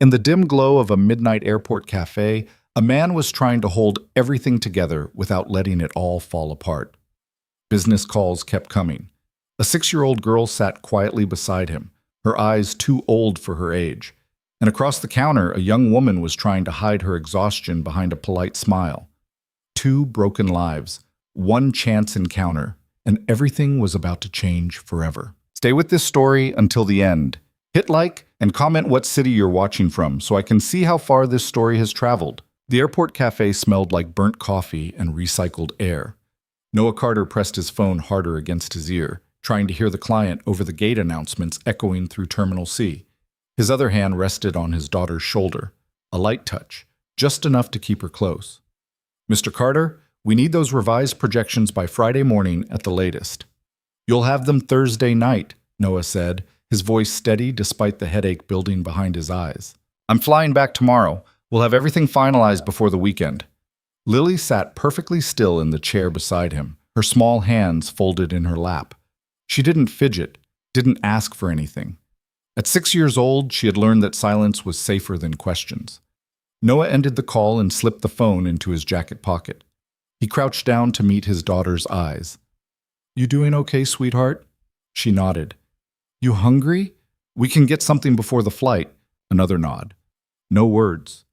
In the dim glow of a midnight airport cafe, a man was trying to hold everything together without letting it all fall apart. Business calls kept coming. A 6-year-old girl sat quietly beside him, her eyes too old for her age. And across the counter, a young woman was trying to hide her exhaustion behind a polite smile. 2 broken lives, 1 chance encounter, and everything was about to change forever. Stay with this story until the end. Hit like and comment what city you're watching from so I can see how far this story has traveled. The airport cafe smelled like burnt coffee and recycled air. Noah Carter pressed his phone harder against his ear, trying to hear the client over the gate announcements echoing through Terminal C. His other hand rested on his daughter's shoulder, a light touch, just enough to keep her close. "Mr. Carter, we need those revised projections by Friday morning at the latest." "You'll have them Thursday night," Noah said, his voice steady despite the headache building behind his eyes. "I'm flying back tomorrow. We'll have everything finalized before the weekend." Lily sat perfectly still in the chair beside him, her small hands folded in her lap. She didn't fidget, didn't ask for anything. At 6 years old, she had learned that silence was safer than questions. Noah ended the call and slipped the phone into his jacket pocket. He crouched down to meet his daughter's eyes. "You doing okay, sweetheart?" She nodded. "You hungry? We can get something before the flight." Another nod. No words.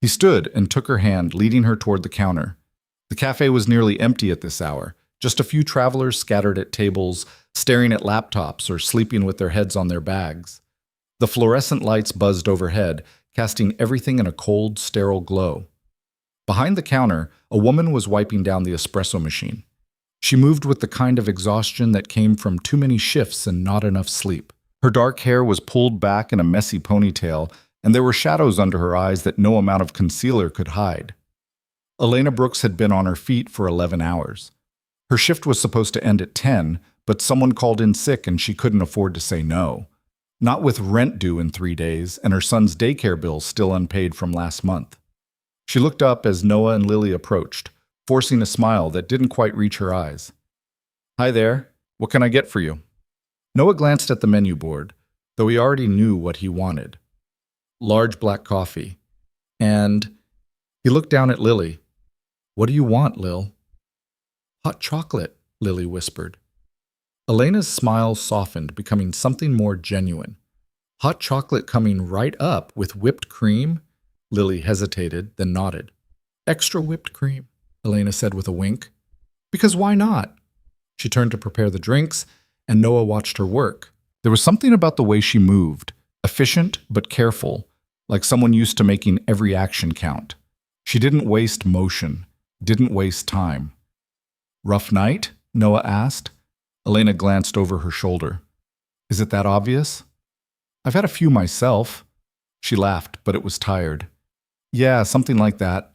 He stood and took her hand, leading her toward the counter. The cafe was nearly empty at this hour, just a few travelers scattered at tables, staring at laptops or sleeping with their heads on their bags. The fluorescent lights buzzed overhead, casting everything in a cold, sterile glow. Behind the counter, a woman was wiping down the espresso machine. She moved with the kind of exhaustion that came from too many shifts and not enough sleep. Her dark hair was pulled back in a messy ponytail, and there were shadows under her eyes that no amount of concealer could hide. Elena Brooks had been on her feet for 11 hours. Her shift was supposed to end at 10, but someone called in sick and she couldn't afford to say no. Not with rent due in 3 days and her son's daycare bill still unpaid from last month. She looked up as Noah and Lily approached, forcing a smile that didn't quite reach her eyes. "Hi there. What can I get for you?" Noah glanced at the menu board, though he already knew what he wanted. Large black coffee. And he looked down at Lily. "What do you want, Lil?" "Hot chocolate," Lily whispered. Elena's smile softened, becoming something more genuine. "Hot chocolate coming right up with whipped cream?" Lily hesitated, then nodded. "Extra whipped cream," Elena said with a wink. "Because why not?" She turned to prepare the drinks, and Noah watched her work. There was something about the way she moved, efficient but careful, like someone used to making every action count. She didn't waste motion, didn't waste time. "Rough night?" Noah asked. Elena glanced over her shoulder. "Is it that obvious?" "I've had a few myself." She laughed, but it was tired. "Yeah, something like that."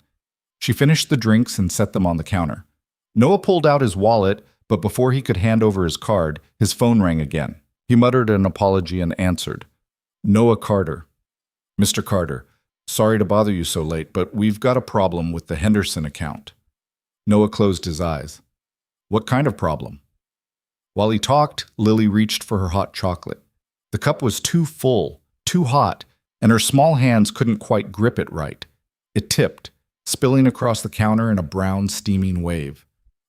She finished the drinks and set them on the counter. Noah pulled out his wallet, but before he could hand over his card, his phone rang again. He muttered an apology and answered. "Noah Carter." "Mr. Carter, sorry to bother you so late, but we've got a problem with the Henderson account." Noah closed his eyes. "What kind of problem?" While he talked, Lily reached for her hot chocolate. The cup was too full, too hot, and her small hands couldn't quite grip it right. It tipped, spilling across the counter in a brown, steaming wave.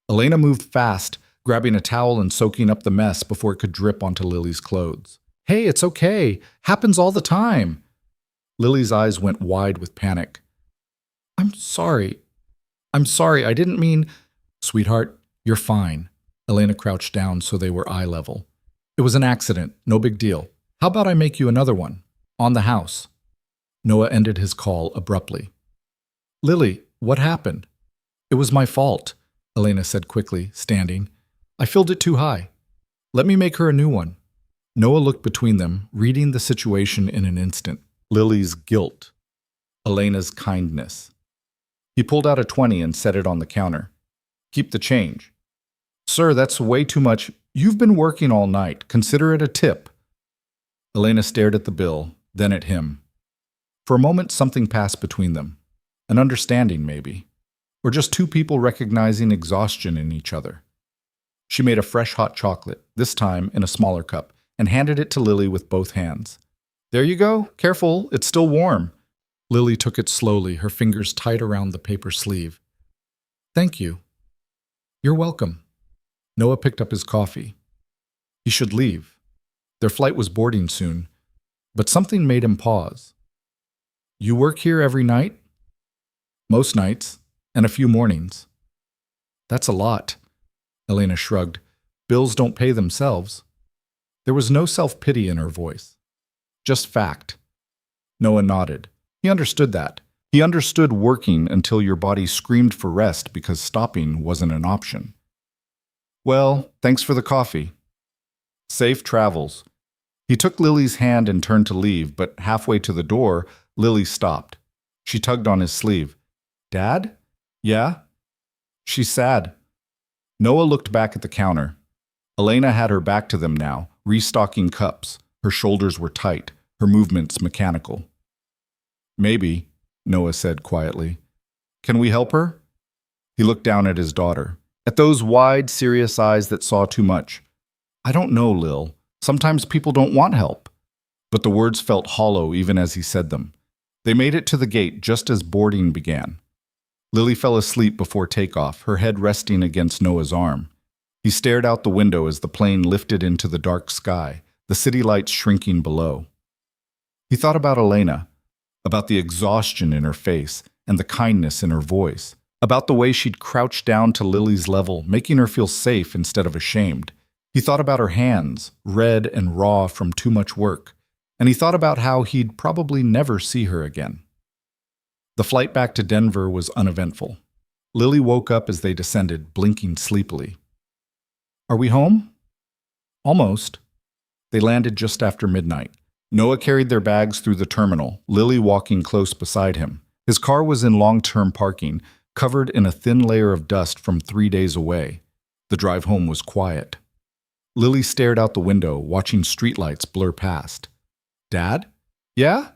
Elena moved fast, grabbing a towel and soaking up the mess before it could drip onto Lily's clothes. "Hey, it's okay. Happens all the time." Lily's eyes went wide with panic. I'm sorry, I didn't mean—" "Sweetheart, you're fine." Elena crouched down so they were eye level. "It was an accident, no big deal. How about I make you another one? On the house." Noah ended his call abruptly. "Lily, what happened?" "It was my fault," Elena said quickly, standing. "I filled it too high. Let me make her a new one." Noah looked between them, reading the situation in an instant. Lily's guilt. Elena's kindness. He pulled out a 20 and set it on the counter. "Keep the change." "Sir, that's way too much. You've been working all night. Consider it a tip." Elena stared at the bill, then at him. For a moment, something passed between them. An understanding, maybe. Or just 2 people recognizing exhaustion in each other. She made a fresh hot chocolate, this time in a smaller cup, and handed it to Lily with both hands. There you go. Careful, it's still warm. Lily took it slowly, her fingers tight around the paper sleeve. Thank you. You're welcome. Noah picked up his coffee. He should leave. Their flight was boarding soon, but something made him pause. You work here every night? Most nights, and a few mornings. That's a lot. Elena shrugged. Bills don't pay themselves. There was no self-pity in her voice. Just fact. Noah nodded. He understood that. He understood working until your body screamed for rest because stopping wasn't an option. Well, thanks for the coffee. Safe travels. He took Lily's hand and turned to leave, but halfway to the door, Lily stopped. She tugged on his sleeve. Dad? Yeah? She's sad. Noah looked back at the counter. Elena had her back to them now, restocking cups. Her shoulders were tight, her movements mechanical. Maybe, Noah said quietly. Can we help her? He looked down at his daughter, at those wide, serious eyes that saw too much. I don't know, Lil. Sometimes people don't want help. But the words felt hollow even as he said them. They made it to the gate just as boarding began. Lily fell asleep before takeoff, her head resting against Noah's arm. He stared out the window as the plane lifted into the dark sky, the city lights shrinking below. He thought about Elena, about the exhaustion in her face and the kindness in her voice, about the way she'd crouched down to Lily's level, making her feel safe instead of ashamed. He thought about her hands, red and raw from too much work, and he thought about how he'd probably never see her again. The flight back to Denver was uneventful. Lily woke up as they descended, blinking sleepily. Are we home? Almost. They landed just after midnight. Noah carried their bags through the terminal, Lily walking close beside him. His car was in long-term parking, covered in a thin layer of dust from 3 days away. The drive home was quiet. Lily stared out the window, watching streetlights blur past. Dad? Yeah?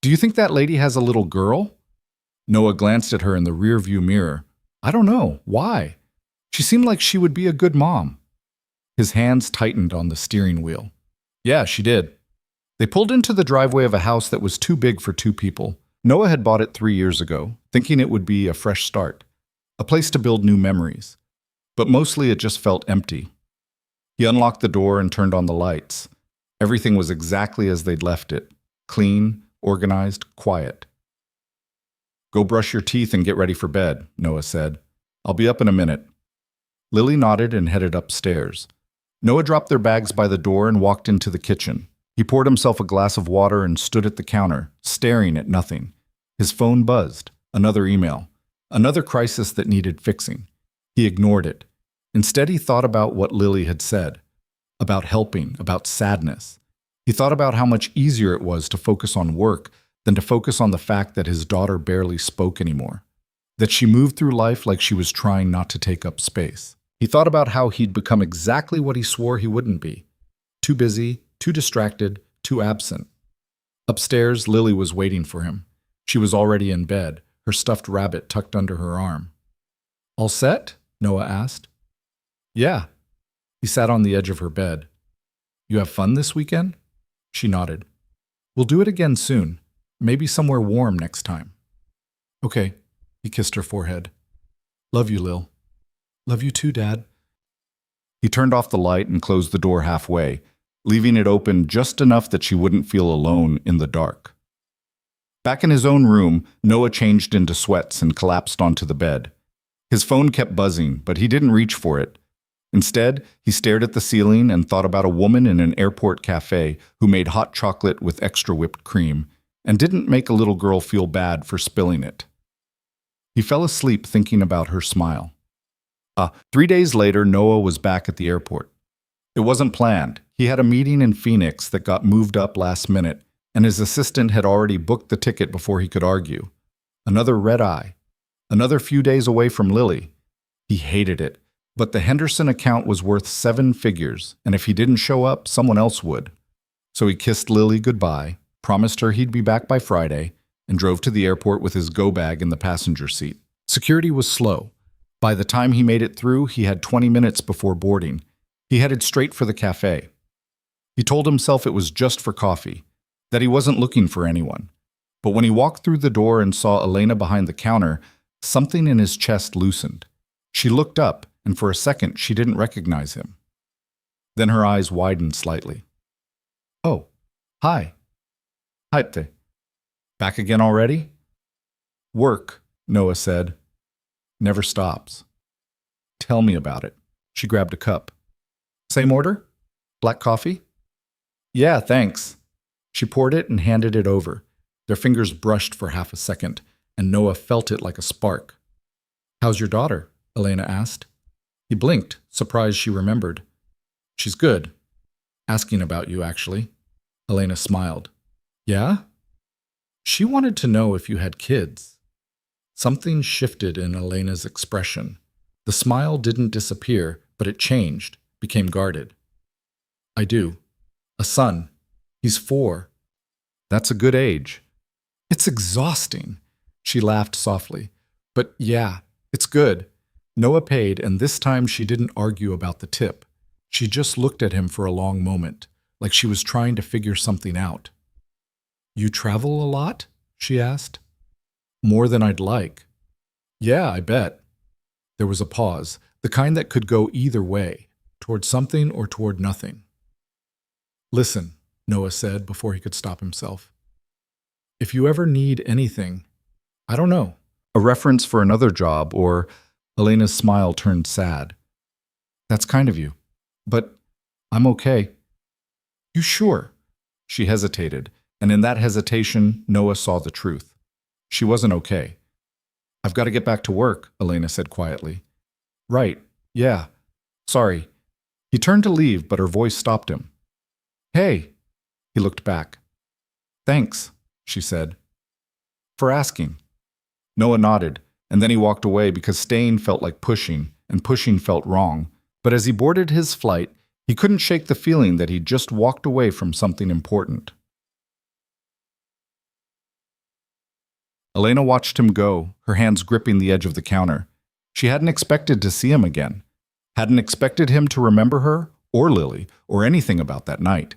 Do you think that lady has a little girl? Noah glanced at her in the rearview mirror. I don't know. Why? She seemed like she would be a good mom. His hands tightened on the steering wheel. Yeah, she did. They pulled into the driveway of a house that was too big for 2 people. Noah had bought it 3 years ago, thinking it would be a fresh start, a place to build new memories. But mostly it just felt empty. He unlocked the door and turned on the lights. Everything was exactly as they'd left it, clean, organized, quiet. Go brush your teeth and get ready for bed, Noah said. I'll be up in a minute. Lily nodded and headed upstairs. Noah dropped their bags by the door and walked into the kitchen. He poured himself a glass of water and stood at the counter, staring at nothing. His phone buzzed. Another email. Another crisis that needed fixing. He ignored it. Instead, he thought about what Lily had said. About helping, about sadness. He thought about how much easier it was to focus on work than to focus on the fact that his daughter barely spoke anymore. That she moved through life like she was trying not to take up space. He thought about how he'd become exactly what he swore he wouldn't be. Too busy, too distracted, too absent. Upstairs, Lily was waiting for him. She was already in bed, her stuffed rabbit tucked under her arm. All set? Noah asked. Yeah. He sat on the edge of her bed. You have fun this weekend? She nodded. We'll do it again soon. Maybe somewhere warm next time. Okay. He kissed her forehead. Love you, Lil. Love you too, Dad. He turned off the light and closed the door halfway, leaving it open just enough that she wouldn't feel alone in the dark. Back in his own room, Noah changed into sweats and collapsed onto the bed. His phone kept buzzing, but he didn't reach for it. Instead, he stared at the ceiling and thought about a woman in an airport cafe who made hot chocolate with extra whipped cream and didn't make a little girl feel bad for spilling it. He fell asleep thinking about her smile. 3 days later, Noah was back at the airport. It wasn't planned. He had a meeting in Phoenix that got moved up last minute, and his assistant had already booked the ticket before he could argue. Another red eye. Another few days away from Lily. He hated it, but the Henderson account was worth 7 figures, and if he didn't show up, someone else would. So he kissed Lily goodbye, promised her he'd be back by Friday, and drove to the airport with his go bag in the passenger seat. Security was slow. By the time he made it through, he had 20 minutes before boarding. He headed straight for the cafe. He told himself it was just for coffee. that he wasn't looking for anyone. But when he walked through the door and saw Elena behind the counter, something in his chest loosened. She looked up, and for a second she didn't recognize him. Then her eyes widened slightly. "Oh, hi. Hi. Back again already?" "Work," Noah said. "Never stops." "Tell me about it." She grabbed a cup. "Same order? Black coffee?" "Yeah, thanks." She poured it and handed it over. Their fingers brushed for half a second, and Noah felt it like a spark. "How's your daughter?" Elena asked. He blinked, surprised she remembered. "She's good. Asking about you, actually." Elena smiled. "Yeah?" She wanted to know if you had kids. Something shifted in Elena's expression. The smile didn't disappear, but it changed, became guarded. "I do. A son. He's 4. That's a good age." "It's exhausting." She laughed softly. "But yeah, it's good." Noah paid, and this time she didn't argue about the tip. She just looked at him for a long moment, like she was trying to figure something out. "You travel a lot?" she asked. "More than I'd like." "Yeah, I bet." There was a pause, the kind that could go either way, toward something or toward nothing. "Listen," Noah said before he could stop himself. "If you ever need anything, I don't know, a reference for another job or..." Elena's smile turned sad. "That's kind of you. But I'm okay." "You sure?" She hesitated, and in that hesitation, Noah saw the truth. She wasn't okay. "I've got to get back to work," Elena said quietly. "Right, yeah. Sorry." He turned to leave, but her voice stopped him. "Hey." He looked back. "Thanks," she said. "For asking." Noah nodded, and then he walked away because staying felt like pushing, and pushing felt wrong. But as he boarded his flight, he couldn't shake the feeling that he'd just walked away from something important. Elena watched him go, her hands gripping the edge of the counter. She hadn't expected to see him again. Hadn't expected him to remember her, or Lily, or anything about that night.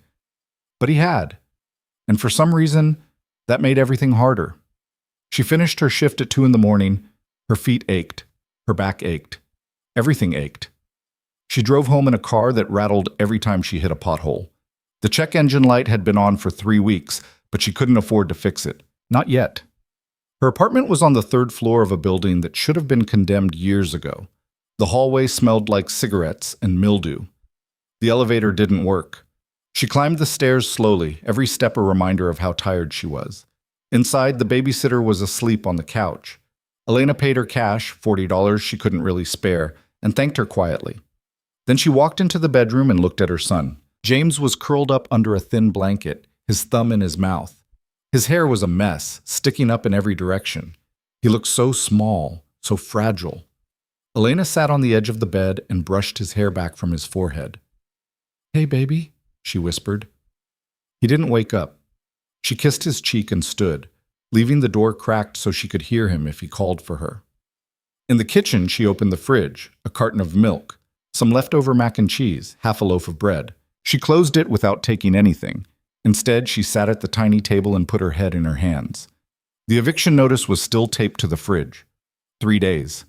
But he had. And for some reason, that made everything harder. She finished her shift at 2 a.m. Her feet ached. Her back ached. Everything ached. She drove home in a car that rattled every time she hit a pothole. The check engine light had been on for 3 weeks, but she couldn't afford to fix it. Not yet. Her apartment was on the 3rd floor of a building that should have been condemned years ago. The hallway smelled like cigarettes and mildew. The elevator didn't work. She climbed the stairs slowly, every step a reminder of how tired she was. Inside, the babysitter was asleep on the couch. Elena paid her cash, $40 she couldn't really spare, and thanked her quietly. Then she walked into the bedroom and looked at her son. James was curled up under a thin blanket, his thumb in his mouth. His hair was a mess, sticking up in every direction. He looked so small, so fragile. Elena sat on the edge of the bed and brushed his hair back from his forehead. "Hey, baby," she whispered. He didn't wake up. She kissed his cheek and stood, leaving the door cracked so she could hear him if he called for her. In the kitchen, she opened the fridge, a carton of milk, some leftover mac and cheese, half a loaf of bread. She closed it without taking anything. Instead, she sat at the tiny table and put her head in her hands. The eviction notice was still taped to the fridge. 3 days.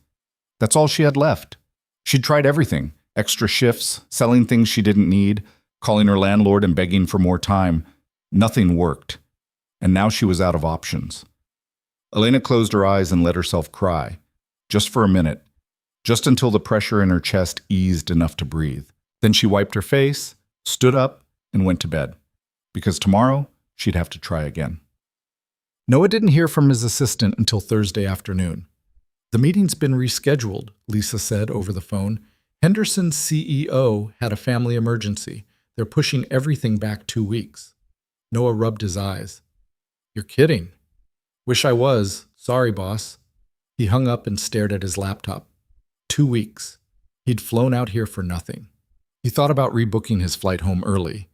That's all she had left. She'd tried everything, extra shifts, selling things she didn't need, calling her landlord and begging for more time. Nothing worked. And now she was out of options. Elena closed her eyes and let herself cry. Just for a minute. Just until the pressure in her chest eased enough to breathe. Then she wiped her face, stood up, and went to bed. Because tomorrow, she'd have to try again. Noah didn't hear from his assistant until Thursday afternoon. "The meeting's been rescheduled," Lisa said over the phone. "Henderson's CEO had a family emergency. They're pushing everything back 2 weeks. Noah rubbed his eyes. "You're kidding." "Wish I was. Sorry, boss." He hung up and stared at his laptop. 2 weeks. He'd flown out here for nothing. He thought about rebooking his flight home early.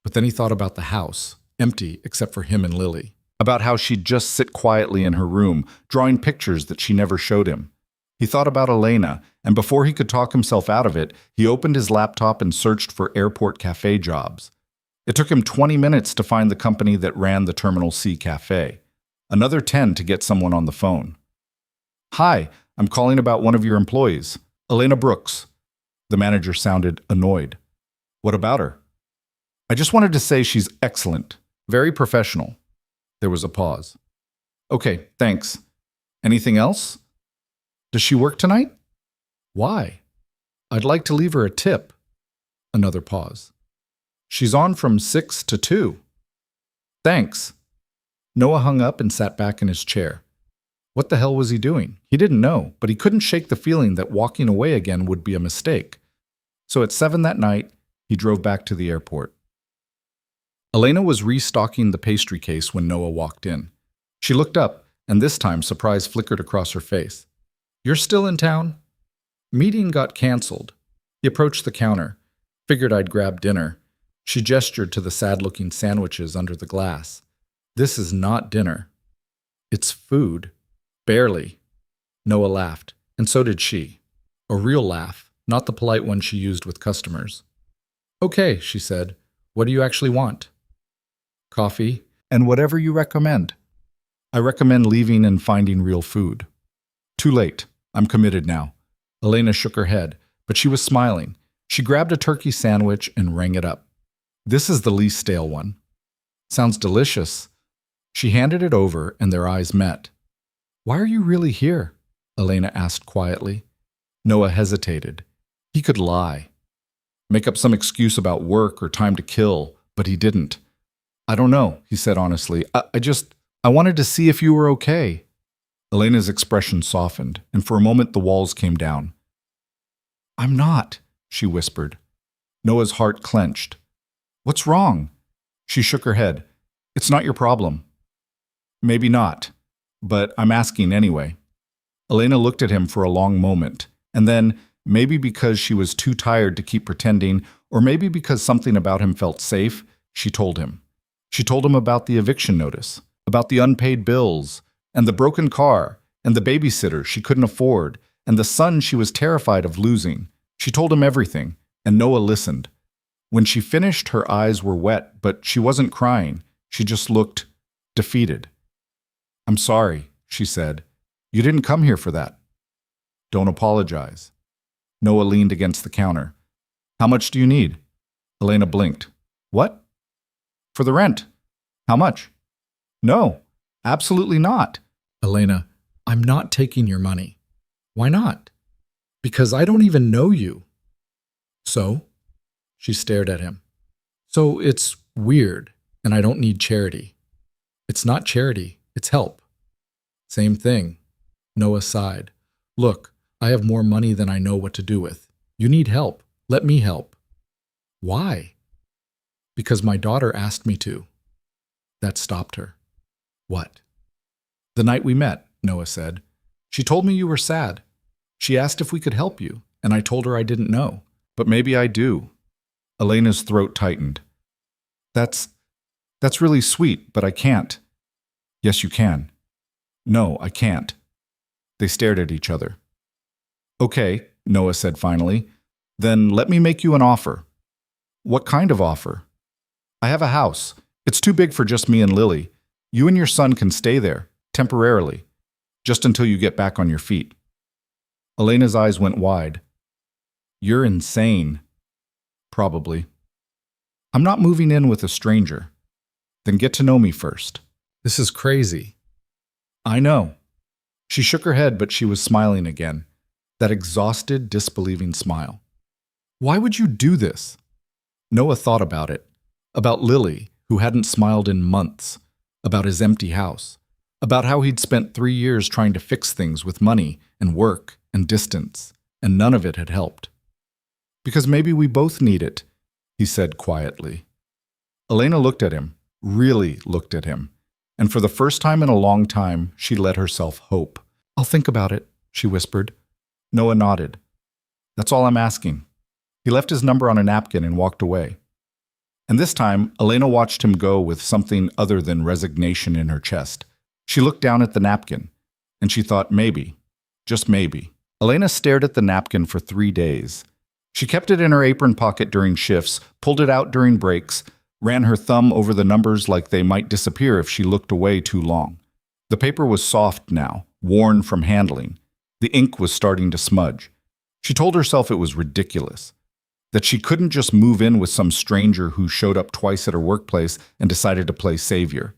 But then he thought about the house, empty except for him and Lily. About how she'd just sit quietly in her room, drawing pictures that she never showed him. He thought about Elena, and before he could talk himself out of it, he opened his laptop and searched for airport cafe jobs. It took him 20 minutes to find the company that ran the Terminal C cafe. Another 10 to get someone on the phone. "Hi, I'm calling about one of your employees, Elena Brooks." The manager sounded annoyed. "What about her?" "I just wanted to say she's excellent, very professional." There was a pause. "Okay, thanks. Anything else?" "Does she work tonight?" "Why?" "I'd like to leave her a tip." Another pause. "She's on from 6 to 2. "Thanks." Noah hung up and sat back in his chair. What the hell was he doing? He didn't know, but he couldn't shake the feeling that walking away again would be a mistake. So at 7 that night, he drove back to the airport. Elena was restocking the pastry case when Noah walked in. She looked up, and this time surprise flickered across her face. "You're still in town?" "Meeting got canceled." He approached the counter. "Figured I'd grab dinner." She gestured to the sad-looking sandwiches under the glass. "This is not dinner." "It's food." "Barely." Noah laughed, and so did she. A real laugh, not the polite one she used with customers. "Okay," she said. "What do you actually want?" "Coffee, and whatever you recommend." "I recommend leaving and finding real food." "Too late. I'm committed now." Elena shook her head, but she was smiling. She grabbed a turkey sandwich and rang it up. "This is the least stale one." "Sounds delicious." She handed it over, and their eyes met. "Why are you really here?" Elena asked quietly. Noah hesitated. He could lie. Make up some excuse about work or time to kill, but he didn't. "I don't know," he said honestly. I wanted to see if you were okay." Elena's expression softened, and for a moment the walls came down. "I'm not," she whispered. Noah's heart clenched. "What's wrong?" She shook her head. "It's not your problem." "Maybe not, but I'm asking anyway." Elena looked at him for a long moment, and then, maybe because she was too tired to keep pretending, or maybe because something about him felt safe, she told him. She told him about the eviction notice, about the unpaid bills, and the broken car, and the babysitter she couldn't afford, and the son she was terrified of losing. She told him everything, and Noah listened. When she finished, her eyes were wet, but she wasn't crying. She just looked defeated. "I'm sorry," she said. "You didn't come here for that." "Don't apologize." Noah leaned against the counter. "How much do you need?" Elena blinked. "What?" "For the rent." "How much?" "No, absolutely not." "Elena, I'm not taking your money." "Why not?" "Because I don't even know you." "So?" She stared at him. "So it's weird, and I don't need charity." "It's not charity, it's help." "Same thing." Noah sighed. "Look, I have more money than I know what to do with. You need help. Let me help." "Why?" "Because my daughter asked me to." That stopped her. "What?" "The night we met," Noah said. "She told me you were sad. She asked if we could help you, and I told her I didn't know. But maybe I do." Elena's throat tightened. That's really sweet, but I can't." "Yes, you can." "No, I can't." They stared at each other. "Okay," Noah said finally. "Then let me make you an offer." "What kind of offer?" "I have a house. It's too big for just me and Lily. You and your son can stay there, temporarily, just until you get back on your feet." Elena's eyes went wide. "You're insane." "Probably." "I'm not moving in with a stranger." "Then get to know me first." "This is crazy." "I know." She shook her head, but she was smiling again. That exhausted, disbelieving smile. "Why would you do this?" Noah thought about it. About Lily, who hadn't smiled in months. About his empty house. About how he'd spent 3 years trying to fix things with money and work and distance, and none of it had helped. "Because maybe we both need it," he said quietly. Elena looked at him, really looked at him, and for the first time in a long time, she let herself hope. "I'll think about it," she whispered. Noah nodded. "That's all I'm asking." He left his number on a napkin and walked away. And this time, Elena watched him go with something other than resignation in her chest. She looked down at the napkin, and she thought maybe, just maybe. Elena stared at the napkin for 3 days. She kept it in her apron pocket during shifts, pulled it out during breaks, ran her thumb over the numbers like they might disappear if she looked away too long. The paper was soft now, worn from handling. The ink was starting to smudge. She told herself it was ridiculous, that she couldn't just move in with some stranger who showed up twice at her workplace and decided to play savior,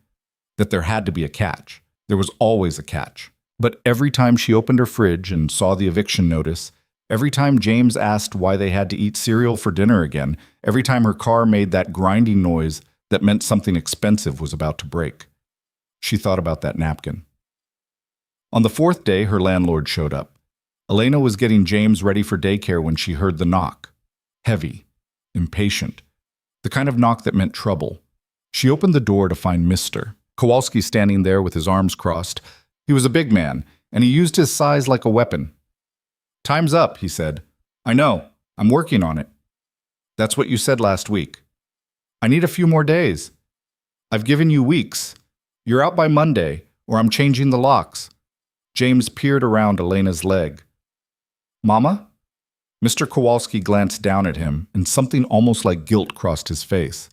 that there had to be a catch. There was always a catch. But every time she opened her fridge and saw the eviction notice, every time James asked why they had to eat cereal for dinner again, every time her car made that grinding noise that meant something expensive was about to break, she thought about that napkin. On the fourth day, her landlord showed up. Elena was getting James ready for daycare when she heard the knock. Heavy, impatient, the kind of knock that meant trouble. She opened the door to find Mr. Kowalski standing there with his arms crossed. He was a big man, and he used his size like a weapon. "Time's up," he said. "I know. I'm working on it." "That's what you said last week." "I need a few more days." "I've given you weeks. You're out by Monday, or I'm changing the locks." James peered around Elena's leg. "Mama?" Mr. Kowalski glanced down at him, and something almost like guilt crossed his face.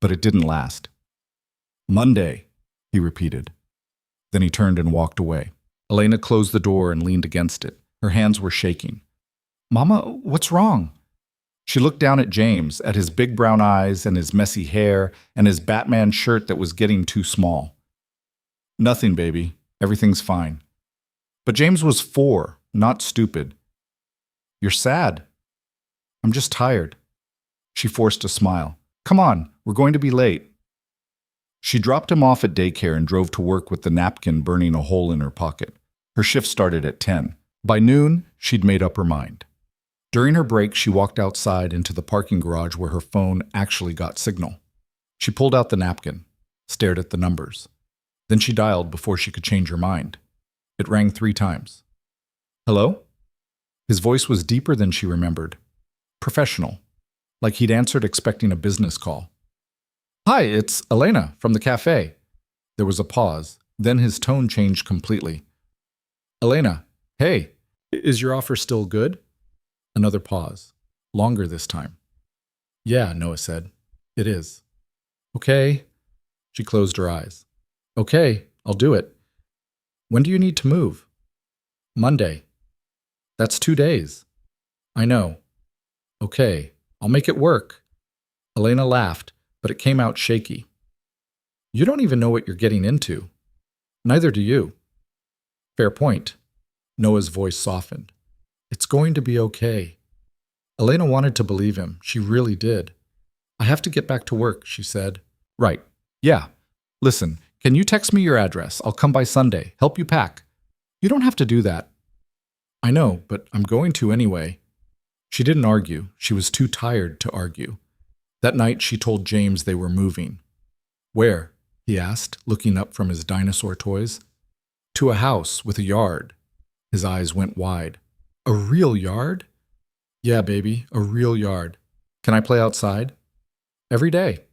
But it didn't last. "Monday," he repeated. Then he turned and walked away. Elena closed the door and leaned against it. Her hands were shaking. "Mama, what's wrong?" She looked down at James, at his big brown eyes and his messy hair and his Batman shirt that was getting too small. "Nothing, baby. Everything's fine." But James was 4, not stupid. "You're sad." "I'm just tired." She forced a smile. "Come on, we're going to be late." She dropped him off at daycare and drove to work with the napkin burning a hole in her pocket. Her shift started at 10. By noon, she'd made up her mind. During her break, she walked outside into the parking garage where her phone actually got signal. She pulled out the napkin, stared at the numbers. Then she dialed before she could change her mind. It rang 3 times. "Hello?" His voice was deeper than she remembered. Professional, like he'd answered expecting a business call. "Hi, it's Elena from the cafe." There was a pause. Then his tone changed completely. "Elena, hey, is your offer still good?" Another pause. Longer this time. "Yeah," Noah said. "It is." "Okay." She closed her eyes. "Okay, I'll do it." "When do you need to move?" "Monday." "That's 2 days." "I know." "Okay, I'll make it work." Elena laughed, but it came out shaky. "You don't even know what you're getting into." "Neither do you." "Fair point." Noah's voice softened. "It's going to be okay." Elena wanted to believe him. She really did. "I have to get back to work," she said. "Right. Yeah. Listen, can you text me your address? I'll come by Sunday. Help you pack." "You don't have to do that." "I know, but I'm going to anyway." She didn't argue. She was too tired to argue. That night, she told James they were moving. "Where?" he asked, looking up from his dinosaur toys. "To a house with a yard." His eyes went wide. "A real yard?" "Yeah, baby, a real yard." "Can I play outside?" "Every day."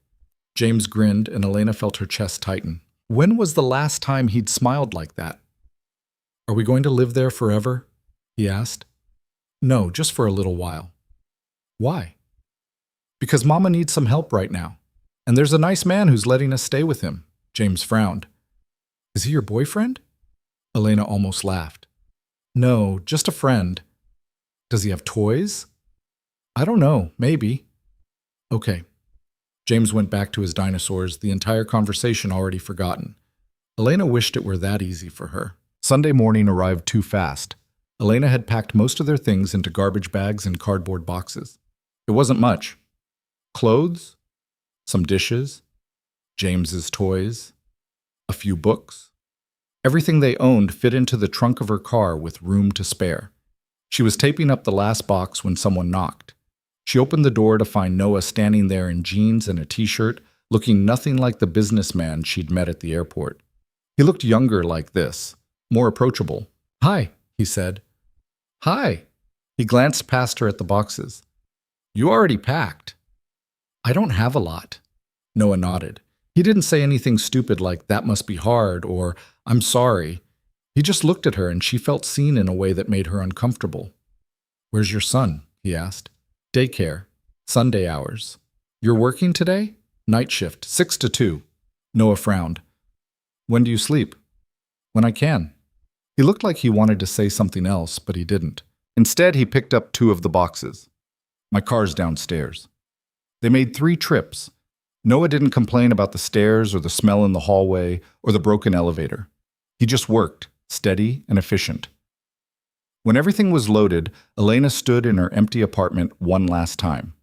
James grinned, and Elena felt her chest tighten. When was the last time he'd smiled like that? "Are we going to live there forever?" he asked. "No, just for a little while." "Why?" "Because Mama needs some help right now. And there's a nice man who's letting us stay with him." James frowned. "Is he your boyfriend?" Elena almost laughed. "No, just a friend." "Does he have toys?" "I don't know, maybe." "Okay." James went back to his dinosaurs, the entire conversation already forgotten. Elena wished it were that easy for her. Sunday morning arrived too fast. Elena had packed most of their things into garbage bags and cardboard boxes. It wasn't much. Clothes, some dishes, James's toys, a few books. Everything they owned fit into the trunk of her car with room to spare. She was taping up the last box when someone knocked. She opened the door to find Noah standing there in jeans and a t-shirt, looking nothing like the businessman she'd met at the airport. He looked younger like this, more approachable. "Hi," he said. "Hi." He glanced past her at the boxes. "You already packed." "I don't have a lot." Noah nodded. He didn't say anything stupid like, "That must be hard," or "I'm sorry." He just looked at her, and she felt seen in a way that made her uncomfortable. "Where's your son?" he asked. "Daycare. Sunday hours." "You're working today?" Night shift, 6 to 2. Noah frowned. When do you sleep? When I can. He looked like he wanted to say something else, but he didn't. Instead, he picked up 2 of the boxes. My car's downstairs. They made 3 trips. Noah didn't complain about the stairs or the smell in the hallway or the broken elevator. He just worked, steady and efficient. When everything was loaded, Elena stood in her empty apartment one last time.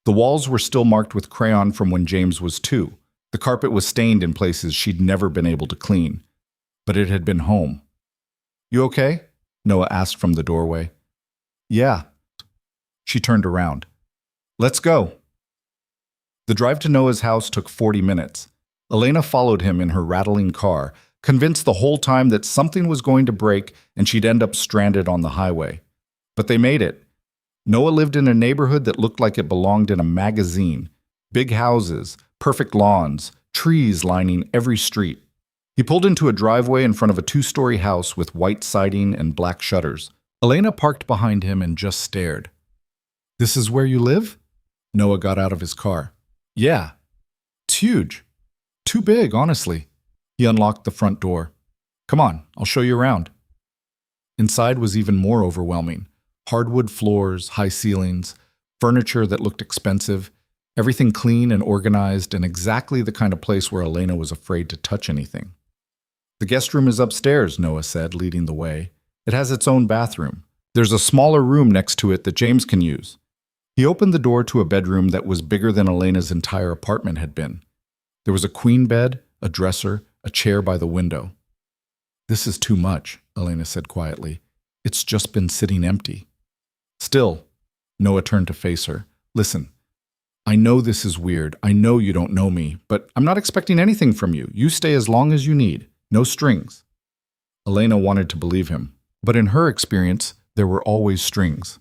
The walls were still marked with crayon from when James was 2. The carpet was stained in places she'd never been able to clean. But it had been home. You okay? Noah asked from the doorway. Yeah. She turned around. Let's go. The drive to Noah's house took 40 minutes. Elena followed him in her rattling car, convinced the whole time that something was going to break and she'd end up stranded on the highway. But they made it. Noah lived in a neighborhood that looked like it belonged in a magazine. Big houses, perfect lawns, trees lining every street. He pulled into a driveway in front of a 2-story house with white siding and black shutters. Elena parked behind him and just stared. This is where you live? Noah got out of his car. Yeah. It's huge. Too big, honestly. He unlocked the front door. Come on, I'll show you around. Inside was even more overwhelming. Hardwood floors, high ceilings, furniture that looked expensive, everything clean and organized, and exactly the kind of place where Elena was afraid to touch anything. The guest room is upstairs, Noah said, leading the way. It has its own bathroom. There's a smaller room next to it that James can use. He opened the door to a bedroom that was bigger than Elena's entire apartment had been. There was a queen bed, a dresser, a chair by the window. This is too much, Elena said quietly. It's just been sitting empty. Still, Noah turned to face her. Listen, I know this is weird. I know you don't know me, but I'm not expecting anything from you. You stay as long as you need. No strings. Elena wanted to believe him, but in her experience, there were always strings.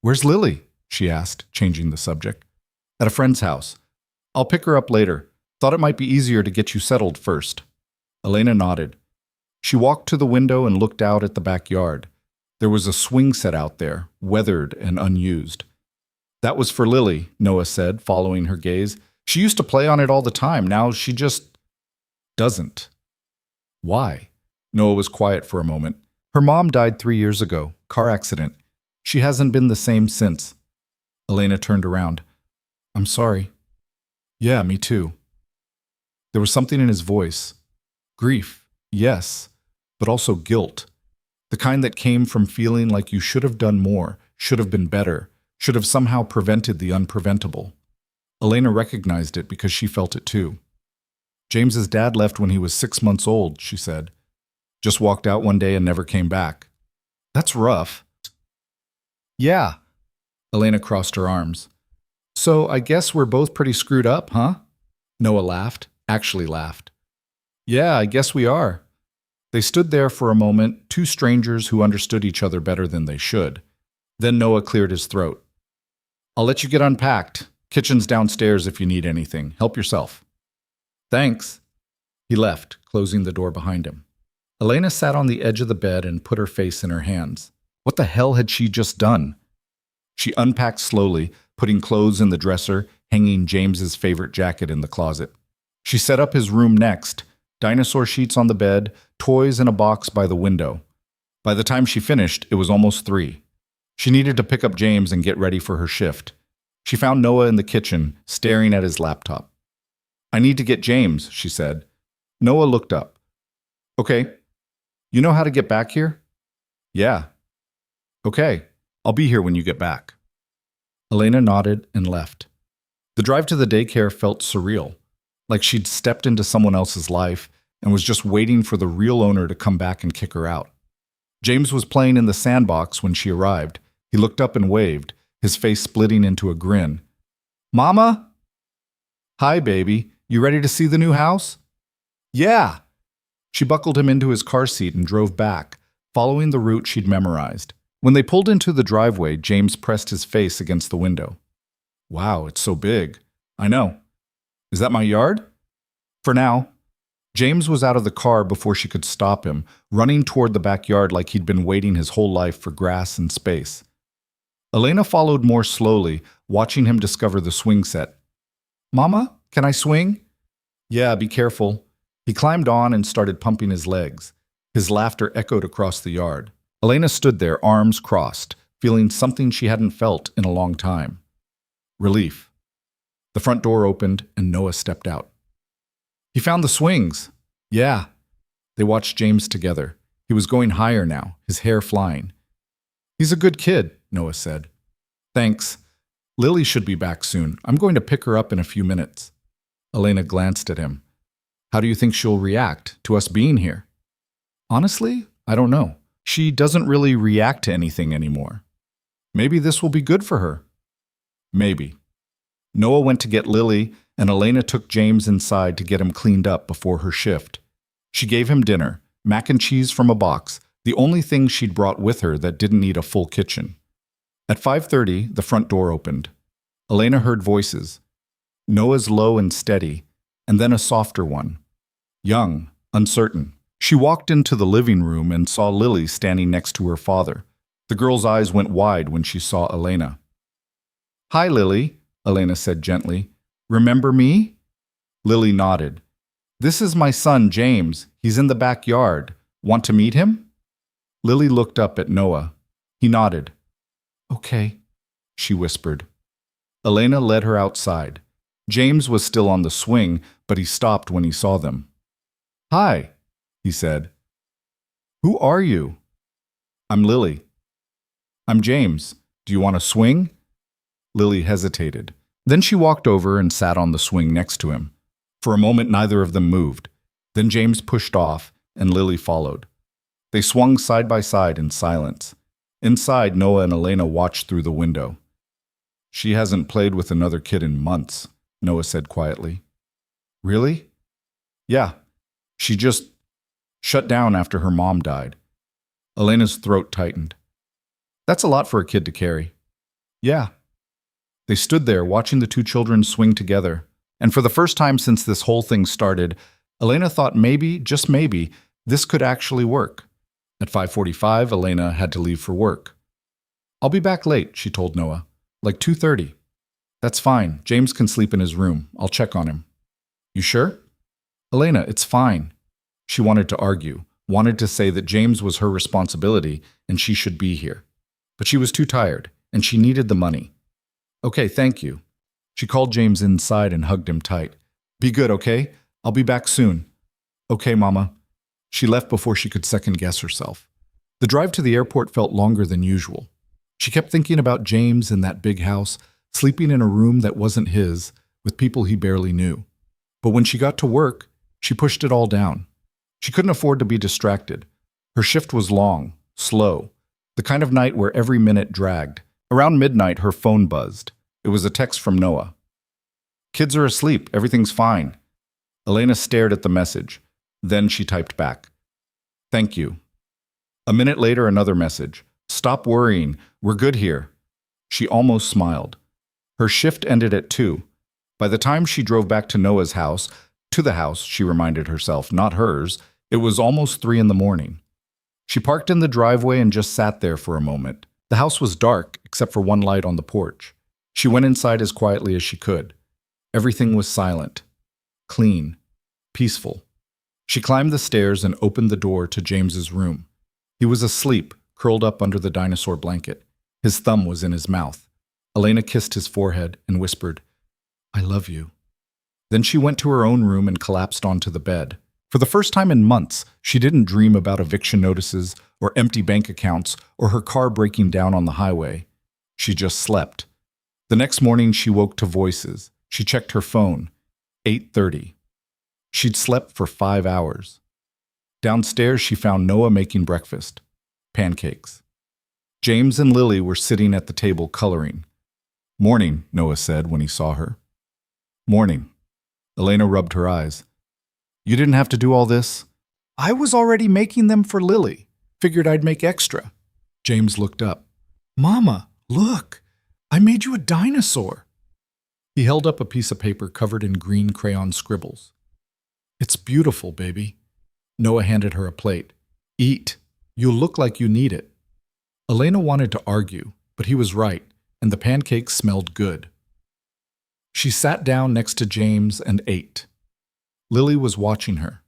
Where's Lily? She asked, changing the subject. At a friend's house. I'll pick her up later. Thought it might be easier to get you settled first. Elena nodded. She walked to the window and looked out at the backyard. There was a swing set out there, weathered and unused. That was for Lily, Noah said, following her gaze. She used to play on it all the time. Now she just doesn't. Why? Noah was quiet for a moment. Her mom died 3 years ago, car accident. She hasn't been the same since. Elena turned around. I'm sorry. Yeah, me too. There was something in his voice. Grief, yes, but also guilt. The kind that came from feeling like you should have done more, should have been better, should have somehow prevented the unpreventable. Elena recognized it because she felt it too. James's dad left when he was 6 months old, she said. Just walked out one day and never came back. That's rough. Yeah. Elena crossed her arms. So I guess we're both pretty screwed up, huh? Noah laughed, actually laughed. Yeah, I guess we are. They stood there for a moment, 2 strangers who understood each other better than they should. Then Noah cleared his throat. I'll let you get unpacked. Kitchen's downstairs if you need anything. Help yourself. Thanks. He left, closing the door behind him. Elena sat on the edge of the bed and put her face in her hands. What the hell had she just done? She unpacked slowly, putting clothes in the dresser, hanging James's favorite jacket in the closet. She set up his room next, dinosaur sheets on the bed, toys in a box by the window. By the time she finished, it was almost 3. She needed to pick up James and get ready for her shift. She found Noah in the kitchen, staring at his laptop. I need to get James, she said. Noah looked up. Okay. You know how to get back here? Yeah. Okay. I'll be here when you get back. Elena nodded and left. The drive to the daycare felt surreal, like she'd stepped into someone else's life and was just waiting for the real owner to come back and kick her out. James was playing in the sandbox when she arrived. He looked up and waved, his face splitting into a grin. Mama? Hi, baby. You ready to see the new house? Yeah. She buckled him into his car seat and drove back, following the route she'd memorized. When they pulled into the driveway, James pressed his face against the window. Wow, it's so big. I know. Is that my yard? For now. James was out of the car before she could stop him, running toward the backyard like he'd been waiting his whole life for grass and space. Elena followed more slowly, watching him discover the swing set. Mama, Can I swing? Yeah, be careful. He climbed on and started pumping his legs. His laughter echoed across the yard. Elena stood there, arms crossed, feeling something she hadn't felt in a long time. Relief. The front door opened and Noah stepped out. He found the swings. Yeah. They watched James together. He was going higher now, his hair flying. He's a good kid, Noah said. Thanks. Lily should be back soon. I'm going to pick her up in a few minutes. Elena glanced at him. How do you think she'll react to us being here? Honestly, I don't know. She doesn't really react to anything anymore. Maybe this will be good for her. Maybe. Noah went to get Lily, and Elena took James inside to get him cleaned up before her shift. She gave him dinner, mac and cheese from a box, the only thing she'd brought with her that didn't need a full kitchen. At 5:30, the front door opened. Elena heard voices. Noah's low and steady, and then a softer one. Young, uncertain. She walked into the living room and saw Lily standing next to her father. The girl's eyes went wide when she saw Elena. Hi, Lily, Elena said gently. Remember me? Lily nodded. This is my son, James. He's in the backyard. Want to meet him? Lily looked up at Noah. He nodded. Okay, she whispered. Elena led her outside. James was still on the swing, but he stopped when he saw them. Hi, he said. Who are you? I'm Lily. I'm James. Do you want to swing? Lily hesitated. Then she walked over and sat on the swing next to him. For a moment, neither of them moved. Then James pushed off, and Lily followed. They swung side by side in silence. Inside, Noah and Elena watched through the window. She hasn't played with another kid in months, Noah said quietly. Really? Yeah. She just shut down after her mom died. Elena's throat tightened. That's a lot for a kid to carry. Yeah. They stood there watching the two children swing together, and for the first time since this whole thing started, Elena thought maybe, just maybe, this could actually work. At 5:45, Elena had to leave for work. I'll be back late, she told Noah. Like 2:30. That's fine. James can sleep in his room. I'll check on him. You sure? Elena, it's fine. She wanted to argue, wanted to say that James was her responsibility and she should be here. But she was too tired, and she needed the money. Okay, thank you. She called James inside and hugged him tight. Be good, okay? I'll be back soon. Okay, Mama. She left before she could second-guess herself. The drive to the airport felt longer than usual. She kept thinking about James in that big house, sleeping in a room that wasn't his, with people he barely knew. But when she got to work, she pushed it all down. She couldn't afford to be distracted. Her shift was long, slow, the kind of night where every minute dragged. Around midnight, her phone buzzed. It was a text from Noah. Kids are asleep. Everything's fine. Elena stared at the message. Then she typed back. Thank you. A minute later, another message. Stop worrying. We're good here. She almost smiled. Her shift ended at 2. By the time she drove back to Noah's house, to the house, she reminded herself, not hers, it was almost 3 in the morning. She parked in the driveway and just sat there for a moment. The house was dark, except for one light on the porch. She went inside as quietly as she could. Everything was silent, clean, peaceful. She climbed the stairs and opened the door to James's room. He was asleep, curled up under the dinosaur blanket. His thumb was in his mouth. Elena kissed his forehead and whispered, I love you. Then she went to her own room and collapsed onto the bed. For the first time in months, she didn't dream about eviction notices or empty bank accounts or her car breaking down on the highway. She just slept. The next morning, she woke to voices. She checked her phone. 8:30. She'd slept for 5 hours. Downstairs, she found Noah making breakfast. Pancakes. James and Lily were sitting at the table coloring. Morning, Noah said when he saw her. Morning. Elena rubbed her eyes. You didn't have to do all this? I was already making them for Lily. Figured I'd make extra. James looked up. Mama, look. I made you a dinosaur. He held up a piece of paper covered in green crayon scribbles. It's beautiful, baby. Noah handed her a plate. Eat. You'll look like you need it. Elena wanted to argue, but he was right, and the pancakes smelled good. She sat down next to James and ate. Lily was watching her.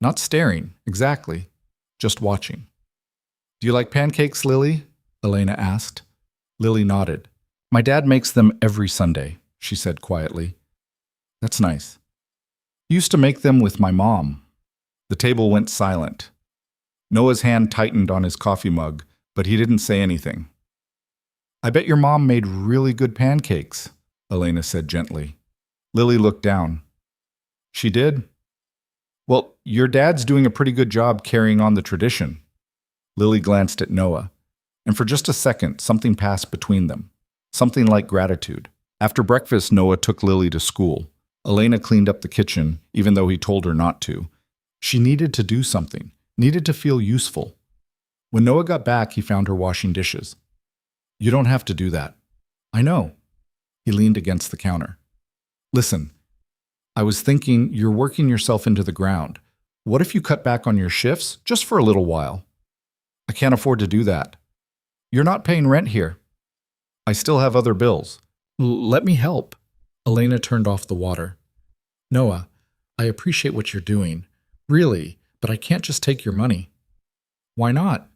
Not staring, exactly, just watching. "Do you like pancakes, Lily?" Elena asked. Lily nodded. "My dad makes them every Sunday," she said quietly. "That's nice. He used to make them with my mom." The table went silent. Noah's hand tightened on his coffee mug, but he didn't say anything. "I bet your mom made really good pancakes," Elena said gently. Lily looked down. "She did?" "Well, your dad's doing a pretty good job carrying on the tradition." Lily glanced at Noah, and for just a second, something passed between them. Something like gratitude. After breakfast, Noah took Lily to school. Elena cleaned up the kitchen, even though he told her not to. She needed to do something, needed to feel useful. When Noah got back, he found her washing dishes. "You don't have to do that." "I know." He leaned against the counter. "Listen, I was thinking you're working yourself into the ground. What if you cut back on your shifts, just for a little while?" "I can't afford to do that." "You're not paying rent here." "I still have other bills." "Let me help." Elena turned off the water. "Noah, I appreciate what you're doing. Really, but I can't just take your money." "Why not?"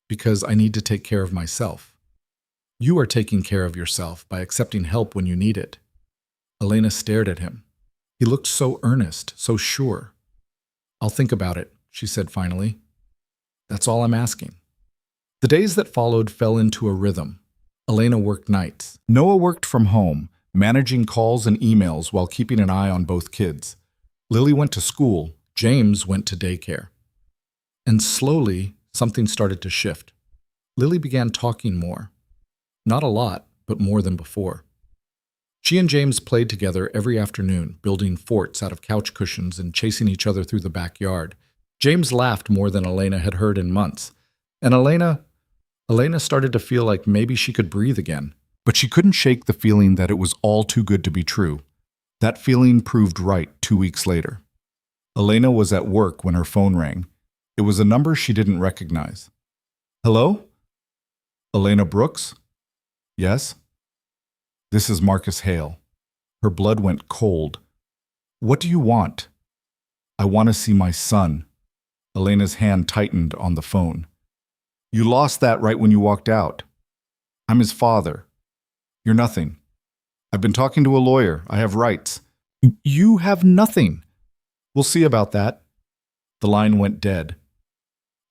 "Because I need to take care of myself." "You are taking care of yourself by accepting help when you need it." Elena stared at him. He looked so earnest, so sure. "I'll think about it," she said finally. "That's all I'm asking." The days that followed fell into a rhythm. Elena worked nights. Noah worked from home, managing calls and emails while keeping an eye on both kids. Lily went to school. James went to daycare. And slowly, something started to shift. Lily began talking more. Not a lot, but more than before. She and James played together every afternoon, building forts out of couch cushions and chasing each other through the backyard. James laughed more than Elena had heard in months. And Elena started to feel like maybe she could breathe again. But she couldn't shake the feeling that it was all too good to be true. That feeling proved right 2 weeks later. Elena was at work when her phone rang. It was a number she didn't recognize. "Hello? Elena Brooks?" "Yes?" "This is Marcus Hale." Her blood went cold. "What do you want?" "I want to see my son." Elena's hand tightened on the phone. "You lost that right when you walked out." "I'm his father." "You're nothing." "I've been talking to a lawyer. I have rights." "You have nothing." "We'll see about that." The line went dead.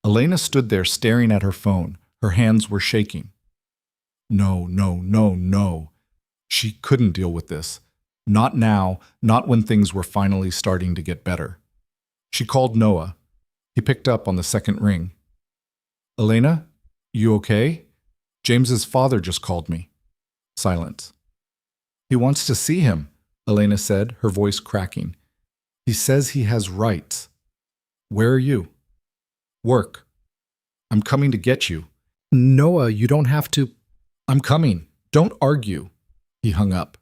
Elena stood there staring at her phone. Her hands were shaking. No, no, no, no. She couldn't deal with this. Not now, not when things were finally starting to get better. She called Noah. He picked up on the second ring. "Elena, you okay? James's father just called me." Silence. "He wants to see him," Elena said, her voice cracking. "He says he has rights." "Where are you?" "Work." "I'm coming to get you." "Noah, you don't have to." "I'm coming. Don't argue." He hung up.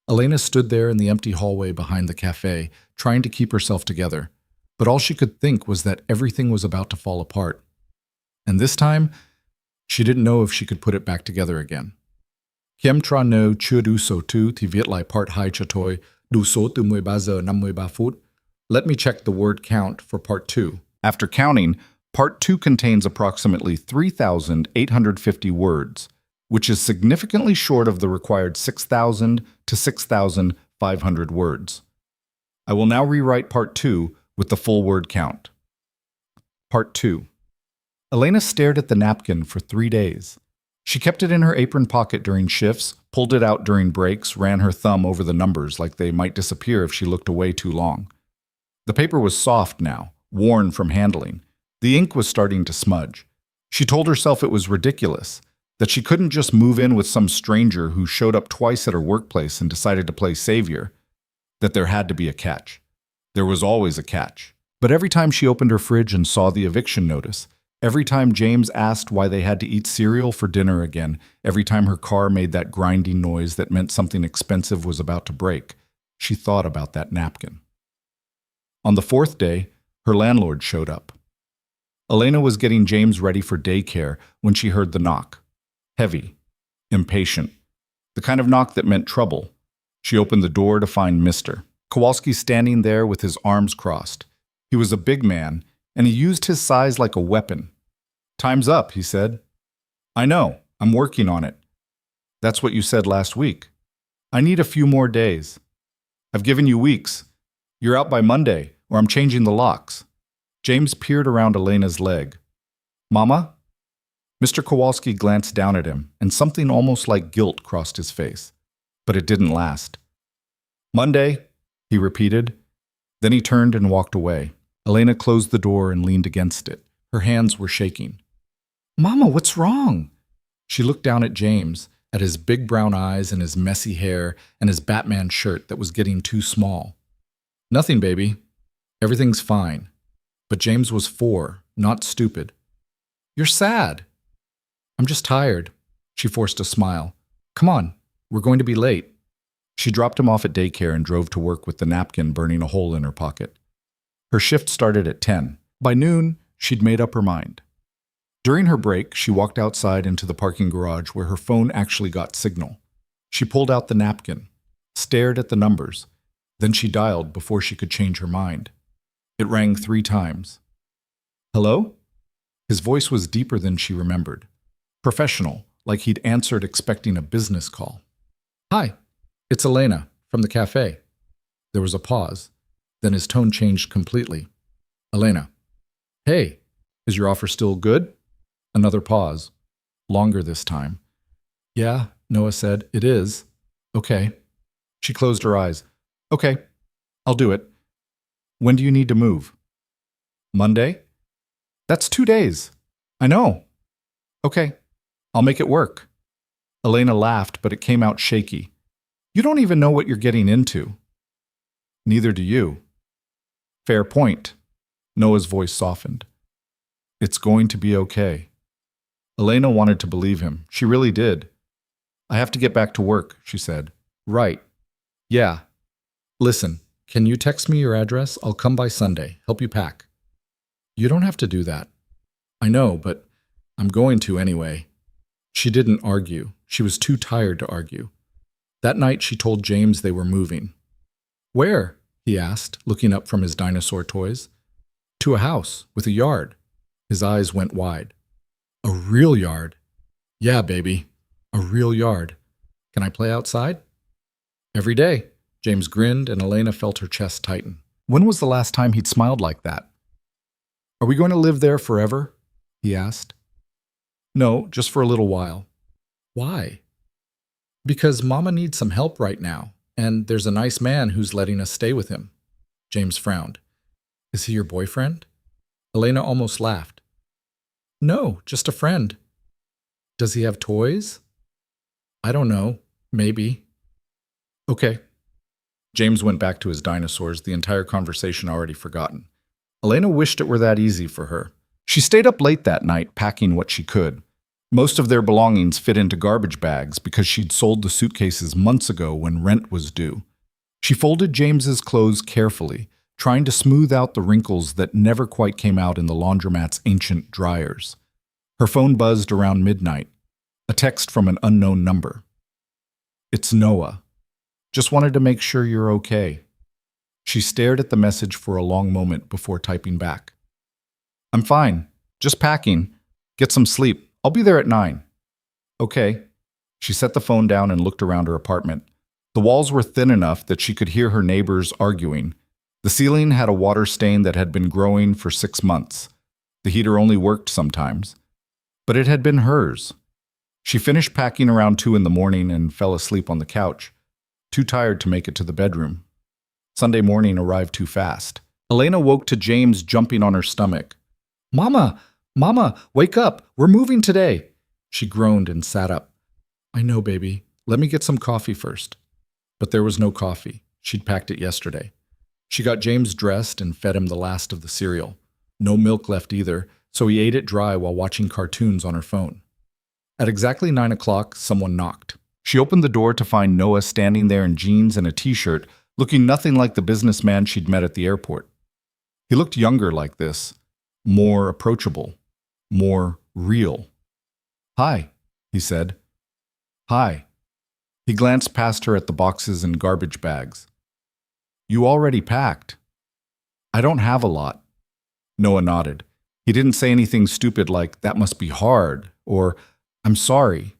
Elena stood there in the empty hallway behind the cafe, trying to keep herself together. But all she could think was that everything was about to fall apart. And this time, she didn't know if she could put it back together again. Kiem tra no chưa du so tu thì viết lại part 2 cho tôi, đủ số từ 13 giờ 53 phút. Let me check the word count for part 2. After counting, part 2 contains approximately 3,850 words, which is significantly short of the required 6,000 to 6,500 words. I will now rewrite part 2 with the full word count. Part 2. Elena stared at the napkin for 3 days. She kept it in her apron pocket during shifts, pulled it out during breaks, ran her thumb over the numbers like they might disappear if she looked away too long. The paper was soft now, worn from handling. The ink was starting to smudge. She told herself it was ridiculous, that she couldn't just move in with some stranger who showed up twice at her workplace and decided to play savior, that there had to be a catch. There was always a catch. But every time she opened her fridge and saw the eviction notice, every time James asked why they had to eat cereal for dinner again, every time her car made that grinding noise that meant something expensive was about to break, she thought about that napkin. On the 4th day, her landlord showed up. Elena was getting James ready for daycare when she heard the knock. Heavy, impatient, the kind of knock that meant trouble. She opened the door to find Mr. Kowalski standing there with his arms crossed. He was a big man, and he used his size like a weapon. "Time's up," he said. "I know. I'm working on it." "That's what you said last week." "I need a few more days." "I've given you weeks. You're out by Monday, or I'm changing the locks." James peered around Elena's leg. "Mama?" Mr. Kowalski glanced down at him, and something almost like guilt crossed his face. But it didn't last. "Monday," he repeated. Then he turned and walked away. Elena closed the door and leaned against it. Her hands were shaking. "Mama, what's wrong?" She looked down at James, at his big brown eyes and his messy hair and his Batman shirt that was getting too small. "Nothing, baby. Everything's fine." But James was 4, not stupid. "You're sad." "I'm just tired." She forced a smile. "Come on, we're going to be late." She dropped him off at daycare and drove to work with the napkin burning a hole in her pocket. Her shift started at 10. By noon, she'd made up her mind. During her break, she walked outside into the parking garage where her phone actually got signal. She pulled out the napkin, stared at the numbers, then she dialed before she could change her mind. It rang 3 times. "Hello?" His voice was deeper than she remembered. Professional, like he'd answered expecting a business call. "Hi, it's Elena, from the cafe." There was a pause. Then his tone changed completely. "Elena." "Hey, is your offer still good?" Another pause. Longer this time. "Yeah," Noah said. "It is." "Okay." She closed her eyes. "Okay, I'll do it. When do you need to move?" "Monday?" "That's 2 days." "I know." "Okay, I'll make it work." Elena laughed, but it came out shaky. "You don't even know what you're getting into." "Neither do you." "Fair point." Noah's voice softened. "It's going to be okay." Elena wanted to believe him. She really did. "I have to get back to work," she said. "Right. Yeah. Listen, can you text me your address? I'll come by Sunday, help you pack." "You don't have to do that." "I know, but I'm going to anyway." She didn't argue. She was too tired to argue. That night she told James they were moving. "Where?" he asked, looking up from his dinosaur toys. "To a house with a yard." His eyes went wide. "A real yard?" "Yeah, baby, a real yard. Can I play outside?" "Every day." James grinned and Elena felt her chest tighten. When was the last time he'd smiled like that? "Are we going to live there forever?" he asked. "No, just for a little while." "Why?" "Because Mama needs some help right now, and there's a nice man who's letting us stay with him." James frowned. "Is he your boyfriend?" Elena almost laughed. "No, just a friend." "Does he have toys?" "I don't know. Maybe." "Okay." James went back to his dinosaurs, the entire conversation already forgotten. Elena wished it were that easy for her. She stayed up late that night, packing what she could. Most of their belongings fit into garbage bags because she'd sold the suitcases months ago when rent was due. She folded James's clothes carefully, trying to smooth out the wrinkles that never quite came out in the laundromat's ancient dryers. Her phone buzzed around midnight. A text from an unknown number. "It's Noah. Just wanted to make sure you're okay." She stared at the message for a long moment before typing back. "I'm fine. Just packing. Get some sleep. I'll be there at 9. "Okay." She set the phone down and looked around her apartment. The walls were thin enough that she could hear her neighbors arguing. The ceiling had a water stain that had been growing for 6 months. The heater only worked sometimes. But it had been hers. She finished packing around 2 in the morning and fell asleep on the couch, too tired to make it to the bedroom. Sunday morning arrived too fast. Elena woke to James jumping on her stomach. "Mama! Mama, wake up! We're moving today!" She groaned and sat up. "I know, baby. Let me get some coffee first." But there was no coffee. She'd packed it yesterday. She got James dressed and fed him the last of the cereal. No milk left either, so he ate it dry while watching cartoons on her phone. At exactly 9 o'clock, someone knocked. She opened the door to find Noah standing there in jeans and a t-shirt, looking nothing like the businessman she'd met at the airport. He looked younger like this, more approachable, more real. "Hi," he said. "Hi." He glanced past her at the boxes and garbage bags. You already packed. I don't have a lot. Noah nodded. He didn't say anything stupid like, that must be hard, or, I'm sorry.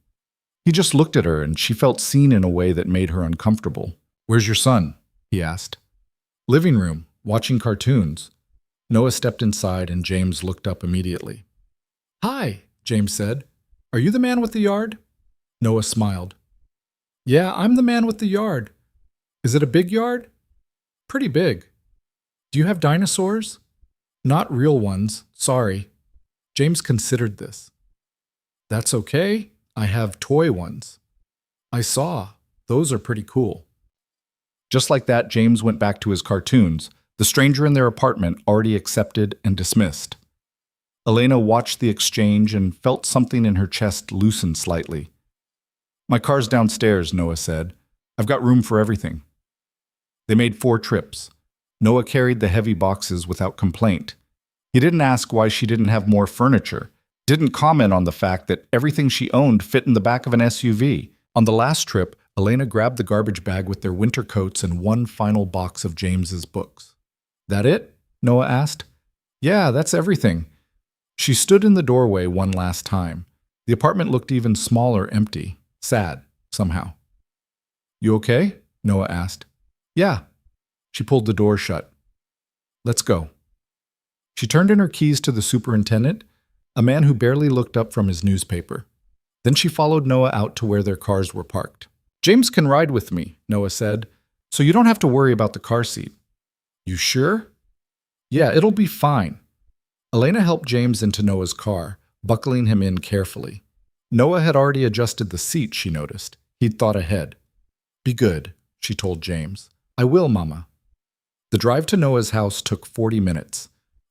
He just looked at her and she felt seen in a way that made her uncomfortable. Where's your son? He asked. Living room, watching cartoons. Noah stepped inside and James looked up immediately. Hi, James said. Are you the man with the yard? Noah smiled. Yeah, I'm the man with the yard. Is it a big yard? Pretty big. Do you have dinosaurs? Not real ones, sorry. James considered this. That's okay. I have toy ones. I saw. Those are pretty cool. Just like that, James went back to his cartoons, the stranger in their apartment already accepted and dismissed. Elena watched the exchange and felt something in her chest loosen slightly. My car's downstairs, Noah said. I've got room for everything. They made 4 trips. Noah carried the heavy boxes without complaint. He didn't ask why she didn't have more furniture, didn't comment on the fact that everything she owned fit in the back of an SUV. On the last trip, Elena grabbed the garbage bag with their winter coats and one final box of James's books. That it? Noah asked. Yeah, that's everything. She stood in the doorway one last time. The apartment looked even smaller, empty, sad, somehow. You okay? Noah asked. Yeah. She pulled the door shut. Let's go. She turned in her keys to the superintendent, a man who barely looked up from his newspaper. Then she followed Noah out to where their cars were parked. James can ride with me, Noah said, so you don't have to worry about the car seat. You sure? Yeah, it'll be fine. Elena helped James into Noah's car, buckling him in carefully. Noah had already adjusted the seat, she noticed. He'd thought ahead. Be good, she told James. I will, Mama. The drive to Noah's house took 40 minutes.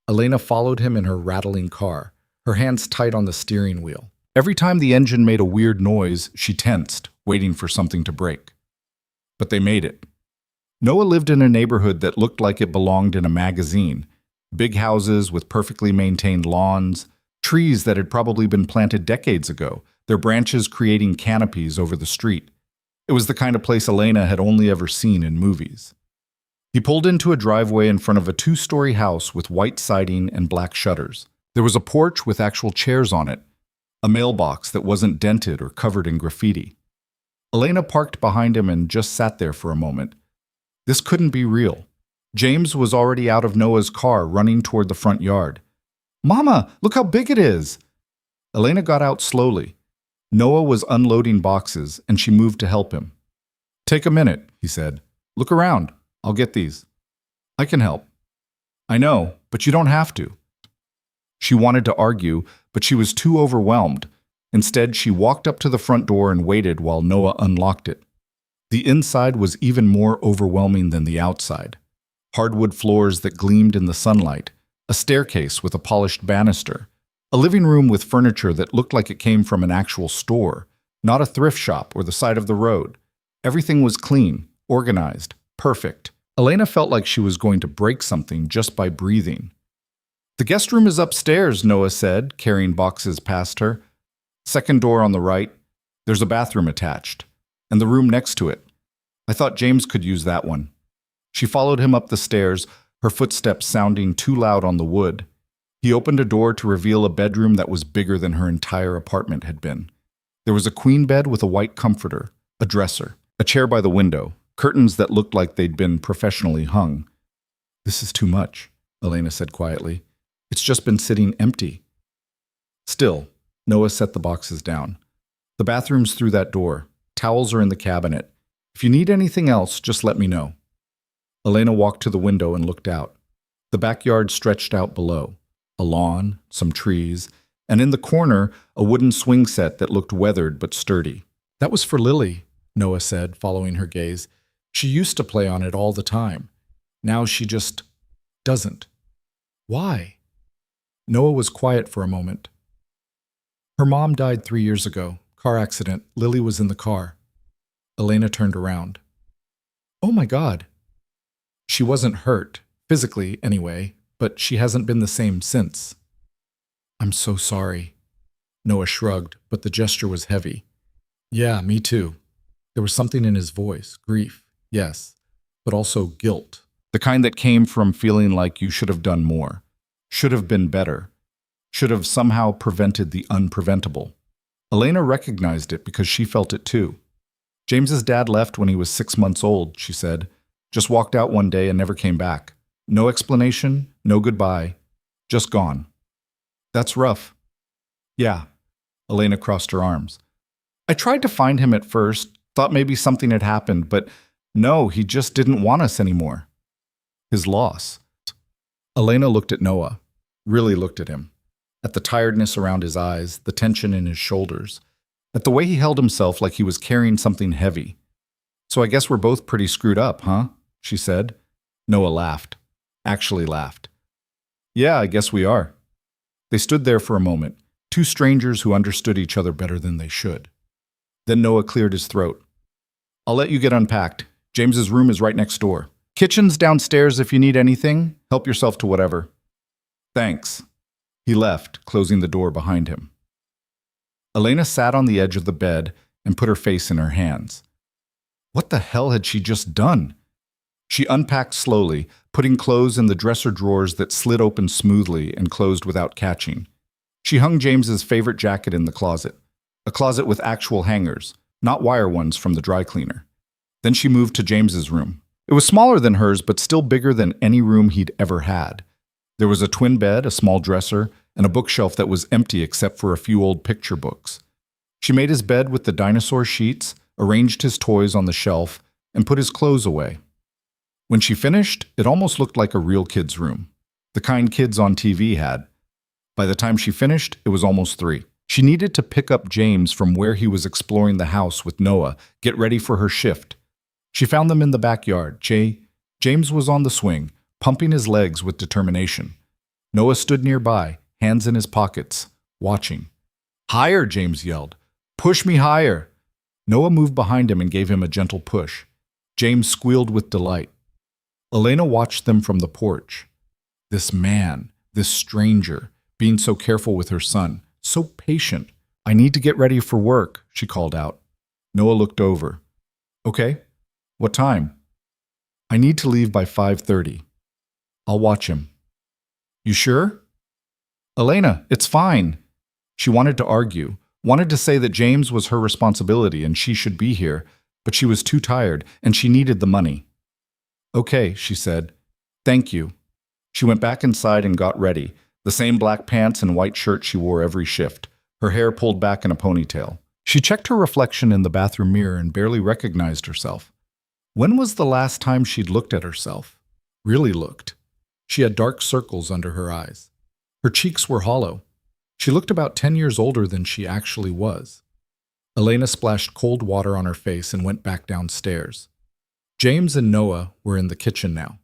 Elena followed him in her rattling car, her hands tight on the steering wheel. Every time the engine made a weird noise, she tensed, waiting for something to break. But they made it. Noah lived in a neighborhood that looked like it belonged in a magazine. Big houses with perfectly maintained lawns, trees that had probably been planted decades ago, their branches creating canopies over the street. It was the kind of place Elena had only ever seen in movies. He pulled into a driveway in front of a 2-story house with white siding and black shutters. There was a porch with actual chairs on it, a mailbox that wasn't dented or covered in graffiti. Elena parked behind him and just sat there for a moment. This couldn't be real. James was already out of Noah's car, running toward the front yard. Mama, look how big it is! Elena got out slowly. Noah was unloading boxes, and she moved to help him. Take a minute, he said. Look around. I'll get these. I can help. I know, but you don't have to. She wanted to argue, but she was too overwhelmed. Instead, she walked up to the front door and waited while Noah unlocked it. The inside was even more overwhelming than the outside. Hardwood floors that gleamed in the sunlight, a staircase with a polished banister, a living room with furniture that looked like it came from an actual store, not a thrift shop or the side of the road. Everything was clean, organized, perfect. Elena felt like she was going to break something just by breathing. The guest room is upstairs, Noah said, carrying boxes past her. Second door on the right. There's a bathroom attached, and the room next to it. I thought James could use that one. She followed him up the stairs, her footsteps sounding too loud on the wood. He opened a door to reveal a bedroom that was bigger than her entire apartment had been. There was a queen bed with a white comforter, a dresser, a chair by the window, curtains that looked like they'd been professionally hung. This is too much, Elena said quietly. It's just been sitting empty. Still, Noah set the boxes down. The bathroom's through that door. Towels are in the cabinet. If you need anything else, just let me know. Elena walked to the window and looked out. The backyard stretched out below. A lawn, some trees, and in the corner, a wooden swing set that looked weathered but sturdy. That was for Lily, Noah said, following her gaze. She used to play on it all the time. Now she just doesn't. Why? Noah was quiet for a moment. Her mom died 3 years ago. Car accident. Lily was in the car. Elena turned around. Oh my God. She wasn't hurt, physically anyway, but she hasn't been the same since. I'm so sorry. Noah shrugged, but the gesture was heavy. Yeah, me too. There was something in his voice, grief, yes, but also guilt. The kind that came from feeling like you should have done more, should have been better, should have somehow prevented the unpreventable. Elena recognized it because she felt it too. James's dad left when he was 6 months old, she said. Just walked out one day and never came back. No explanation, no goodbye, just gone. That's rough. Yeah, Elena crossed her arms. I tried to find him at first, thought maybe something had happened, but no, he just didn't want us anymore. His loss. Elena looked at Noah, really looked at him, at the tiredness around his eyes, the tension in his shoulders, at the way he held himself like he was carrying something heavy. So I guess we're both pretty screwed up, huh? She said. Noah laughed. Actually laughed. Yeah, I guess we are. They stood there for a moment, two strangers who understood each other better than they should. Then Noah cleared his throat. I'll let you get unpacked. James's room is right next door. Kitchen's downstairs if you need anything. Help yourself to whatever. Thanks. He left, closing the door behind him. Elena sat on the edge of the bed and put her face in her hands. What the hell had she just done? She unpacked slowly, putting clothes in the dresser drawers that slid open smoothly and closed without catching. She hung James's favorite jacket in the closet, a closet with actual hangers, not wire ones from the dry cleaner. Then she moved to James's room. It was smaller than hers, but still bigger than any room he'd ever had. There was a twin bed, a small dresser, and a bookshelf that was empty except for a few old picture books. She made his bed with the dinosaur sheets, arranged his toys on the shelf, and put his clothes away. When she finished, it almost looked like a real kid's room, the kind kids on TV had. By the time she finished, it was almost 3. She needed to pick up James from where he was exploring the house with Noah, get ready for her shift. She found them in the backyard. James was on the swing, pumping his legs with determination. Noah stood nearby, hands in his pockets, watching. Higher, James yelled. Push me higher. Noah moved behind him and gave him a gentle push. James squealed with delight. Elena watched them from the porch. This man, this stranger, being so careful with her son, so patient. I need to get ready for work, she called out. Noah looked over. Okay. What time? I need to leave by 5:30. I'll watch him. You sure? Elena, it's fine. She wanted to argue, wanted to say that James was her responsibility and she should be here, but she was too tired and she needed the money. Okay, she said. Thank you. She went back inside and got ready, the same black pants and white shirt she wore every shift, her hair pulled back in a ponytail. She checked her reflection in the bathroom mirror and barely recognized herself. When was the last time she'd looked at herself? Really looked. She had dark circles under her eyes. Her cheeks were hollow. She looked about 10 years older than she actually was. Elena splashed cold water on her face and went back downstairs. James and Noah were in the kitchen now.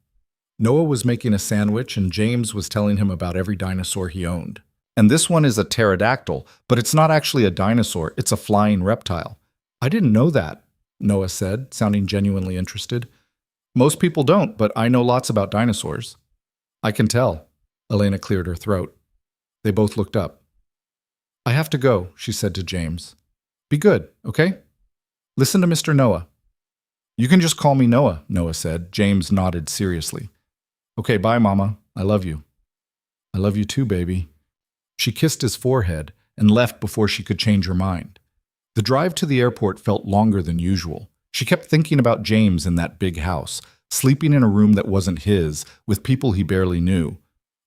Noah was making a sandwich and James was telling him about every dinosaur he owned. And this one is a pterodactyl, but it's not actually a dinosaur, it's a flying reptile. I didn't know that, Noah said, sounding genuinely interested. Most people don't, but I know lots about dinosaurs. I can tell. Elena cleared her throat. They both looked up. I have to go, she said to James. Be good, okay? Listen to Mr. Noah. You can just call me Noah, Noah said. James nodded seriously. Okay, bye, Mama. I love you. I love you too, baby. She kissed his forehead and left before she could change her mind. The drive to the airport felt longer than usual. She kept thinking about James in that big house, sleeping in a room that wasn't his, with people he barely knew.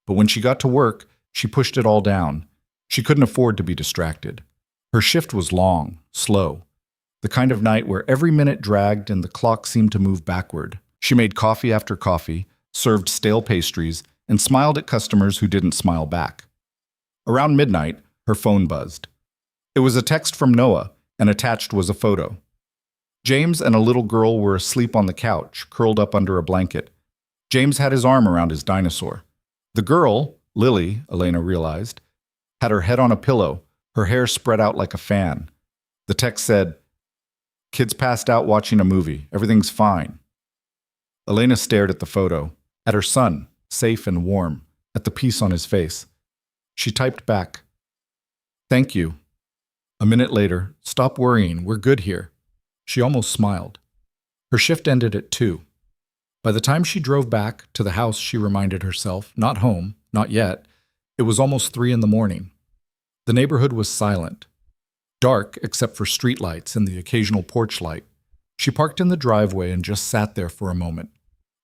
But when she got to work, she pushed it all down. She couldn't afford to be distracted. Her shift was long, slow. The kind of night where every minute dragged and the clock seemed to move backward. She made coffee after coffee, served stale pastries, and smiled at customers who didn't smile back. Around midnight, her phone buzzed. It was a text from Noah, and attached was a photo. James and a little girl were asleep on the couch, curled up under a blanket. James had his arm around his dinosaur. The girl, Lily, Elena realized, had her head on a pillow, her hair spread out like a fan. The text said, Kids passed out watching a movie. Everything's fine. Elena stared at the photo, at her son, safe and warm, at the peace on his face. She typed back, Thank you. A minute later, Stop worrying, we're good here. She almost smiled. Her shift ended at 2. By the time she drove back to the house, she reminded herself, not home, not yet. It was almost 3 in the morning. The neighborhood was silent, dark except for streetlights and the occasional porch light. She parked in the driveway and just sat there for a moment.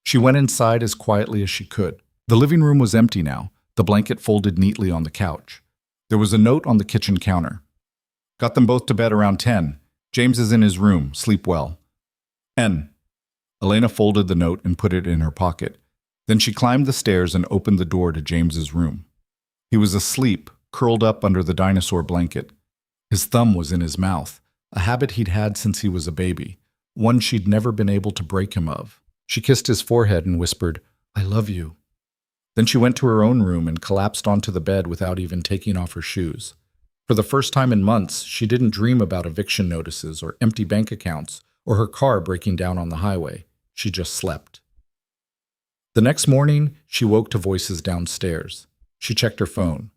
She went inside as quietly as she could. The living room was empty now, the blanket folded neatly on the couch. There was a note on the kitchen counter. Got them both to bed around 10. James is in his room. Sleep well. N. Elena folded the note and put it in her pocket. Then she climbed the stairs and opened the door to James's room. He was asleep, curled up under the dinosaur blanket. His thumb was in his mouth, a habit he'd had since he was a baby, one she'd never been able to break him of. She kissed his forehead and whispered, "I love you." Then she went to her own room and collapsed onto the bed without even taking off her shoes. For the first time in months, she didn't dream about eviction notices or empty bank accounts or her car breaking down on the highway. She just slept. The next morning, she woke to voices downstairs. She checked her phone.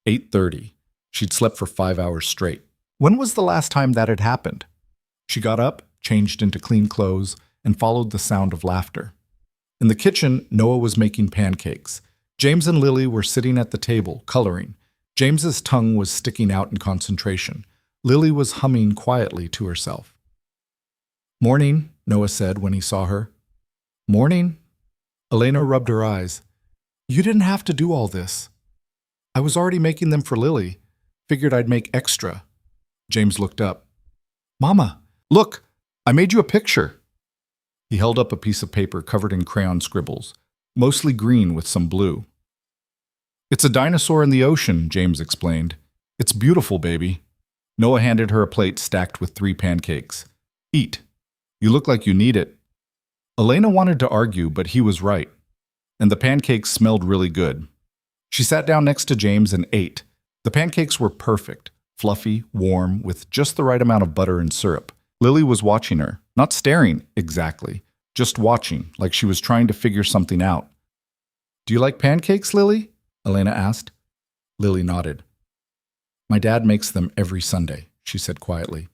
8:30. She'd slept for 5 hours straight. When was the last time that had happened? She got up, changed into clean clothes, and followed the sound of laughter. In the kitchen, Noah was making pancakes. James and Lily were sitting at the table, coloring. James's tongue was sticking out in concentration. Lily was humming quietly to herself. "Morning," Noah said when he saw her. "Morning." Elena rubbed her eyes. "You didn't have to do all this. I was already making them for Lily. Figured I'd make extra." James looked up. "Mama, look, I made you a picture." He held up a piece of paper covered in crayon scribbles, mostly green with some blue. "It's a dinosaur in the ocean," James explained. "It's beautiful, baby." Noah handed her a plate stacked with 3 pancakes. "Eat. You look like you need it." Elena wanted to argue, but he was right. And the pancakes smelled really good. She sat down next to James and ate. The pancakes were perfect, fluffy, warm, with just the right amount of butter and syrup. Lily was watching her, not staring exactly, just watching, like she was trying to figure something out. "Do you like pancakes, Lily?" Elena asked. Lily nodded. "My dad makes them every Sunday," she said quietly.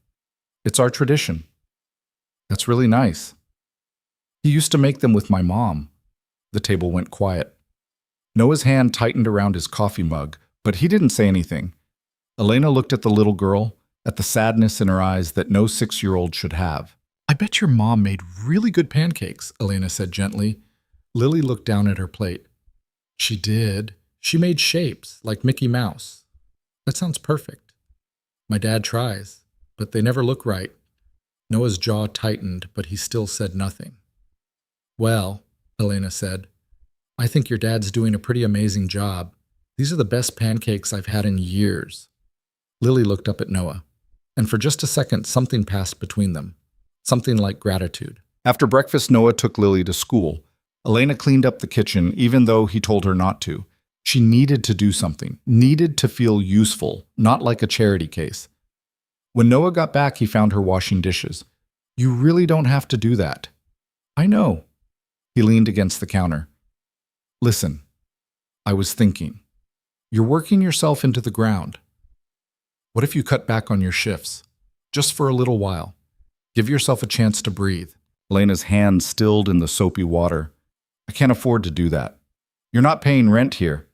"It's our tradition." "That's really nice." "He used to make them with my mom." The table went quiet. Noah's hand tightened around his coffee mug, but he didn't say anything. Elena looked at the little girl, at the sadness in her eyes that no 6-year-old should have. "I bet your mom made really good pancakes," Elena said gently. Lily looked down at her plate. "She did. She made shapes, like Mickey Mouse." "That sounds perfect." "My dad tries, but they never look right." Noah's jaw tightened, but he still said nothing. "Well," Elena said, "I think your dad's doing a pretty amazing job. These are the best pancakes I've had in years." Lily looked up at Noah, and for just a second something passed between them, something like gratitude. After breakfast, Noah took Lily to school. Elena cleaned up the kitchen, even though he told her not to. She needed to do something, needed to feel useful, not like a charity case. When Noah got back, he found her washing dishes. "You really don't have to do that." "I know." He leaned against the counter. "Listen, I was thinking. You're working yourself into the ground. What if you cut back on your shifts? Just for a little while. Give yourself a chance to breathe." Elena's hand stilled in the soapy water. "I can't afford to do that. You're not paying rent here.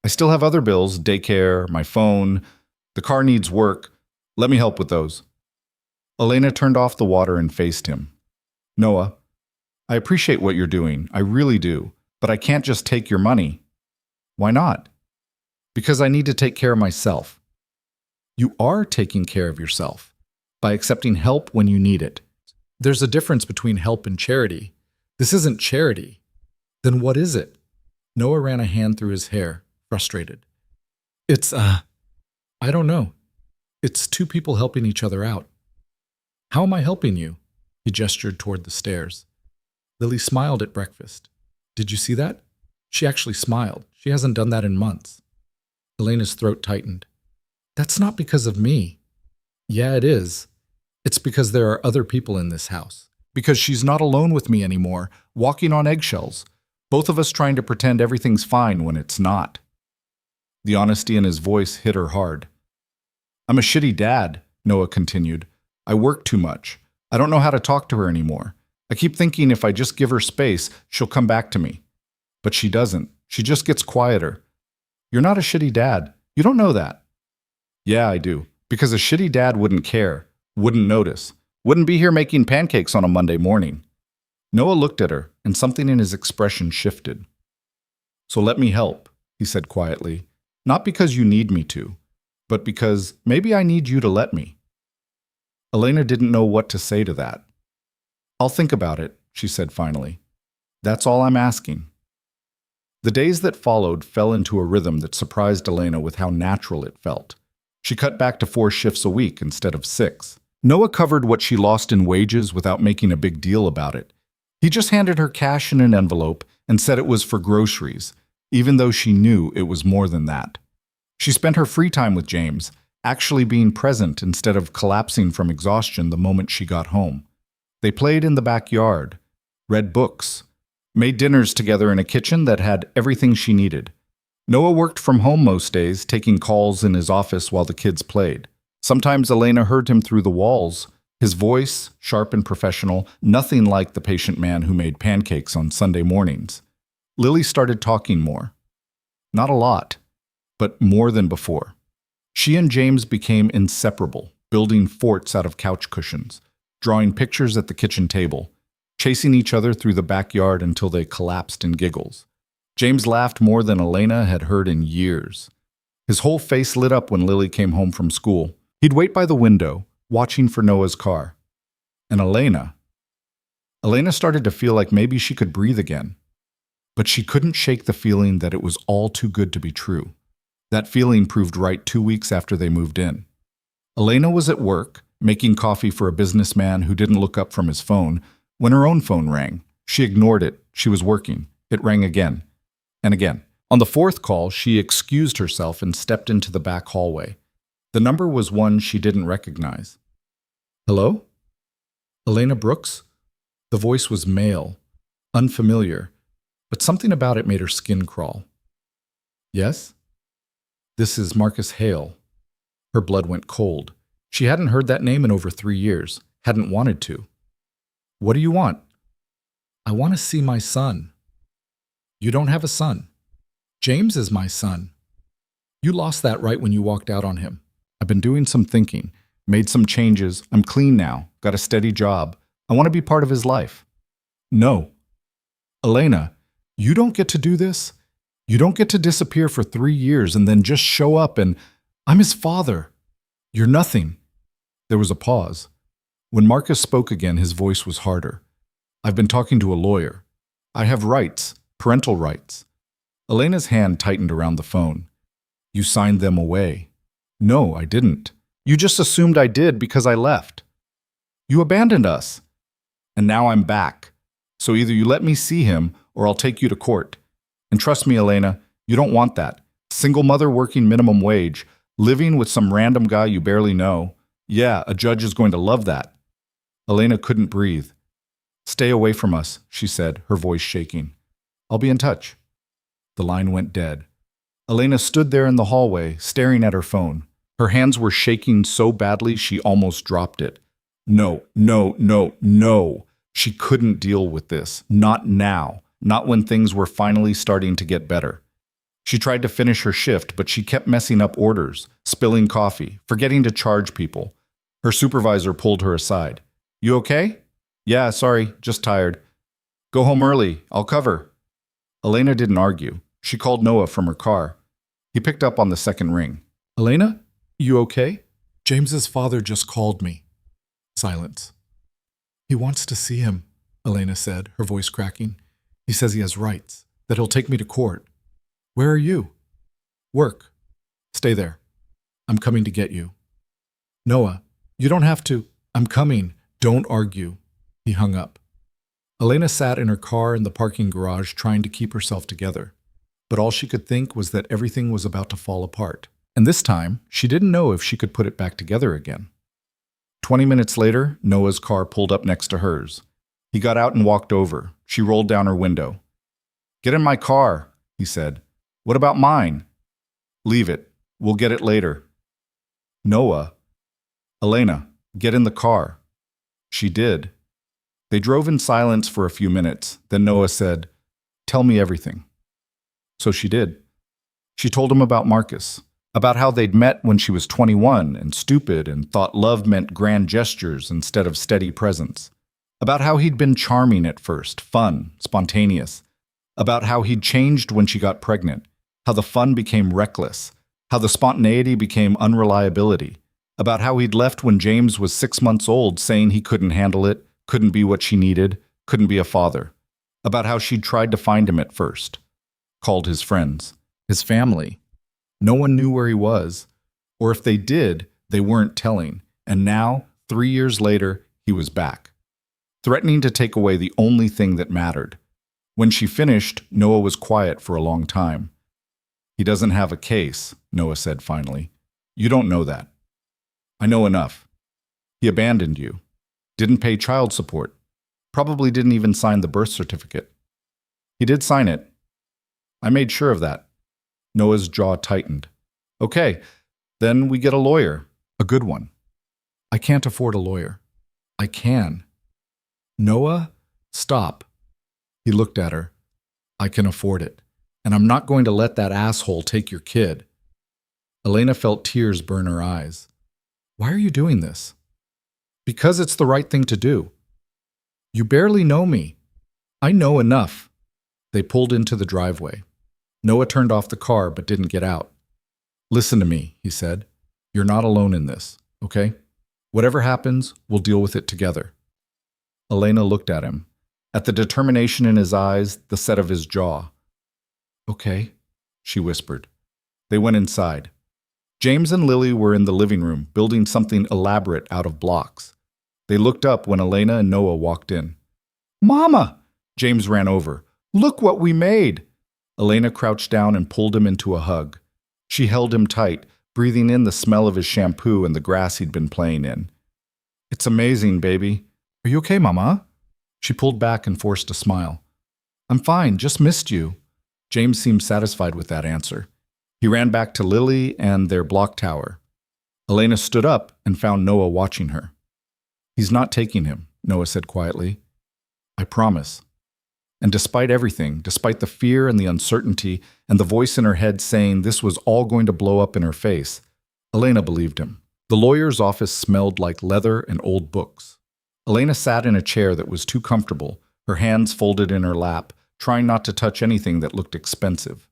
I still have other bills, daycare, my phone. The car needs work. Let me help with those." Elena turned off the water and faced him. "Noah, I appreciate what you're doing. I really do. But I can't just take your money." "Why not?" "Because I need to take care of myself." "You are taking care of yourself by accepting help when you need it. There's a difference between help and charity. This isn't charity. Then what is it?" Noah ran a hand through his hair, frustrated. I don't know. It's 2 people helping each other out." "How am I helping you?" He gestured toward the stairs. Lily smiled at breakfast. "Did you see that?" She actually smiled. She hasn't done that in months. Elena's throat tightened. "That's not because of me." "Yeah, it is. It's because there are other people in this house. Because she's not alone with me anymore, walking on eggshells. Both of us trying to pretend everything's fine when it's not." The honesty in his voice hit her hard. "I'm a shitty dad," Noah continued. "I work too much. I don't know how to talk to her anymore. I keep thinking if I just give her space, she'll come back to me. But she doesn't. She just gets quieter. You're not a shitty dad. You don't know that. Yeah, I do. Because a shitty dad wouldn't care, wouldn't notice, wouldn't be here making pancakes on a Monday morning. Noah looked at her, and something in his expression shifted. So let me help, he said quietly. Not because you need me to, but because maybe I need you to let me. Elena didn't know what to say to that. I'll think about it, she said finally. That's all I'm asking. The days that followed fell into a rhythm that surprised Elena with how natural it felt. She cut back to 4 shifts a week instead of 6. Noah covered what she lost in wages without making a big deal about it. He just handed her cash in an envelope and said it was for groceries, even though she knew it was more than that. She spent her free time with James, actually being present instead of collapsing from exhaustion the moment she got home. They played in the backyard, read books, made dinners together in a kitchen that had everything she needed. Noah worked from home most days, taking calls in his office while the kids played. Sometimes Elena heard him through the walls, his voice, sharp and professional, nothing like the patient man who made pancakes on Sunday mornings. Lily started talking more. Not a lot, but more than before. She and James became inseparable, building forts out of couch cushions, drawing pictures at the kitchen table, chasing each other through the backyard until they collapsed in giggles. James laughed more than Elena had heard in years. His whole face lit up when Lily came home from school. He'd wait by the window, watching for Noah's car. And Elena started to feel like maybe she could breathe again. But she couldn't shake the feeling that it was all too good to be true. That feeling proved right 2 weeks after they moved in. Elena was at work, making coffee for a businessman who didn't look up from his phone, when her own phone rang. She ignored it. She was working. It rang again. And again. On the 4th call, she excused herself and stepped into the back hallway. The number was one she didn't recognize. Hello? Elena Brooks? The voice was male, unfamiliar, but something about it made her skin crawl. Yes? This is Marcus Hale. Her blood went cold. She hadn't heard that name in over 3 years, hadn't wanted to. What do you want? I want to see my son. You don't have a son. James is my son. You lost that right when you walked out on him. I've been doing some thinking, made some changes. I'm clean now, got a steady job. I want to be part of his life. No. Elena, you don't get to do this. You don't get to disappear for 3 years and then just show up and, I'm his father. You're nothing. There was a pause. When Marcus spoke again, his voice was harder. I've been talking to a lawyer. I have rights, parental rights. Elena's hand tightened around the phone. You signed them away. No, I didn't. You just assumed I did because I left. You abandoned us. And now I'm back. So either you let me see him or I'll take you to court. And trust me, Elena, you don't want that. Single mother working minimum wage, living with some random guy you barely know. Yeah, a judge is going to love that. Elena couldn't breathe. Stay away from us, she said, her voice shaking. I'll be in touch. The line went dead. Elena stood there in the hallway, staring at her phone. Her hands were shaking so badly she almost dropped it. No, no, no, no. She couldn't deal with this. Not now. Not when things were finally starting to get better. She tried to finish her shift, but she kept messing up orders, spilling coffee, forgetting to charge people. Her supervisor pulled her aside. You okay? Yeah, sorry, just tired. Go home early. I'll cover. Elena didn't argue. She called Noah from her car. He picked up on the second ring. Elena, you okay? James's father just called me. Silence. He wants to see him, Elena said, her voice cracking. He says he has rights, that he'll take me to court. Where are you? Work. Stay there. I'm coming to get you. Noah, you don't have to. I'm coming. Don't argue. He hung up. Elena sat in her car in the parking garage trying to keep herself together. But all she could think was that everything was about to fall apart. And this time, she didn't know if she could put it back together again. 20 minutes later, Noah's car pulled up next to hers. He got out and walked over. She rolled down her window. Get in my car, he said. What about mine? Leave it. We'll get it later. Noah. Elena, get in the car. She did. They drove in silence for a few minutes. Then Noah said, "Tell me everything." So she did. She told him about Marcus, about how they'd met when she was 21 and stupid and thought love meant grand gestures instead of steady presence, about how he'd been charming at first, fun, spontaneous, about how he'd changed when she got pregnant, how the fun became reckless, how the spontaneity became unreliability, about how he'd left when James was 6 months old saying he couldn't handle it, couldn't be what she needed, couldn't be a father, about how she'd tried to find him at first, called his friends, his family. No one knew where he was, or if they did, they weren't telling, and now, 3 years later, he was back, threatening to take away the only thing that mattered. When she finished, Noah was quiet for a long time. "He doesn't have a case," Noah said finally. "You don't know that. I know enough. He abandoned you, didn't pay child support, probably didn't even sign the birth certificate. He did sign it. I made sure of that." Noah's jaw tightened. "Okay, then we get a lawyer, a good one." "I can't afford a lawyer." "I can." "Noah, stop." He looked at her. "I can afford it, and I'm not going to let that asshole take your kid." Elena felt tears burn her eyes. "Why are you doing this?" "Because it's the right thing to do." "You barely know me." "I know enough." They pulled into the driveway. Noah turned off the car but didn't get out. "Listen to me," he said. "You're not alone in this, okay? Whatever happens, we'll deal with it together." Elena looked at him, at the determination in his eyes, the set of his jaw. "Okay," she whispered. They went inside. James and Lily were in the living room, building something elaborate out of blocks. They looked up when Elena and Noah walked in. "Mama!" James ran over. "Look what we made!" Elena crouched down and pulled him into a hug. She held him tight, breathing in the smell of his shampoo and the grass he'd been playing in. "It's amazing, baby. Are you okay, Mama?" She pulled back and forced a smile. "I'm fine, just missed you." James seemed satisfied with that answer. He ran back to Lily and their block tower. Elena stood up and found Noah watching her. "He's not taking him," Noah said quietly. "I promise." And despite everything, despite the fear and the uncertainty and the voice in her head saying this was all going to blow up in her face, Elena believed him. The lawyer's office smelled like leather and old books. Elena sat in a chair that was too comfortable, her hands folded in her lap, trying not to touch anything that looked expensive.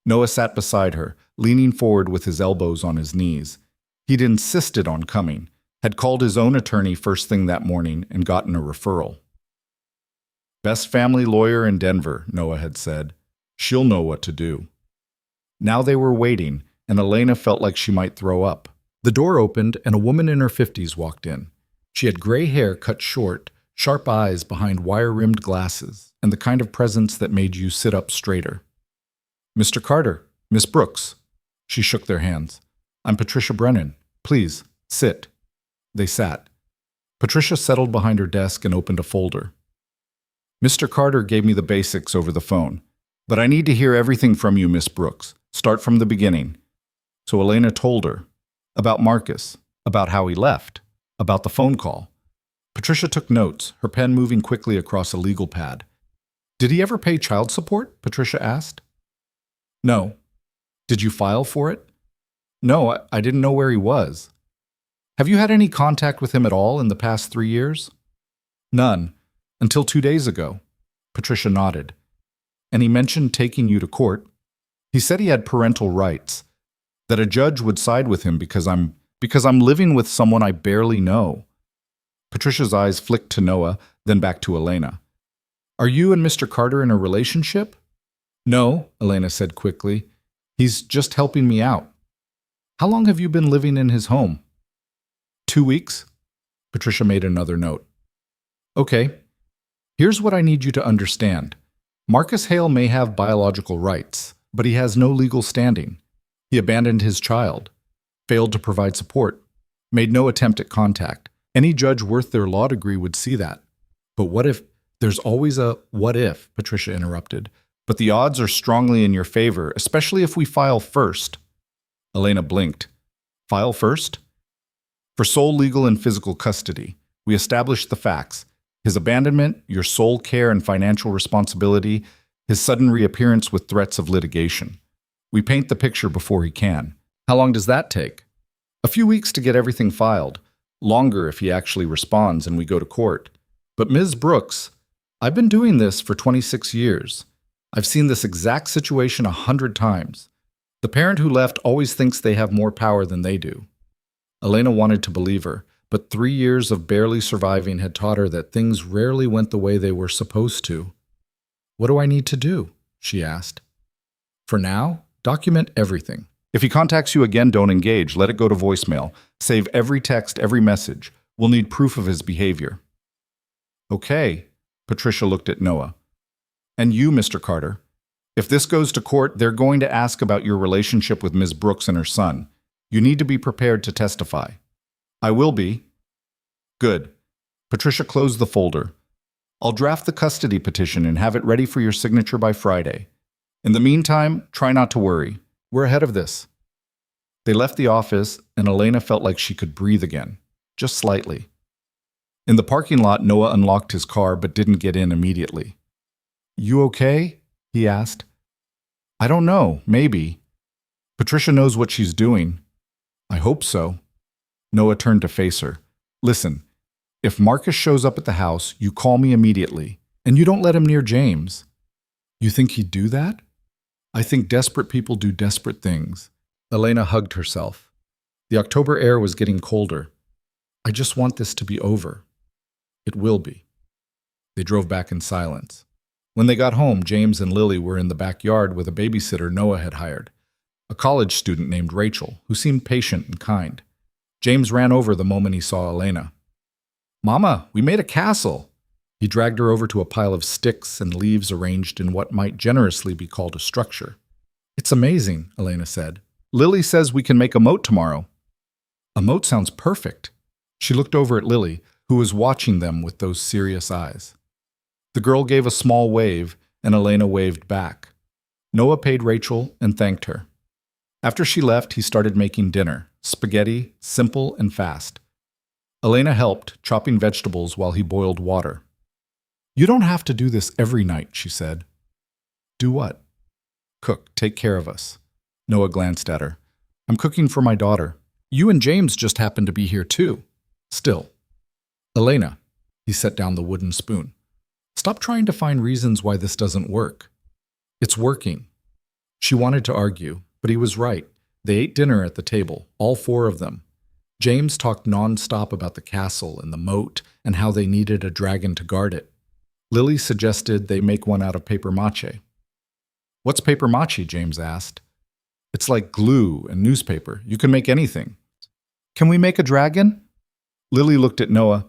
Noah sat beside her, leaning forward with his elbows on his knees. He'd insisted on coming, had called his own attorney first thing that morning and gotten a referral. "Best family lawyer in Denver," Noah had said. "She'll know what to do." Now they were waiting, and Elena felt like she might throw up. The door opened, and a woman in her 50s walked in. She had gray hair cut short, sharp eyes behind wire-rimmed glasses, and the kind of presence that made you sit up straighter. "Mr. Carter, Miss Brooks." She shook their hands. "I'm Patricia Brennan. Please, sit." They sat. Patricia settled behind her desk and opened a folder. "Mr. Carter gave me the basics over the phone, but I need to hear everything from you, Miss Brooks. Start from the beginning." So Elena told her about Marcus, about how he left, about the phone call. Patricia took notes, her pen moving quickly across a legal pad. "Did he ever pay child support?" Patricia asked. "No." "Did you file for it?" "No, I didn't know where he was." "Have you had any contact with him at all in the past 3 years?" "None. Until 2 days ago." Patricia nodded. "And he mentioned taking you to court. He said he had parental rights, that a judge would side with him because I'm living with someone I barely know." Patricia's eyes flicked to Noah, then back to Elena. "Are you and Mr. Carter in a relationship?" "No," Elena said quickly. "He's just helping me out." "How long have you been living in his home?" 2 weeks. Patricia made another note. "Okay. Here's what I need you to understand. Marcus Hale may have biological rights, but he has no legal standing. He abandoned his child, failed to provide support, made no attempt at contact. Any judge worth their law degree would see that. But what if? There's always a what if," Patricia interrupted. "But the odds are strongly in your favor, especially if we file first." Elena blinked. "File first?" "For sole legal and physical custody. We establish the facts. His abandonment, your sole care and financial responsibility, his sudden reappearance with threats of litigation. We paint the picture before he can. How long does that take? A few weeks to get everything filed. Longer if he actually responds and we go to court. But Ms. Brooks, I've been doing this for 26 years. I've seen this exact situation 100 times. The parent who left always thinks they have more power than they do. Elena wanted to believe her, but 3 years of barely surviving had taught her that things rarely went the way they were supposed to. What do I need to do? She asked. For now, document everything. If he contacts you again, don't engage. Let it go to voicemail. Save every text, every message. We'll need proof of his behavior. Okay, Patricia looked at Noah. And you, Mr. Carter. If this goes to court, they're going to ask about your relationship with Ms. Brooks and her son. You need to be prepared to testify. I will be. Good. Patricia closed the folder. I'll draft the custody petition and have it ready for your signature by Friday. In the meantime, try not to worry. We're ahead of this. They left the office, and Elena felt like she could breathe again, just slightly. In the parking lot, Noah unlocked his car but didn't get in immediately. You okay? He asked. I don't know, maybe. Patricia knows what she's doing. I hope so. Noah turned to face her. Listen, if Marcus shows up at the house, you call me immediately, and you don't let him near James. You think he'd do that? I think desperate people do desperate things. Elena hugged herself. The October air was getting colder. I just want this to be over. It will be. They drove back in silence. When they got home, James and Lily were in the backyard with a babysitter Noah had hired, a college student named Rachel, who seemed patient and kind. James ran over the moment he saw Elena. Mama, we made a castle. He dragged her over to a pile of sticks and leaves arranged in what might generously be called a structure. It's amazing, Elena said. Lily says we can make a moat tomorrow. A moat sounds perfect. She looked over at Lily, who was watching them with those serious eyes. The girl gave a small wave, and Elena waved back. Noah paid Rachel and thanked her. After she left, he started making dinner, spaghetti, simple and fast. Elena helped, chopping vegetables while he boiled water. You don't have to do this every night, she said. Do what? Cook, take care of us. Noah glanced at her. I'm cooking for my daughter. You and James just happen to be here too. Still. Elena, he set down the wooden spoon. Stop trying to find reasons why this doesn't work. It's working. She wanted to argue, but he was right. They ate dinner at the table, all four of them. James talked non-stop about the castle and the moat and how they needed a dragon to guard it. Lily suggested they make one out of paper mache. What's paper mache? James asked. It's like glue and newspaper. You can make anything. Can we make a dragon? Lily looked at Noah.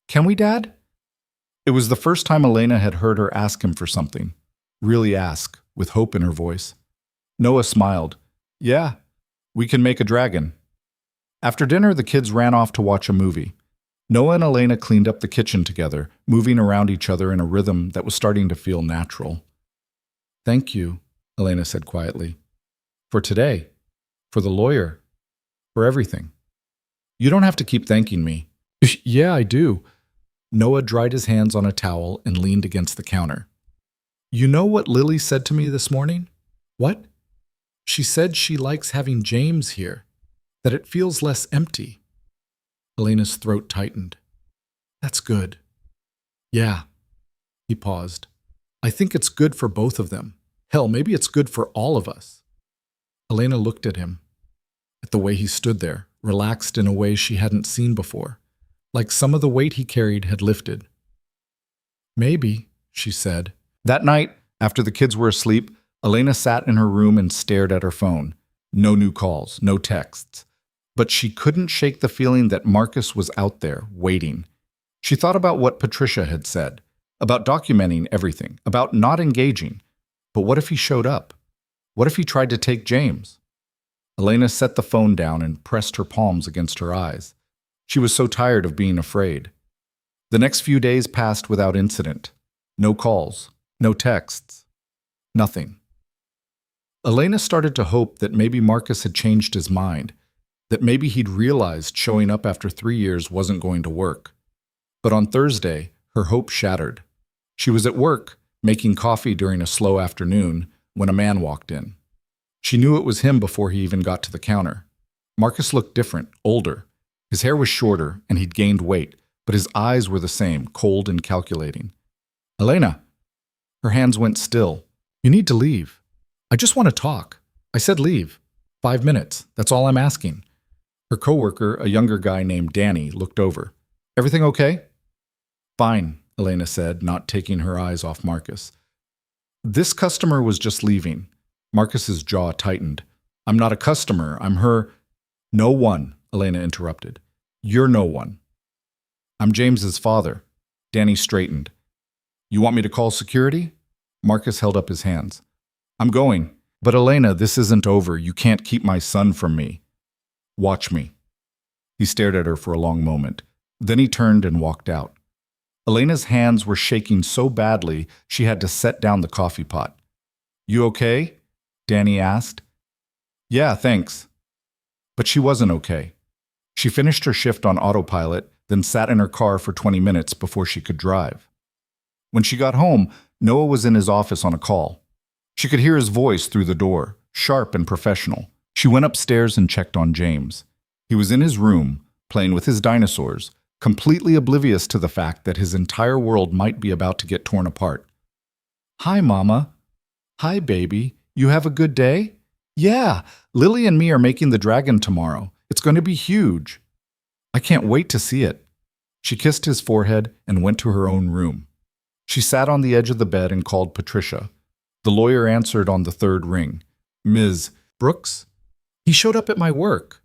Can we, Dad? It was the first time Elena had heard her ask him for something. Really ask, with hope in her voice. Noah smiled. Yeah, we can make a dragon. After dinner, the kids ran off to watch a movie. Noah and Elena cleaned up the kitchen together, moving around each other in a rhythm that was starting to feel natural. Thank you, Elena said quietly. For today, for the lawyer, for everything. You don't have to keep thanking me. Yeah, I do. Noah dried his hands on a towel and leaned against the counter. You know what Lily said to me this morning? What? She said she likes having James here, that it feels less empty. Elena's throat tightened. That's good. Yeah. He paused. I think it's good for both of them. Hell, maybe it's good for all of us. Elena looked at him, at the way he stood there, relaxed in a way she hadn't seen before, like some of the weight he carried had lifted. Maybe, she said. That night, after the kids were asleep, Elena sat in her room and stared at her phone. No new calls, no texts. But she couldn't shake the feeling that Marcus was out there, waiting. She thought about what Patricia had said, about documenting everything, about not engaging. But what if he showed up? What if he tried to take James? Elena set the phone down and pressed her palms against her eyes. She was so tired of being afraid. The next few days passed without incident. No calls, no texts, nothing. Elena started to hope that maybe Marcus had changed his mind, that maybe he'd realized showing up after 3 years wasn't going to work. But on Thursday, her hope shattered. She was at work, making coffee during a slow afternoon, when a man walked in. She knew it was him before he even got to the counter. Marcus looked different, older. His hair was shorter, and he'd gained weight, but his eyes were the same, cold and calculating. "Elena." Her hands went still. "You need to leave." "I just want to talk." "I said leave. 5 minutes. That's all I'm asking." Her coworker, a younger guy named Danny, looked over. "Everything okay?" "Fine," Elena said, not taking her eyes off Marcus. "This customer was just leaving." Marcus's jaw tightened. "I'm not a customer. I'm her—" "No one," Elena interrupted. "You're no one." "I'm James's father." Danny straightened. "You want me to call security?" Marcus held up his hands. "I'm going. But Elena, this isn't over. You can't keep my son from me." "Watch me." He stared at her for a long moment. Then he turned and walked out. Elena's hands were shaking so badly she had to set down the coffee pot. "You okay?" Danny asked. "Yeah, thanks." But she wasn't okay. She finished her shift on autopilot, then sat in her car for 20 minutes before she could drive. When she got home, Noah was in his office on a call. She could hear his voice through the door, sharp and professional. She went upstairs and checked on James. He was in his room, playing with his dinosaurs, completely oblivious to the fact that his entire world might be about to get torn apart. "Hi, Mama." "Hi, baby. You have a good day?" "Yeah, Lily and me are making the dragon tomorrow. It's going to be huge." "I can't wait to see it." She kissed his forehead and went to her own room. She sat on the edge of the bed and called Patricia. The lawyer answered on the third ring. "Ms. Brooks?" "He showed up at my work."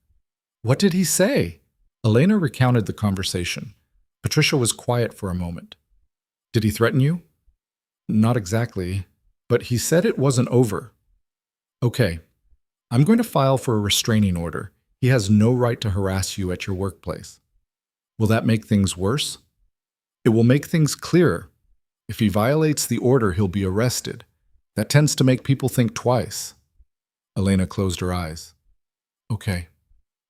"What did he say?" Elena recounted the conversation. Patricia was quiet for a moment. "Did he threaten you?" "Not exactly, but he said it wasn't over." "Okay. I'm going to file for a restraining order. He has no right to harass you at your workplace." "Will that make things worse?" "It will make things clearer. If he violates the order, he'll be arrested. That tends to make people think twice." Elena closed her eyes. "Okay.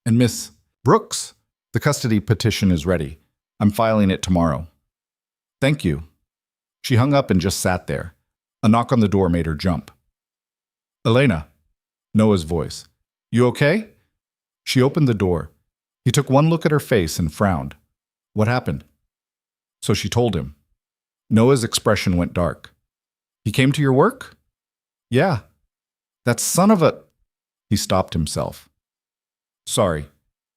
And Miss Brooks, the custody petition is ready. I'm filing it tomorrow." "Thank you." She hung up and just sat there. A knock on the door made her jump. "Elena." Noah's voice. "You okay?" She opened the door. He took one look at her face and frowned. "What happened?" So she told him. Noah's expression went dark. "He came to your work?" "Yeah." "That son of a—" He stopped himself. "Sorry,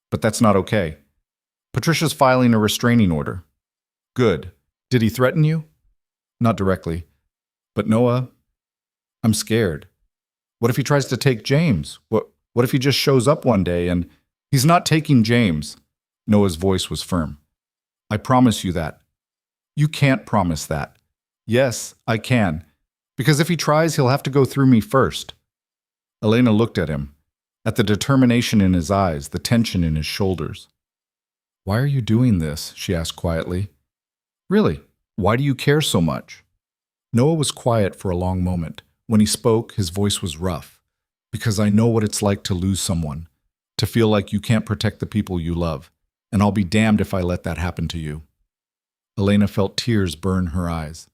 but that's not okay. Patricia's filing a restraining order." "Good. Did he threaten you?" "Not directly. But Noah, I'm scared. What if he tries to take James? What if he just shows up one day and—" "He's not taking James." Noah's voice was firm. "I promise you that." "You can't promise that." "Yes, I can. Because if he tries, he'll have to go through me first." Elena looked at him, at the determination in his eyes, the tension in his shoulders. "Why are you doing this?" she asked quietly. "Really, why do you care so much?" Noah was quiet for a long moment. When he spoke, his voice was rough. "Because I know what it's like to lose someone, to feel like you can't protect the people you love, and I'll be damned if I let that happen to you." Elena felt tears burn her eyes.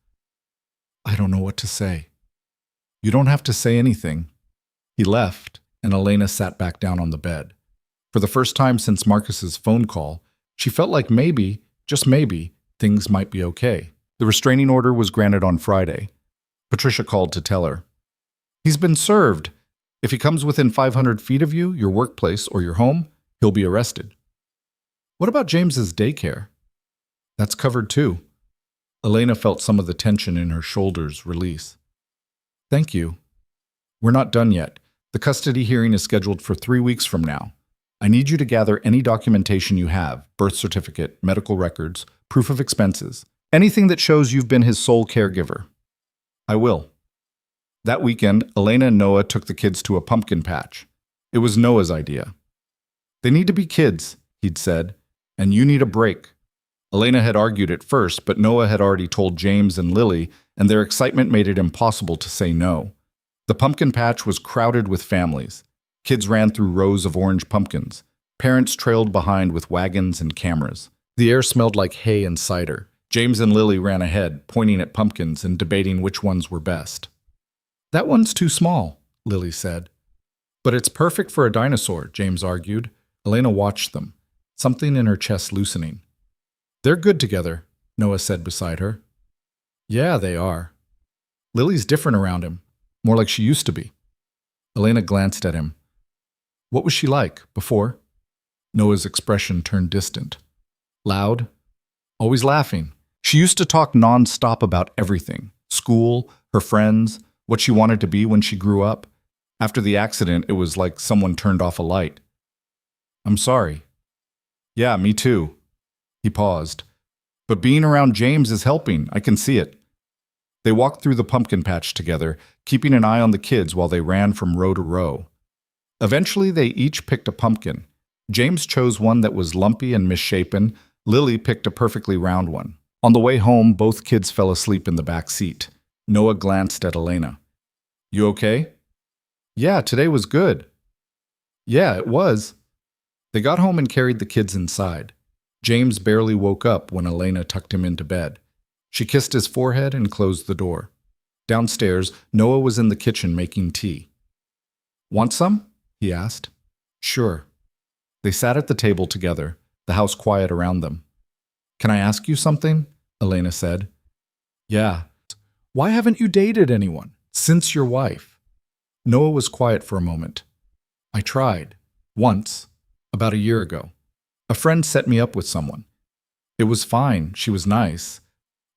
"I don't know what to say." "You don't have to say anything." He left, and Elena sat back down on the bed. For the first time since Marcus's phone call, she felt like maybe, just maybe, things might be okay. The restraining order was granted on Friday. Patricia called to tell her. "He's been served. If he comes within 500 feet of you, your workplace, or your home, he'll be arrested." "What about James's daycare?" "That's covered too." Elena felt some of the tension in her shoulders release. "Thank you. We're not done yet. The custody hearing is scheduled for 3 weeks from now. I need you to gather any documentation you have, birth certificate, medical records, proof of expenses, anything that shows you've been his sole caregiver." "I will." That weekend, Elena and Noah took the kids to a pumpkin patch. It was Noah's idea. "They need to be kids," he'd said, "and you need a break." Elena had argued at first, but Noah had already told James and Lily, and their excitement made it impossible to say no. The pumpkin patch was crowded with families. Kids ran through rows of orange pumpkins. Parents trailed behind with wagons and cameras. The air smelled like hay and cider. James and Lily ran ahead, pointing at pumpkins and debating which ones were best. "That one's too small," Lily said. "But it's perfect for a dinosaur," James argued. Elena watched them, something in her chest loosening. "They're good together," Noah said beside her. "Yeah, they are. Lily's different around him, more like she used to be." Elena glanced at him. "What was she like before?" Noah's expression turned distant. "Loud, always laughing. She used to talk non-stop about everything: school, her friends, what she wanted to be when she grew up. After the accident, it was like someone turned off a light." "I'm sorry." "Yeah, me too." He paused. "But being around James is helping. I can see it." They walked through the pumpkin patch together, keeping an eye on the kids while they ran from row to row. Eventually, they each picked a pumpkin. James chose one that was lumpy and misshapen. Lily picked a perfectly round one. On the way home, both kids fell asleep in the back seat. Noah glanced at Elena. "You okay?" "Yeah, today was good." "Yeah, it was." They got home and carried the kids inside. James barely woke up when Elena tucked him into bed. She kissed his forehead and closed the door. Downstairs, Noah was in the kitchen making tea. "Want some?" he asked. "Sure." They sat at the table together, the house quiet around them. "Can I ask you something?" Elena said. "Yeah." "Why haven't you dated anyone since your wife?" Noah was quiet for a moment. "I tried. Once. About a year ago. A friend set me up with someone. It was fine. She was nice.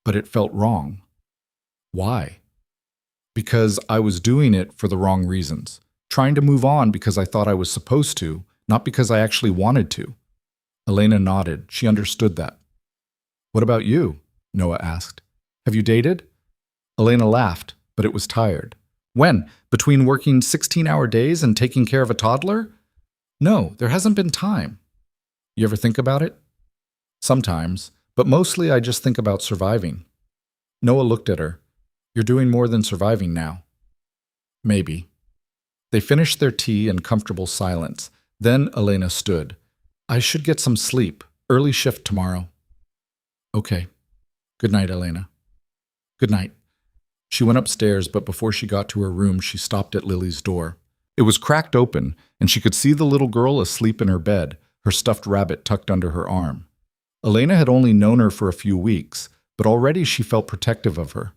But it felt wrong." "Why?" "Because I was doing it for the wrong reasons. Trying to move on because I thought I was supposed to, not because I actually wanted to." Elena nodded. She understood that. "What about you?" Noah asked. "Have you dated?" Elena laughed, but it was tired. "When? Between working 16-hour days and taking care of a toddler? No, there hasn't been time." "You ever think about it?" "Sometimes, but mostly I just think about surviving." Noah looked at her. "You're doing more than surviving now." "Maybe." They finished their tea in comfortable silence. Then Elena stood. "I should get some sleep. Early shift tomorrow." "Okay. Good night, Elena." "Good night." She went upstairs, but before she got to her room, she stopped at Lily's door. It was cracked open, and she could see the little girl asleep in her bed, her stuffed rabbit tucked under her arm. Elena had only known her for a few weeks, but already she felt protective of her.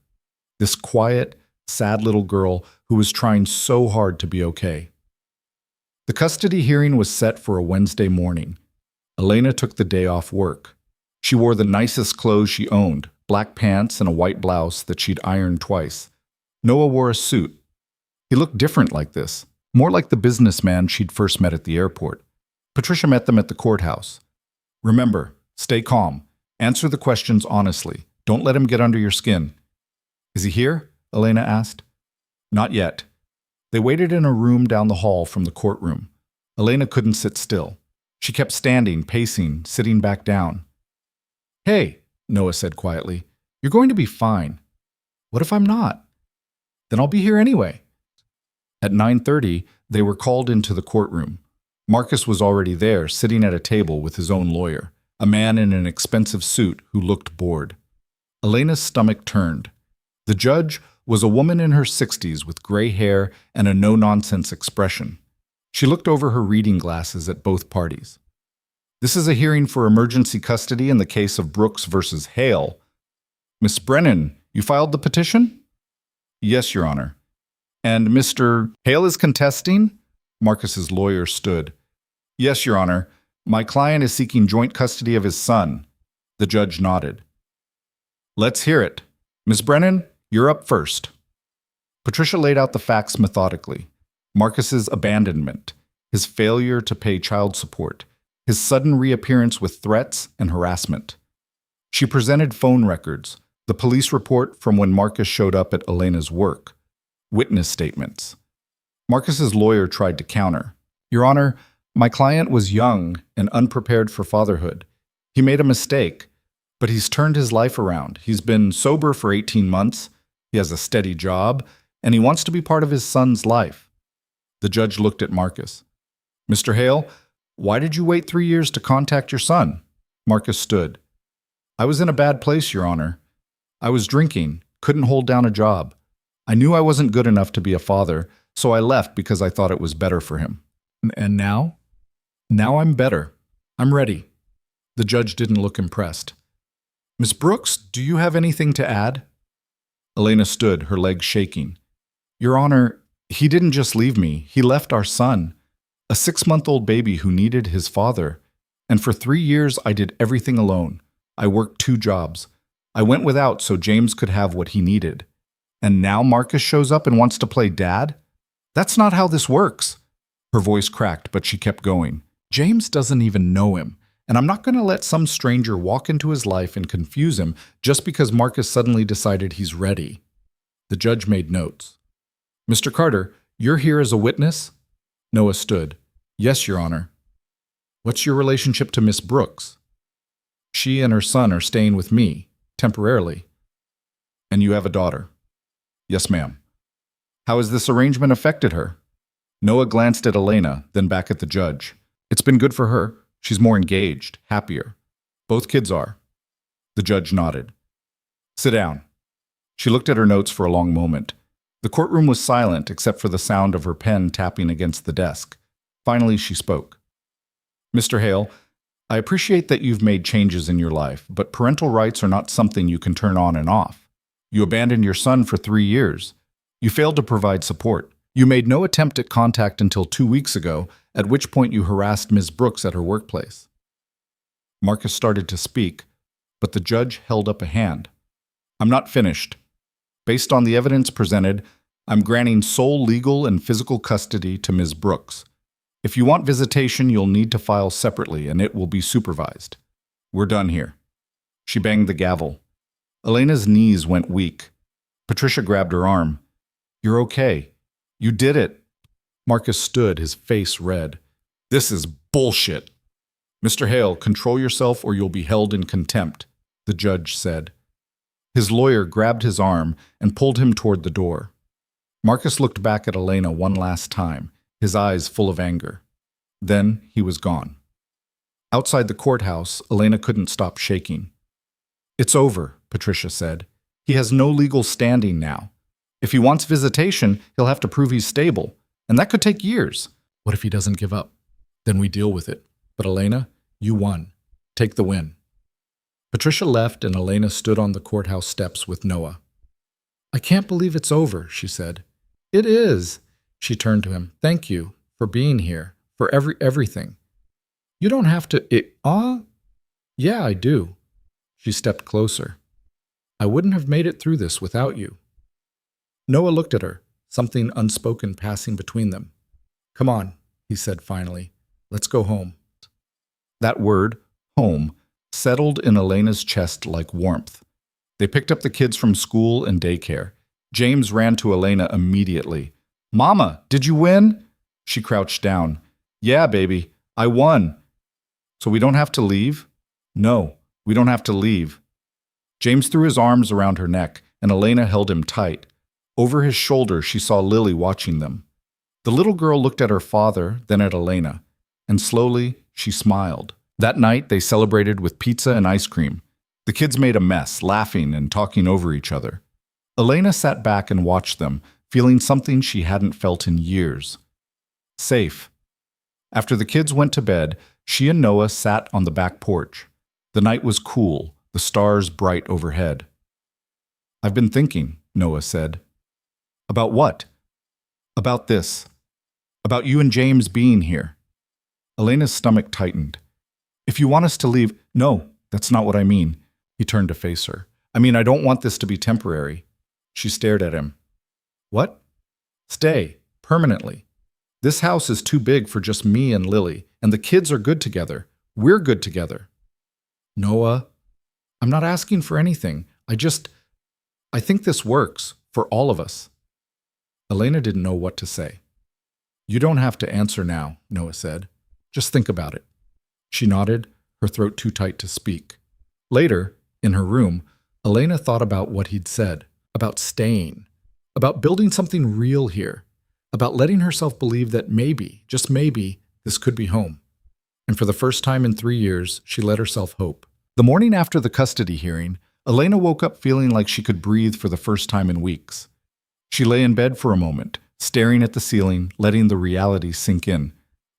This quiet, sad little girl who was trying so hard to be okay. The custody hearing was set for a Wednesday morning. Elena took the day off work. She wore the nicest clothes she owned, black pants and a white blouse that she'd ironed twice. Noah wore a suit. He looked different like this, more like the businessman she'd first met at the airport. Patricia met them at the courthouse. "Remember, stay calm. Answer the questions honestly. Don't let him get under your skin." "Is he here?" Elena asked. "Not yet." They waited in a room down the hall from the courtroom. Elena couldn't sit still. She kept standing, pacing, sitting back down. "Hey," Noah said quietly, "you're going to be fine." "What if I'm not?" "Then I'll be here anyway." At 9:30, they were called into the courtroom. Marcus was already there, sitting at a table with his own lawyer, a man in an expensive suit who looked bored. Elena's stomach turned. The judge was a woman in her 60s with gray hair and a no-nonsense expression. She looked over her reading glasses at both parties. "This is a hearing for emergency custody in the case of Brooks versus Hale. Miss Brennan, you filed the petition?" "Yes, Your Honor." "And Mr. Hale is contesting?" Marcus's lawyer stood. "Yes, Your Honor. My client is seeking joint custody of his son." The judge nodded. "Let's hear it. Miss Brennan, you're up first." Patricia laid out the facts methodically. Marcus's abandonment, his failure to pay child support, his sudden reappearance with threats and harassment. She presented phone records, the police report from when Marcus showed up at Elena's work, witness statements. Marcus's lawyer tried to counter. "Your Honor, my client was young and unprepared for fatherhood. He made a mistake, but he's turned his life around. He's been sober for 18 months, he has a steady job, and he wants to be part of his son's life." The judge looked at Marcus. "Mr. Hale, why did you wait 3 years to contact your son?" Marcus stood. I was in a bad place, Your Honor. I was drinking, couldn't hold down a job. I knew I wasn't good enough to be a father, so I left because I thought it was better for him. And now? Now I'm better. I'm ready. The judge didn't look impressed. Miss Brooks, do you have anything to add? Elena stood, her legs shaking. Your Honor, he didn't just leave me. He left our son, a 6-month-old baby who needed his father. And for 3 years, I did everything alone. I worked 2 jobs. I went without so James could have what he needed. And now Marcus shows up and wants to play dad? That's not how this works. Her voice cracked, but she kept going. James doesn't even know him, and I'm not going to let some stranger walk into his life and confuse him just because Marcus suddenly decided he's ready. The judge made notes. Mr. Carter, you're here as a witness? Noah stood. Yes, Your Honor. What's your relationship to Miss Brooks? She and her son are staying with me, temporarily. And you have a daughter? Yes, ma'am. How has this arrangement affected her? Noah glanced at Elena, then back at the judge. It's been good for her. She's more engaged, happier. Both kids are. The judge nodded. Sit down. She looked at her notes for a long moment. The courtroom was silent except for the sound of her pen tapping against the desk. Finally, she spoke. Mr. Hale, I appreciate that you've made changes in your life, but parental rights are not something you can turn on and off. You abandoned your son for 3 years. You failed to provide support. You made no attempt at contact until 2 weeks ago, at which point you harassed Ms. Brooks at her workplace. Marcus started to speak, but the judge held up a hand. I'm not finished. Based on the evidence presented, I'm granting sole legal and physical custody to Ms. Brooks. If you want visitation, you'll need to file separately, and it will be supervised. We're done here. She banged the gavel. Elena's knees went weak. Patricia grabbed her arm. You're okay. You did it. Marcus stood, his face red. This is bullshit. Mr. Hale, control yourself or you'll be held in contempt, the judge said. His lawyer grabbed his arm and pulled him toward the door. Marcus looked back at Elena one last time, his eyes full of anger. Then he was gone. Outside the courthouse, Elena couldn't stop shaking. It's over, Patricia said. He has no legal standing now. If he wants visitation, he'll have to prove he's stable, and that could take years. What if he doesn't give up? Then we deal with it. But Elena, you won. Take the win. Patricia left, and Elena stood on the courthouse steps with Noah. I can't believe it's over, she said. It is. She turned to him. Thank you for being here, for everything. You don't have to. Yeah, I do. She stepped closer. I wouldn't have made it through this without you. Noah looked at her, something unspoken passing between them. Come on, he said finally. Let's go home. That word, home, settled in Elena's chest like warmth. They picked up the kids from school and daycare. James ran to Elena immediately. Mama, did you win? She crouched down. Yeah, baby, I won. So we don't have to leave? No, we don't have to leave. James threw his arms around her neck, and Elena held him tight. Over his shoulder, she saw Lily watching them. The little girl looked at her father, then at Elena, and slowly she smiled. That night, they celebrated with pizza and ice cream. The kids made a mess, laughing and talking over each other. Elena sat back and watched them, feeling something she hadn't felt in years. Safe. After the kids went to bed, she and Noah sat on the back porch. The night was cool, the stars bright overhead. I've been thinking, Noah said. About what? About this. About you and James being here. Elena's stomach tightened. If you want us to leave... No, that's not what I mean. He turned to face her. I mean, I don't want this to be temporary. She stared at him. What? Stay. Permanently. This house is too big for just me and Lily, and the kids are good together. We're good together. Noah, I'm not asking for anything. I think this works for all of us. Elena didn't know what to say. You don't have to answer now, Noah said. Just think about it. She nodded, her throat too tight to speak. Later, in her room, Elena thought about what he'd said, about staying, about building something real here, about letting herself believe that maybe, just maybe, this could be home. And for the first time in 3 years, she let herself hope. The morning after the custody hearing, Elena woke up feeling like she could breathe for the first time in weeks. She lay in bed for a moment, staring at the ceiling, letting the reality sink in.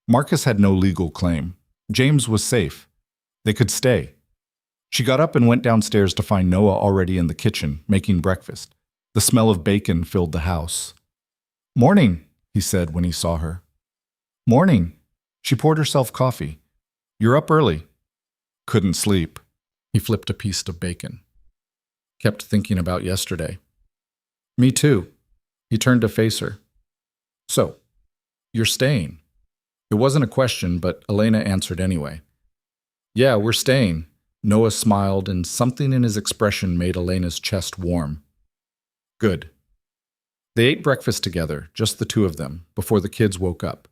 Marcus had no legal claim. James was safe. They could stay. She got up and went downstairs to find Noah already in the kitchen, making breakfast. The smell of bacon filled the house. "Morning," he said when he saw her. "Morning." She poured herself coffee. "You're up early." "Couldn't sleep." He flipped a piece of bacon. "Kept thinking about yesterday." "Me too." He turned to face her. "So, you're staying?" It wasn't a question, but Elena answered anyway. "Yeah, we're staying." Noah smiled, and something in his expression made Elena's chest warm. "Good." They ate breakfast together, just the two of them, before the kids woke up.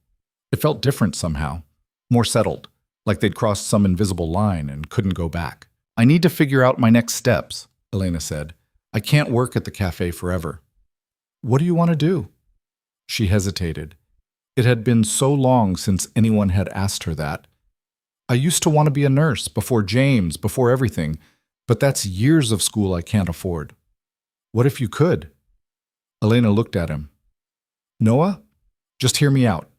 It felt different somehow, more settled, like they'd crossed some invisible line and couldn't go back. "I need to figure out my next steps," Elena said. "I can't work at the cafe forever." "What do you want to do?" She hesitated. It had been so long since anyone had asked her that. "I used to want to be a nurse, before James, before everything, but that's years of school I can't afford." "What if you could?" Elena looked at him. "Noah, just hear me out.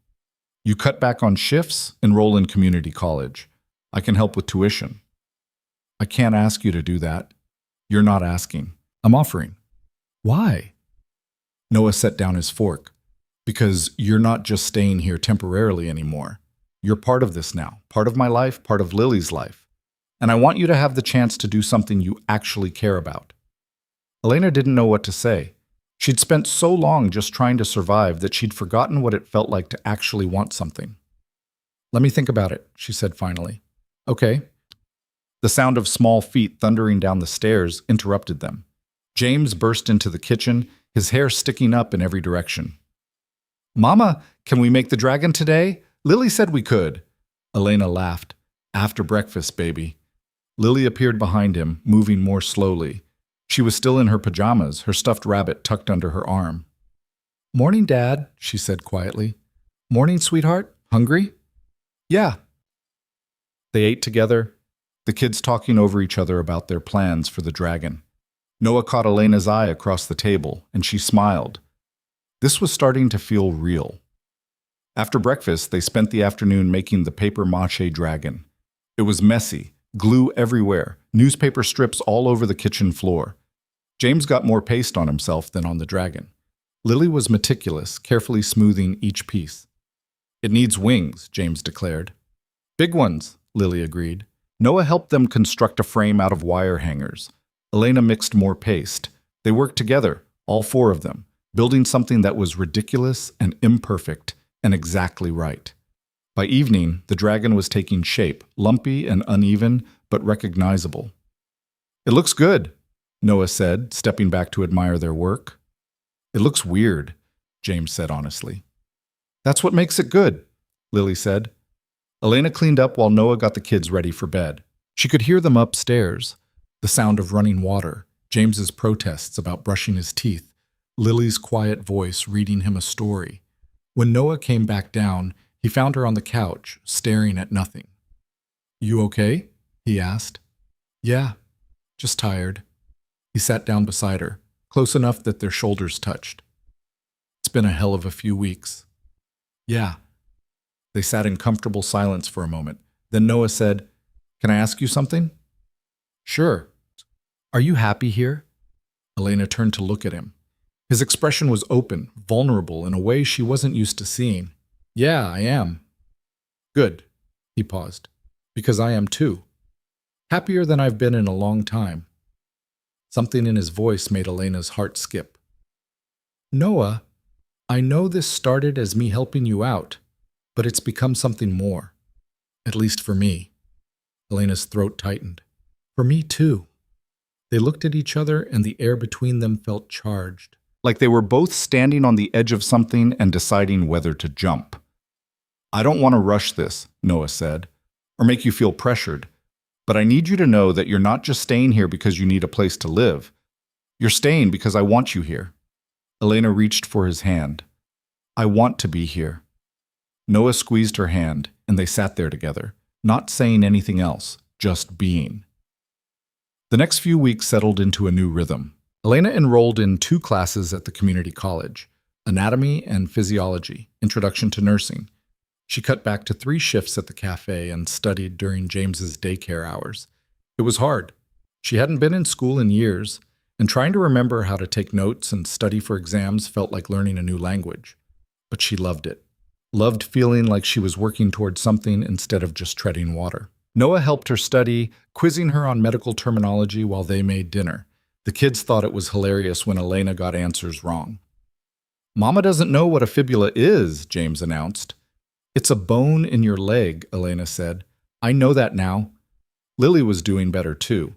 You cut back on shifts, enroll in community college. I can help with tuition." "I can't ask you to do that." "You're not asking. I'm offering." "Why?" Noah set down his fork. "Because you're not just staying here temporarily anymore. You're part of this now, part of my life, part of Lily's life. And I want you to have the chance to do something you actually care about." Elena didn't know what to say. She'd spent so long just trying to survive that she'd forgotten what it felt like to actually want something. "Let me think about it," she said finally. "Okay." The sound of small feet thundering down the stairs interrupted them. James burst into the kitchen, his hair sticking up in every direction. "Mama, can we make the dragon today? Lily said we could." Elena laughed. "After breakfast, baby." Lily appeared behind him, moving more slowly. She was still in her pajamas, her stuffed rabbit tucked under her arm. "Morning, Dad," she said quietly. "Morning, sweetheart. Hungry?" "Yeah." They ate together, the kids talking over each other about their plans for the dragon. Noah caught Elena's eye across the table, and she smiled. This was starting to feel real. After breakfast, they spent the afternoon making the papier-mâché dragon. It was messy, glue everywhere, newspaper strips all over the kitchen floor. James got more paste on himself than on the dragon. Lily was meticulous, carefully smoothing each piece. "It needs wings," James declared. "Big ones," Lily agreed. Noah helped them construct a frame out of wire hangers. Elena mixed more paste. They worked together, all four of them, building something that was ridiculous and imperfect and exactly right. By evening, the dragon was taking shape, lumpy and uneven, but recognizable. "It looks good," Noah said, stepping back to admire their work. "It looks weird," James said honestly. "That's what makes it good," Lily said. Elena cleaned up while Noah got the kids ready for bed. She could hear them upstairs, the sound of running water, James's protests about brushing his teeth, Lily's quiet voice reading him a story. When Noah came back down, he found her on the couch, staring at nothing. "You okay?" he asked. "Yeah, just tired." He sat down beside her, close enough that their shoulders touched. "It's been a hell of a few weeks." "Yeah." They sat in comfortable silence for a moment. Then Noah said, "Can I ask you something?" "Sure." "Are you happy here?" Elena turned to look at him. His expression was open, vulnerable in a way she wasn't used to seeing. "Yeah, I am." "Good." He paused. "Because I am too. Happier than I've been in a long time." Something in his voice made Elena's heart skip. "Noah, I know this started as me helping you out, but it's become something more. At least for me." Elena's throat tightened. "For me too." They looked at each other and the air between them felt charged. Like they were both standing on the edge of something and deciding whether to jump. "I don't want to rush this," Noah said, "or make you feel pressured. But I need you to know that you're not just staying here because you need a place to live. You're staying because I want you here." Elena reached for his hand. "I want to be here." Noah squeezed her hand, and they sat there together. not saying anything else, just being. The next few weeks settled into a new rhythm. Elena enrolled in 2 classes at the community college, anatomy and physiology, introduction to nursing. She cut back to 3 shifts at the cafe and studied during James's daycare hours. It was hard. She hadn't been in school in years, and trying to remember how to take notes and study for exams felt like learning a new language. But she loved it. Loved feeling like she was working towards something instead of just treading water. Noah helped her study, quizzing her on medical terminology while they made dinner. The kids thought it was hilarious when Elena got answers wrong. "Mama doesn't know what a fibula is," James announced. "It's a bone in your leg," Elena said. "I know that now." Lily was doing better too.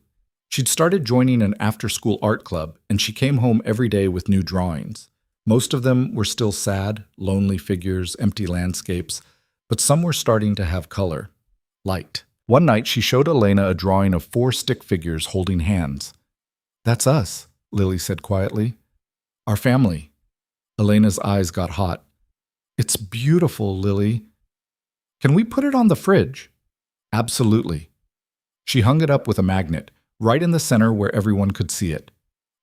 She'd started joining an after-school art club, and she came home every day with new drawings. Most of them were still sad, lonely figures, empty landscapes, but some were starting to have color, light. One night, she showed Elena a drawing of 4 stick figures holding hands. "That's us," Lily said quietly. "Our family." Elena's eyes got hot. "It's beautiful, Lily. Can we put it on the fridge?" "Absolutely." She hung it up with a magnet, right in the center where everyone could see it.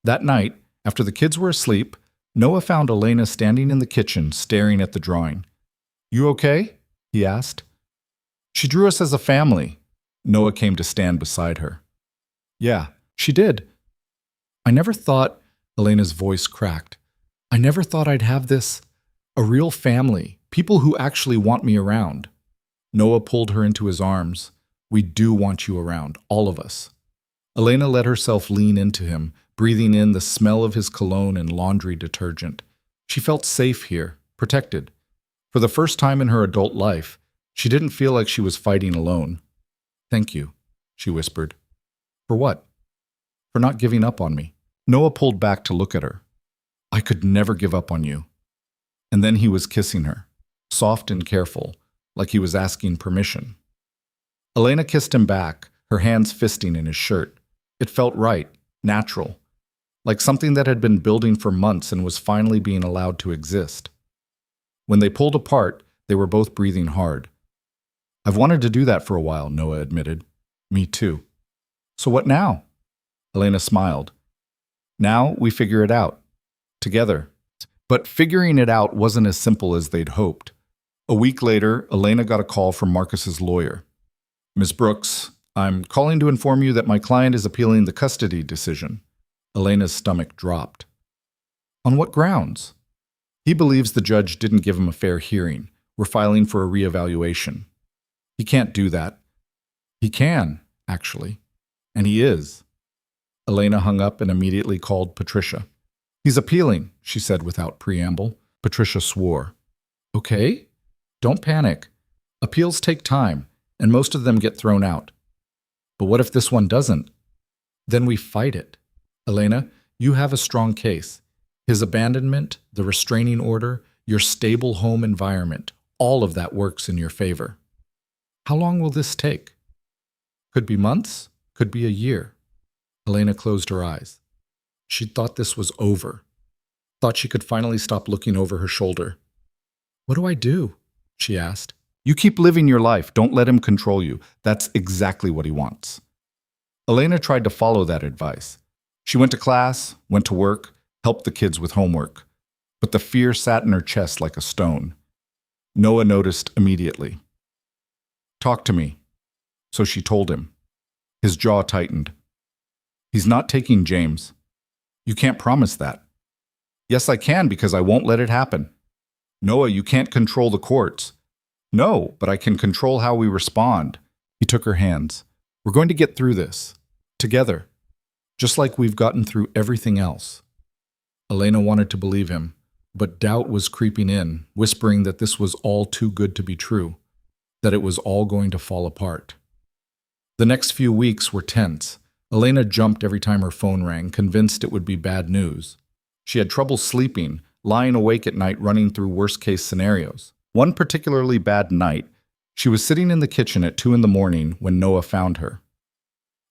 That night, after the kids were asleep, Noah found Elena standing in the kitchen staring at the drawing. "You okay?" he asked. "She drew us as a family." Noah came to stand beside her. "Yeah, she did. I never thought," Elena's voice cracked, "I never thought I'd have this, a real family, people who actually want me around." Noah pulled her into his arms. "We do want you around, all of us." Elena let herself lean into him, breathing in the smell of his cologne and laundry detergent. She felt safe here, protected. For the first time in her adult life, she didn't feel like she was fighting alone. "Thank you," she whispered. "For what?" "For not giving up on me." Noah pulled back to look at her. "I could never give up on you." And then he was kissing her, soft and careful, like he was asking permission. Elena kissed him back, her hands fisting in his shirt. It felt right, natural, like something that had been building for months and was finally being allowed to exist. When they pulled apart, they were both breathing hard. "I've wanted to do that for a while," Noah admitted. "Me too." "So what now?" Elena smiled. "Now we figure it out. Together." But figuring it out wasn't as simple as they'd hoped. A week later, Elena got a call from Marcus's lawyer. "Ms. Brooks, I'm calling to inform you that my client is appealing the custody decision." Elena's stomach dropped. "On what grounds?" "He believes the judge didn't give him a fair hearing. We're filing for a reevaluation." "He can't do that." "He can, actually. And he is." Elena hung up and immediately called Patricia. "He's appealing," she said without preamble. Patricia swore. "Okay, don't panic. Appeals take time, and most of them get thrown out. But what if this one doesn't? Then we fight it. Elena, you have a strong case. His abandonment, the restraining order, your stable home environment, all of that works in your favor. How long will this take? Could be months, could be a year." Elena closed her eyes. She thought this was over. Thought she could finally stop looking over her shoulder. "What do I do?" she asked. "You keep living your life. Don't let him control you. That's exactly what he wants." Elena tried to follow that advice. She went to class, went to work, helped the kids with homework. But the fear sat in her chest like a stone. Noah noticed immediately. "Talk to me." So she told him. His jaw tightened. "He's not taking James." "You can't promise that." "Yes, I can, because I won't let it happen." "Noah, you can't control the courts." "No, but I can control how we respond." He took her hands. "We're going to get through this. Together. Just like we've gotten through everything else." Elena wanted to believe him, but doubt was creeping in, whispering that this was all too good to be true, that it was all going to fall apart. The next few weeks were tense. Elena jumped every time her phone rang, convinced it would be bad news. She had trouble sleeping, lying awake at night running through worst-case scenarios. One particularly bad night, she was sitting in the kitchen at 2 a.m. when Noah found her.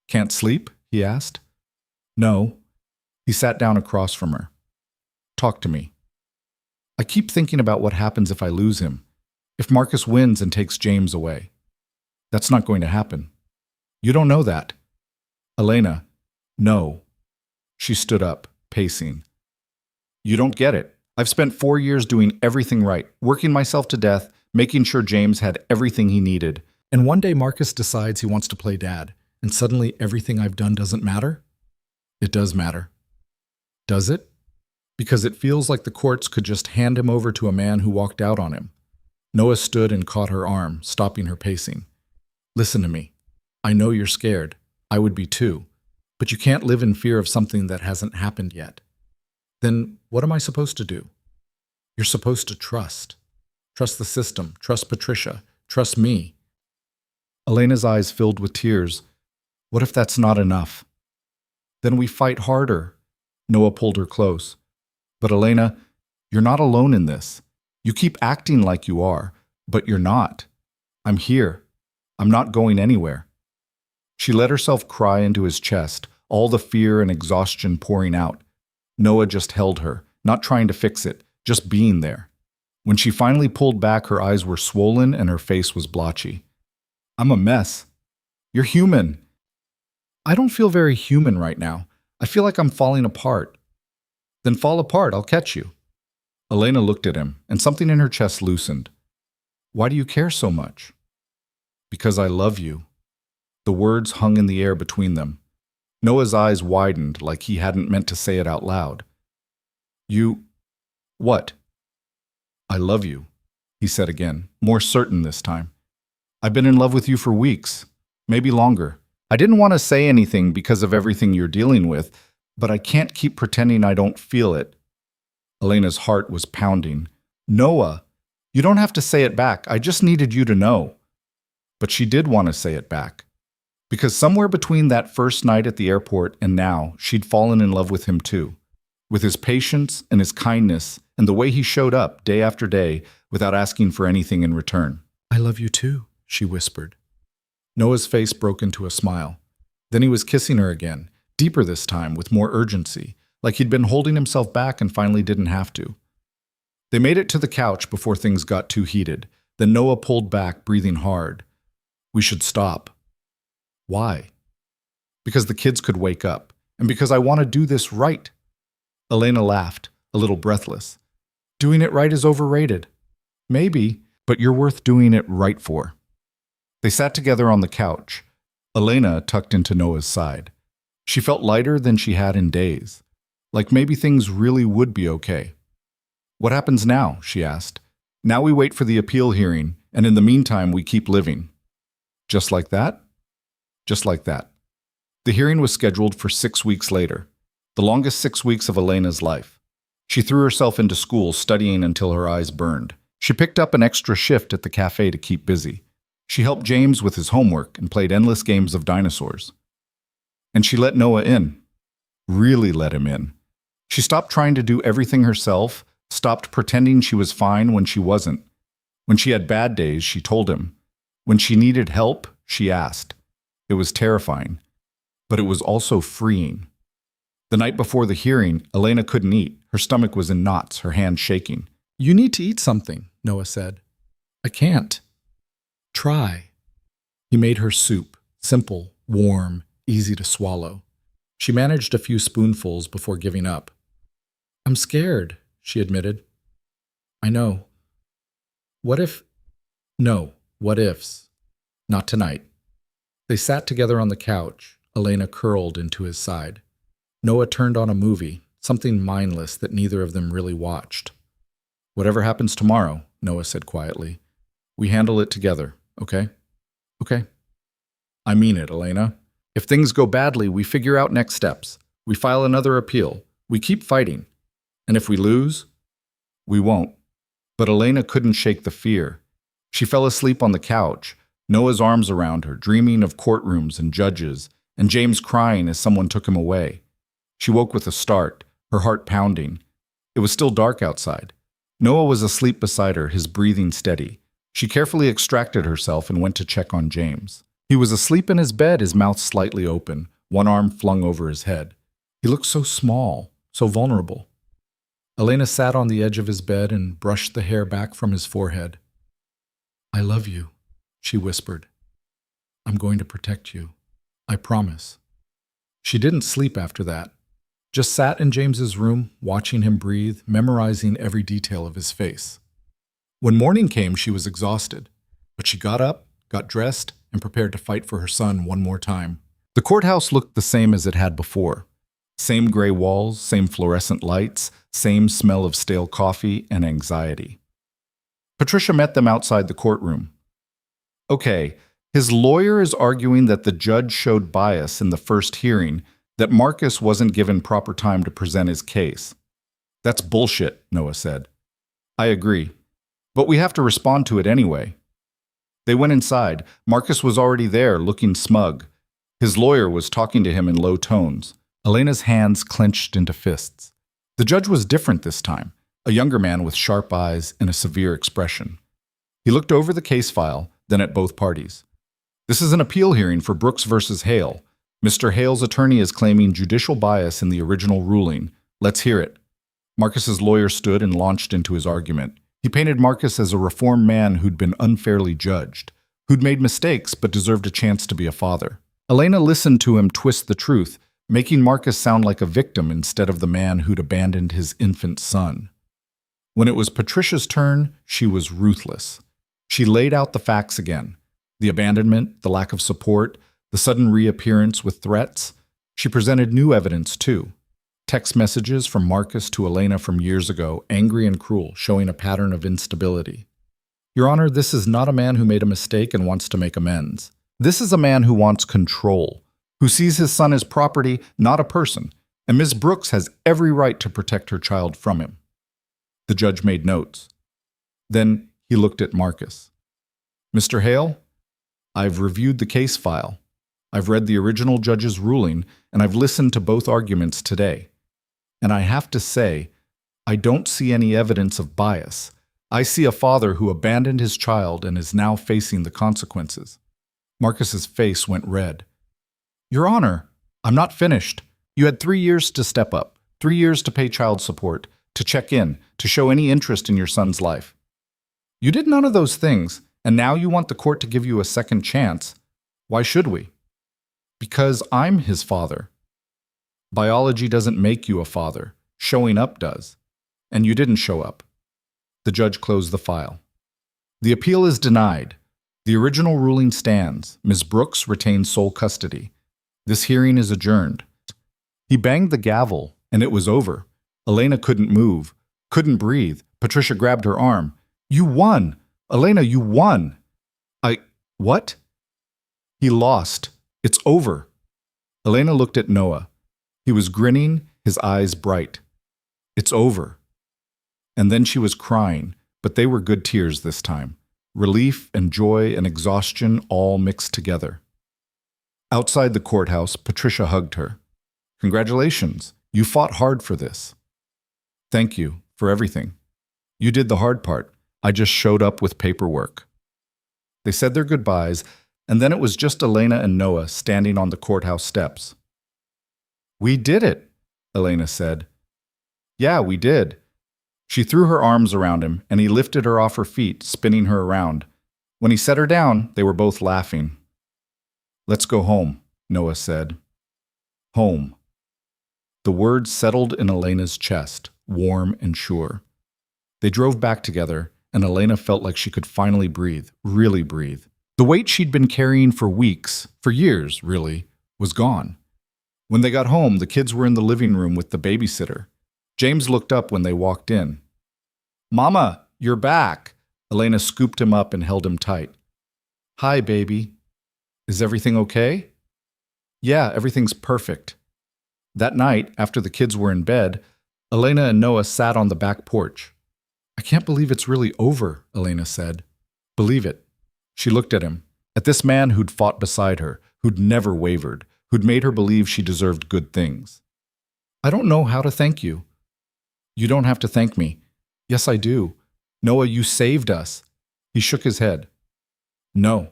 "Can't sleep?" he asked. "No." He sat down across from her. "Talk to me. I keep thinking about what happens if I lose him, if Marcus wins and takes James away." That's not going to happen. You don't know that. Elena, no. She stood up, pacing. You don't get it. I've spent 4 years doing everything right, working myself to death, making sure James had everything he needed. And one day Marcus decides he wants to play dad, and suddenly everything I've done doesn't matter? It does matter. Does it? Because it feels like the courts could just hand him over to a man who walked out on him. Noah stood and caught her arm, stopping her pacing. Listen to me. I know you're scared. I would be too. But you can't live in fear of something that hasn't happened yet. Then what am I supposed to do? You're supposed to trust. Trust the system. Trust Patricia. Trust me. Elena's eyes filled with tears. What if that's not enough? Then we fight harder. Noah pulled her close. But Elena, you're not alone in this. You keep acting like you are, but you're not. I'm here. I'm not going anywhere. She let herself cry into his chest, all the fear and exhaustion pouring out. Noah just held her, not trying to fix it, just being there. When she finally pulled back, her eyes were swollen and her face was blotchy. I'm a mess. You're human. I don't feel very human right now. I feel like I'm falling apart. Then fall apart, I'll catch you. Elena looked at him, and something in her chest loosened. Why do you care so much? Because I love you. The words hung in the air between them. Noah's eyes widened like he hadn't meant to say it out loud. You... what? I love you, he said again, more certain this time. I've been in love with you for weeks, maybe longer. I didn't want to say anything because of everything you're dealing with, but I can't keep pretending I don't feel it. Elena's heart was pounding. Noah, you don't have to say it back. I just needed you to know. But she did want to say it back. Because somewhere between that first night at the airport and now, she'd fallen in love with him too. With his patience and his kindness and the way he showed up day after day without asking for anything in return. I love you too, she whispered. Noah's face broke into a smile. Then he was kissing her again, deeper this time, with more urgency, like he'd been holding himself back and finally didn't have to. They made it to the couch before things got too heated. Then Noah pulled back, breathing hard. We should stop. Why? Because the kids could wake up, and because I want to do this right. Elena laughed, a little breathless. Doing it right is overrated. Maybe, but you're worth doing it right for. They sat together on the couch, Elena tucked into Noah's side. She felt lighter than she had in days, like maybe things really would be okay. What happens now? She asked. Now we wait for the appeal hearing, and in the meantime we keep living. Just like that? Just like that. The hearing was scheduled for 6 weeks later, the longest 6 weeks of Elena's life. She threw herself into school, studying until her eyes burned. She picked up an extra shift at the cafe to keep busy. She helped James with his homework and played endless games of dinosaurs. And she let Noah in. Really let him in. She stopped trying to do everything herself, stopped pretending she was fine when she wasn't. When she had bad days, she told him. When she needed help, she asked. It was terrifying, but it was also freeing. The night before the hearing, Elena couldn't eat. Her stomach was in knots, her hands shaking. You need to eat something, Noah said. I can't. Try. He made her soup, simple, warm, easy to swallow. She managed a few spoonfuls before giving up. I'm scared, she admitted. I know. What if... No, what ifs. Not tonight. They sat together on the couch, Elena curled into his side. Noah turned on a movie, something mindless that neither of them really watched. Whatever happens tomorrow, Noah said quietly, we handle it together, okay? Okay. I mean it, Elena. If things go badly, we figure out next steps. We file another appeal. We keep fighting. And if we lose, we won't. But Elena couldn't shake the fear. She fell asleep on the couch, Noah's arms around her, dreaming of courtrooms and judges, and James crying as someone took him away. She woke with a start, her heart pounding. It was still dark outside. Noah was asleep beside her, his breathing steady. She carefully extracted herself and went to check on James. He was asleep in his bed, his mouth slightly open, one arm flung over his head. He looked so small, so vulnerable. Elena sat on the edge of his bed and brushed the hair back from his forehead. I love you, she whispered. I'm going to protect you. I promise. She didn't sleep after that. Just sat in James's room, watching him breathe, memorizing every detail of his face. When morning came, she was exhausted, but she got up, got dressed, and prepared to fight for her son one more time. The courthouse looked the same as it had before. Same gray walls, same fluorescent lights, same smell of stale coffee and anxiety. Patricia met them outside the courtroom. Okay, his lawyer is arguing that the judge showed bias in the first hearing, that Marcus wasn't given proper time to present his case. That's bullshit, Noah said. I agree, but we have to respond to it anyway. They went inside. Marcus was already there, looking smug. His lawyer was talking to him in low tones. Elena's hands clenched into fists. The judge was different this time, a younger man with sharp eyes and a severe expression. He looked over the case file, then at both parties. This is an appeal hearing for Brooks versus Hale. Mr. Hale's attorney is claiming judicial bias in the original ruling. Let's hear it. Marcus's lawyer stood and launched into his argument. He painted Marcus as a reformed man who'd been unfairly judged, who'd made mistakes but deserved a chance to be a father. Elena listened to him twist the truth, making Marcus sound like a victim instead of the man who'd abandoned his infant son. When it was Patricia's turn, she was ruthless. She laid out the facts again. The abandonment, the lack of support, the sudden reappearance with threats. She presented new evidence, too. Text messages from Marcus to Elena from years ago, angry and cruel, showing a pattern of instability. Your Honor, this is not a man who made a mistake and wants to make amends. This is a man who wants control, who sees his son as property, not a person, and Ms. Brooks has every right to protect her child from him. The judge made notes. Then he looked at Marcus. Mr. Hale, I've reviewed the case file. I've read the original judge's ruling, and I've listened to both arguments today. And I have to say, I don't see any evidence of bias. I see a father who abandoned his child and is now facing the consequences. Marcus's face went red. Your Honor, I'm not finished. You had 3 years to step up, 3 years to pay child support, to check in, to show any interest in your son's life. You did none of those things, and now you want the court to give you a second chance. Why should we? Because I'm his father. Biology doesn't make you a father. Showing up does. And you didn't show up. The judge closed the file. The appeal is denied. The original ruling stands. Ms. Brooks retains sole custody. This hearing is adjourned. He banged the gavel, and it was over. Elena couldn't move, couldn't breathe. Patricia grabbed her arm. You won! Elena, you won! What? He lost. It's over. Elena looked at Noah. He was grinning, his eyes bright. It's over. And then she was crying, but they were good tears this time. Relief and joy and exhaustion all mixed together. Outside the courthouse, Patricia hugged her. Congratulations, you fought hard for this. Thank you for everything. You did the hard part. I just showed up with paperwork. They said their goodbyes, and then it was just Elena and Noah standing on the courthouse steps. We did it, Elena said. Yeah, we did. She threw her arms around him, and he lifted her off her feet, spinning her around. When he set her down, they were both laughing. Let's go home, Noah said. Home. The words settled in Elena's chest, warm and sure. They drove back together, and Elena felt like she could finally breathe, really breathe. The weight she'd been carrying for weeks, for years, really, was gone. When they got home, the kids were in the living room with the babysitter. James looked up when they walked in. Mama, you're back. Elena scooped him up and held him tight. Hi, baby. Is everything okay? Yeah, everything's perfect. That night, after the kids were in bed, Elena and Noah sat on the back porch. I can't believe it's really over, Elena said. Believe it. She looked at him, at this man who'd fought beside her, who'd never wavered, who'd made her believe she deserved good things. I don't know how to thank you. You don't have to thank me. Yes, I do. Noah, you saved us. He shook his head. No.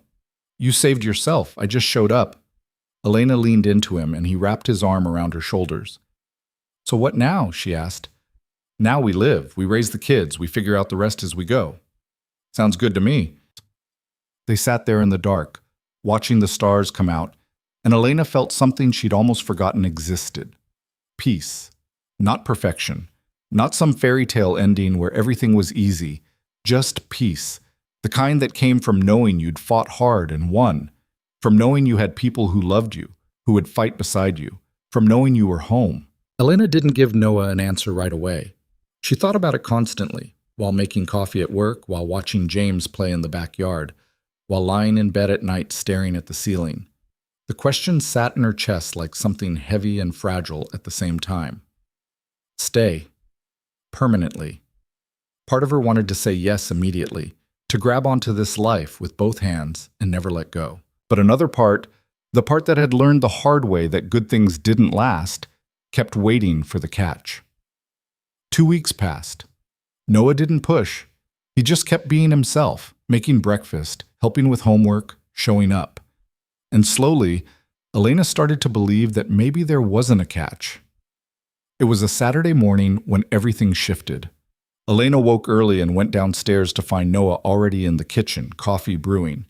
You saved yourself. I just showed up. Elena leaned into him, and he wrapped his arm around her shoulders. So what now? She asked. Now we live. We raise the kids. We figure out the rest as we go. Sounds good to me. They sat there in the dark, watching the stars come out, and Elena felt something she'd almost forgotten existed. Peace. Not perfection. Not some fairy tale ending where everything was easy. Just peace. The kind that came from knowing you'd fought hard and won. From knowing you had people who loved you, who would fight beside you. From knowing you were home. Elena didn't give Noah an answer right away. She thought about it constantly, while making coffee at work, while watching James play in the backyard, while lying in bed at night staring at the ceiling. The question sat in her chest like something heavy and fragile at the same time. Stay. Permanently. Part of her wanted to say yes immediately, to grab onto this life with both hands and never let go. But another part, the part that had learned the hard way that good things didn't last, kept waiting for the catch. 2 weeks passed. Noah didn't push. He just kept being himself, making breakfast, helping with homework, showing up. And slowly, Elena started to believe that maybe there wasn't a catch. It was a Saturday morning when everything shifted. Elena woke early and went downstairs to find Noah already in the kitchen, coffee brewing.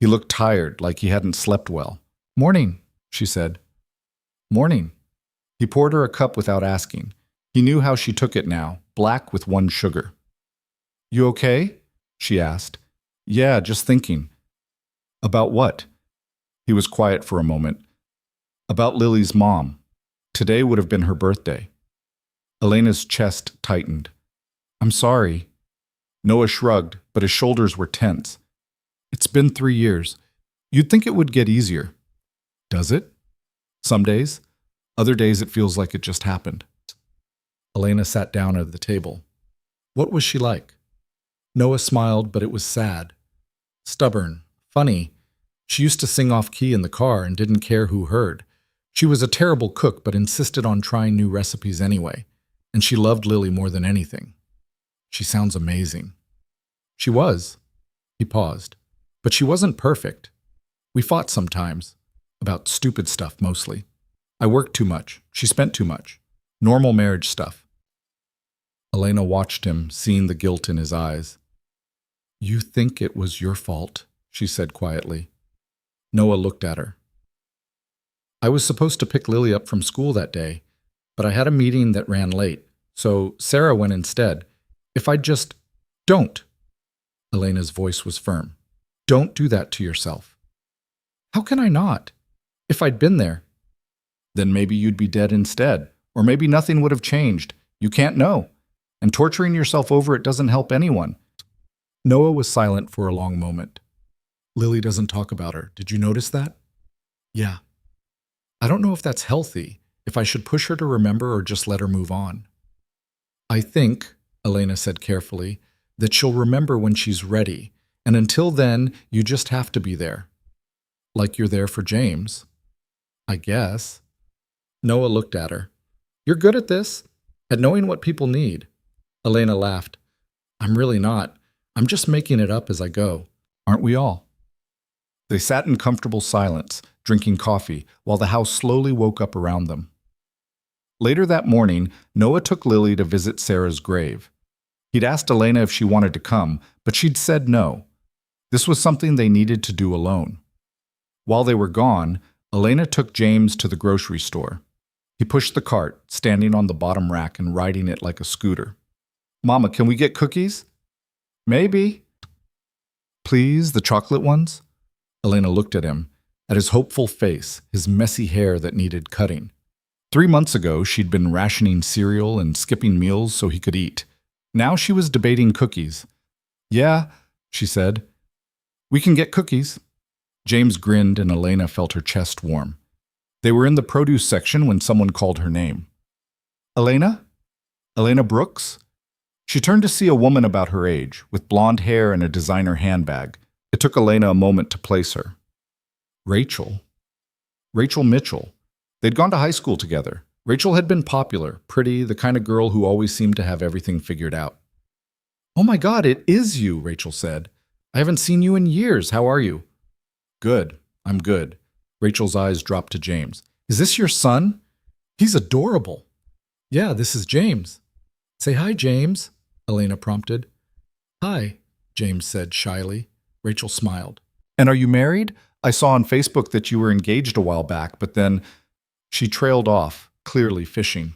He looked tired, like he hadn't slept well. "Morning," she said. "Morning." He poured her a cup without asking. He knew how she took it now, black with 1 sugar. "You okay?" she asked. "Yeah, just thinking." "About what?" He was quiet for a moment. "About Lily's mom. Today would have been her birthday." Elena's chest tightened. "I'm sorry." Noah shrugged, but his shoulders were tense. "It's been 3 years. You'd think it would get easier." "Does it?" "Some days. Other days it feels like it just happened." Elena sat down at the table. What was she like? Noah smiled, but it was sad. Stubborn. Funny. She used to sing off key in the car and didn't care who heard. She was a terrible cook, but insisted on trying new recipes anyway. And she loved Lily more than anything. "She sounds amazing." She was. He paused. But she wasn't perfect. We fought sometimes. About stupid stuff, mostly. I worked too much. She spent too much. Normal marriage stuff. Elena watched him, seeing the guilt in his eyes. "You think it was your fault," she said quietly. Noah looked at her. "I was supposed to pick Lily up from school that day, but I had a meeting that ran late, so Sarah went instead. If I'd just... Don't!" Elena's voice was firm. "Don't do that to yourself." "How can I not? If I'd been there..." "Then maybe you'd be dead instead, or maybe nothing would have changed. You can't know. And torturing yourself over it doesn't help anyone." Noah was silent for a long moment. "Lily doesn't talk about her. Did you notice that?" "Yeah." "I don't know if that's healthy, if I should push her to remember or just let her move on." "I think," Elena said carefully, "that she'll remember when she's ready, and until then, you just have to be there. Like you're there for James." "I guess." Noah looked at her. "You're good at this, at knowing what people need." Elena laughed. "I'm really not. I'm just making it up as I go. Aren't we all?" They sat in comfortable silence, drinking coffee, while the house slowly woke up around them. Later that morning, Noah took Lily to visit Sarah's grave. He'd asked Elena if she wanted to come, but she'd said no. This was something they needed to do alone. While they were gone, Elena took James to the grocery store. He pushed the cart, standing on the bottom rack and riding it like a scooter. "Mama, can we get cookies?" "Maybe." "Please, the chocolate ones?" Elena looked at him, at his hopeful face, his messy hair that needed cutting. 3 months ago, she'd been rationing cereal and skipping meals so he could eat. Now she was debating cookies. "Yeah," she said. "We can get cookies." James grinned and Elena felt her chest warm. They were in the produce section when someone called her name. "Elena? Elena Brooks?" She turned to see a woman about her age, with blonde hair and a designer handbag. It took Elena a moment to place her. Rachel. Rachel Mitchell. They'd gone to high school together. Rachel had been popular, pretty, the kind of girl who always seemed to have everything figured out. "Oh my God, it is you," Rachel said. "I haven't seen you in years. How are you?" "Good. I'm good." Rachel's eyes dropped to James. "Is this your son? He's adorable." "Yeah, this is James." "Say hi, James," Elena prompted. "Hi," James said shyly. Rachel smiled. "And are you married? I saw on Facebook that you were engaged a while back, but then she trailed off, clearly fishing.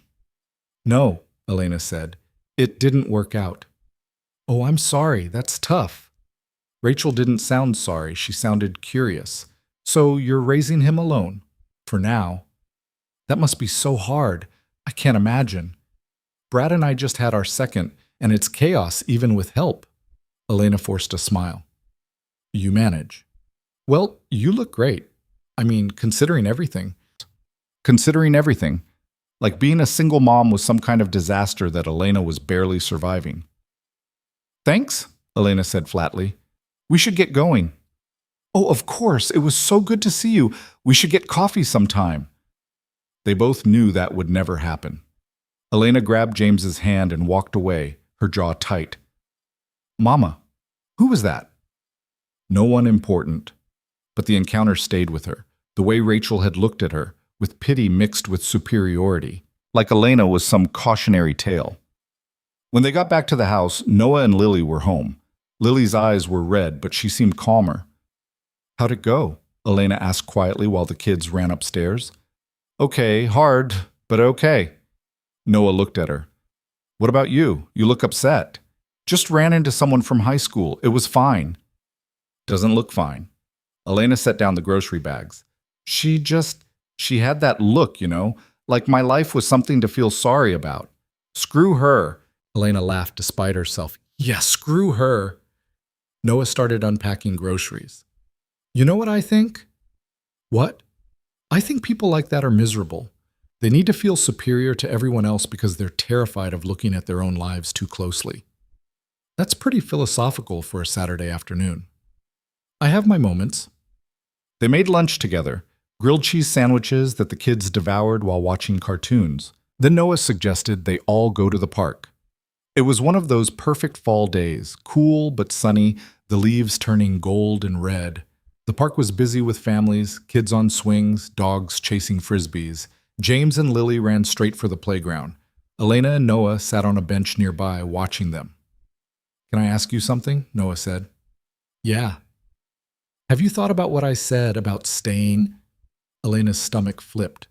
No, Elena said. It didn't work out. Oh, I'm sorry. That's tough. Rachel didn't sound sorry. She sounded curious. So you're raising him alone? For now. That must be so hard. I can't imagine. Brad and I just had our second, and it's chaos even with help. Elena forced a smile. You manage. Well, you look great. I mean, considering everything. Considering everything. Like being a single mom was some kind of disaster that Elena was barely surviving. Thanks, Elena said flatly. We should get going. Oh, of course. It was so good to see you. We should get coffee sometime. They both knew that would never happen. Elena grabbed James's hand and walked away, her jaw tight. Mama, who was that? No one important. But the encounter stayed with her, the way Rachel had looked at her, with pity mixed with superiority, like Elena was some cautionary tale. When they got back to the house, Noah and Lily were home. Lily's eyes were red, but she seemed calmer. How'd it go? Elena asked quietly while the kids ran upstairs. Okay, hard, but okay. Noah looked at her. What about you? You look upset. Just ran into someone from high school. It was fine. Doesn't look fine. Elena set down the grocery bags. She had that look, like my life was something to feel sorry about. Screw her. Elena laughed despite herself. Yeah, screw her. Noah started unpacking groceries. You know what I think? What? I think people like that are miserable. They need to feel superior to everyone else because they're terrified of looking at their own lives too closely. That's pretty philosophical for a Saturday afternoon. I have my moments. They made lunch together, grilled cheese sandwiches that the kids devoured while watching cartoons. Then Noah suggested they all go to the park. It was one of those perfect fall days, cool but sunny, the leaves turning gold and red. The park was busy with families, kids on swings, dogs chasing frisbees. James and Lily ran straight for the playground. Elena and Noah sat on a bench nearby, watching them. Can I ask you something? Noah said. Yeah. Have you thought about what I said about staying? Elena's stomach flipped.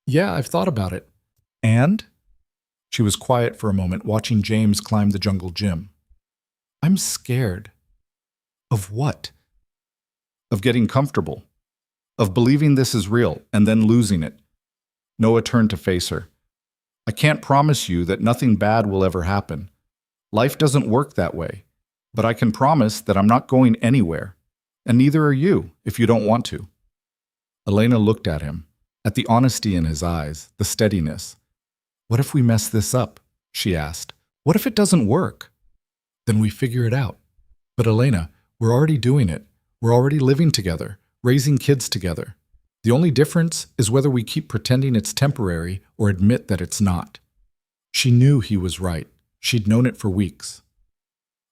Yeah, I've thought about it. And? She was quiet for a moment, watching James climb the jungle gym. I'm scared. Of what? Of getting comfortable. Of believing this is real and then losing it. Noah turned to face her. I can't promise you that nothing bad will ever happen. Life doesn't work that way. But I can promise that I'm not going anywhere. And neither are you, if you don't want to. Elena looked at him, at the honesty in his eyes, the steadiness. What if we mess this up? She asked. What if it doesn't work? Then we figure it out. But Elena, we're already doing it. We're already living together, raising kids together. The only difference is whether we keep pretending it's temporary or admit that it's not. She knew he was right. She'd known it for weeks.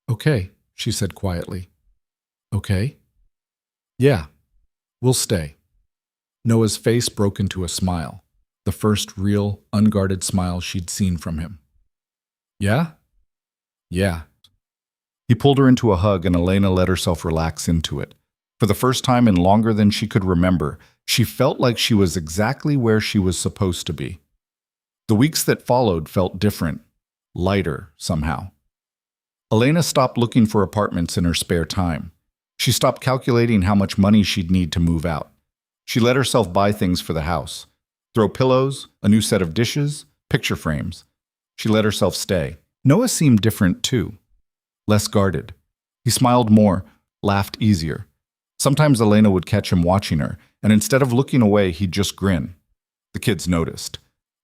Okay, she said quietly. Okay? Yeah, we'll stay. Noah's face broke into a smile, the first real, unguarded smile she'd seen from him. Yeah? Yeah. He pulled her into a hug and Elena let herself relax into it. For the first time in longer than she could remember, she felt like she was exactly where she was supposed to be. The weeks that followed felt different, lighter somehow. Elena stopped looking for apartments in her spare time. She stopped calculating how much money she'd need to move out. She let herself buy things for the house. Throw pillows, a new set of dishes, picture frames. She let herself stay. Noah seemed different too. Less guarded. He smiled more, laughed easier. Sometimes Elena would catch him watching her, and instead of looking away, he'd just grin. The kids noticed.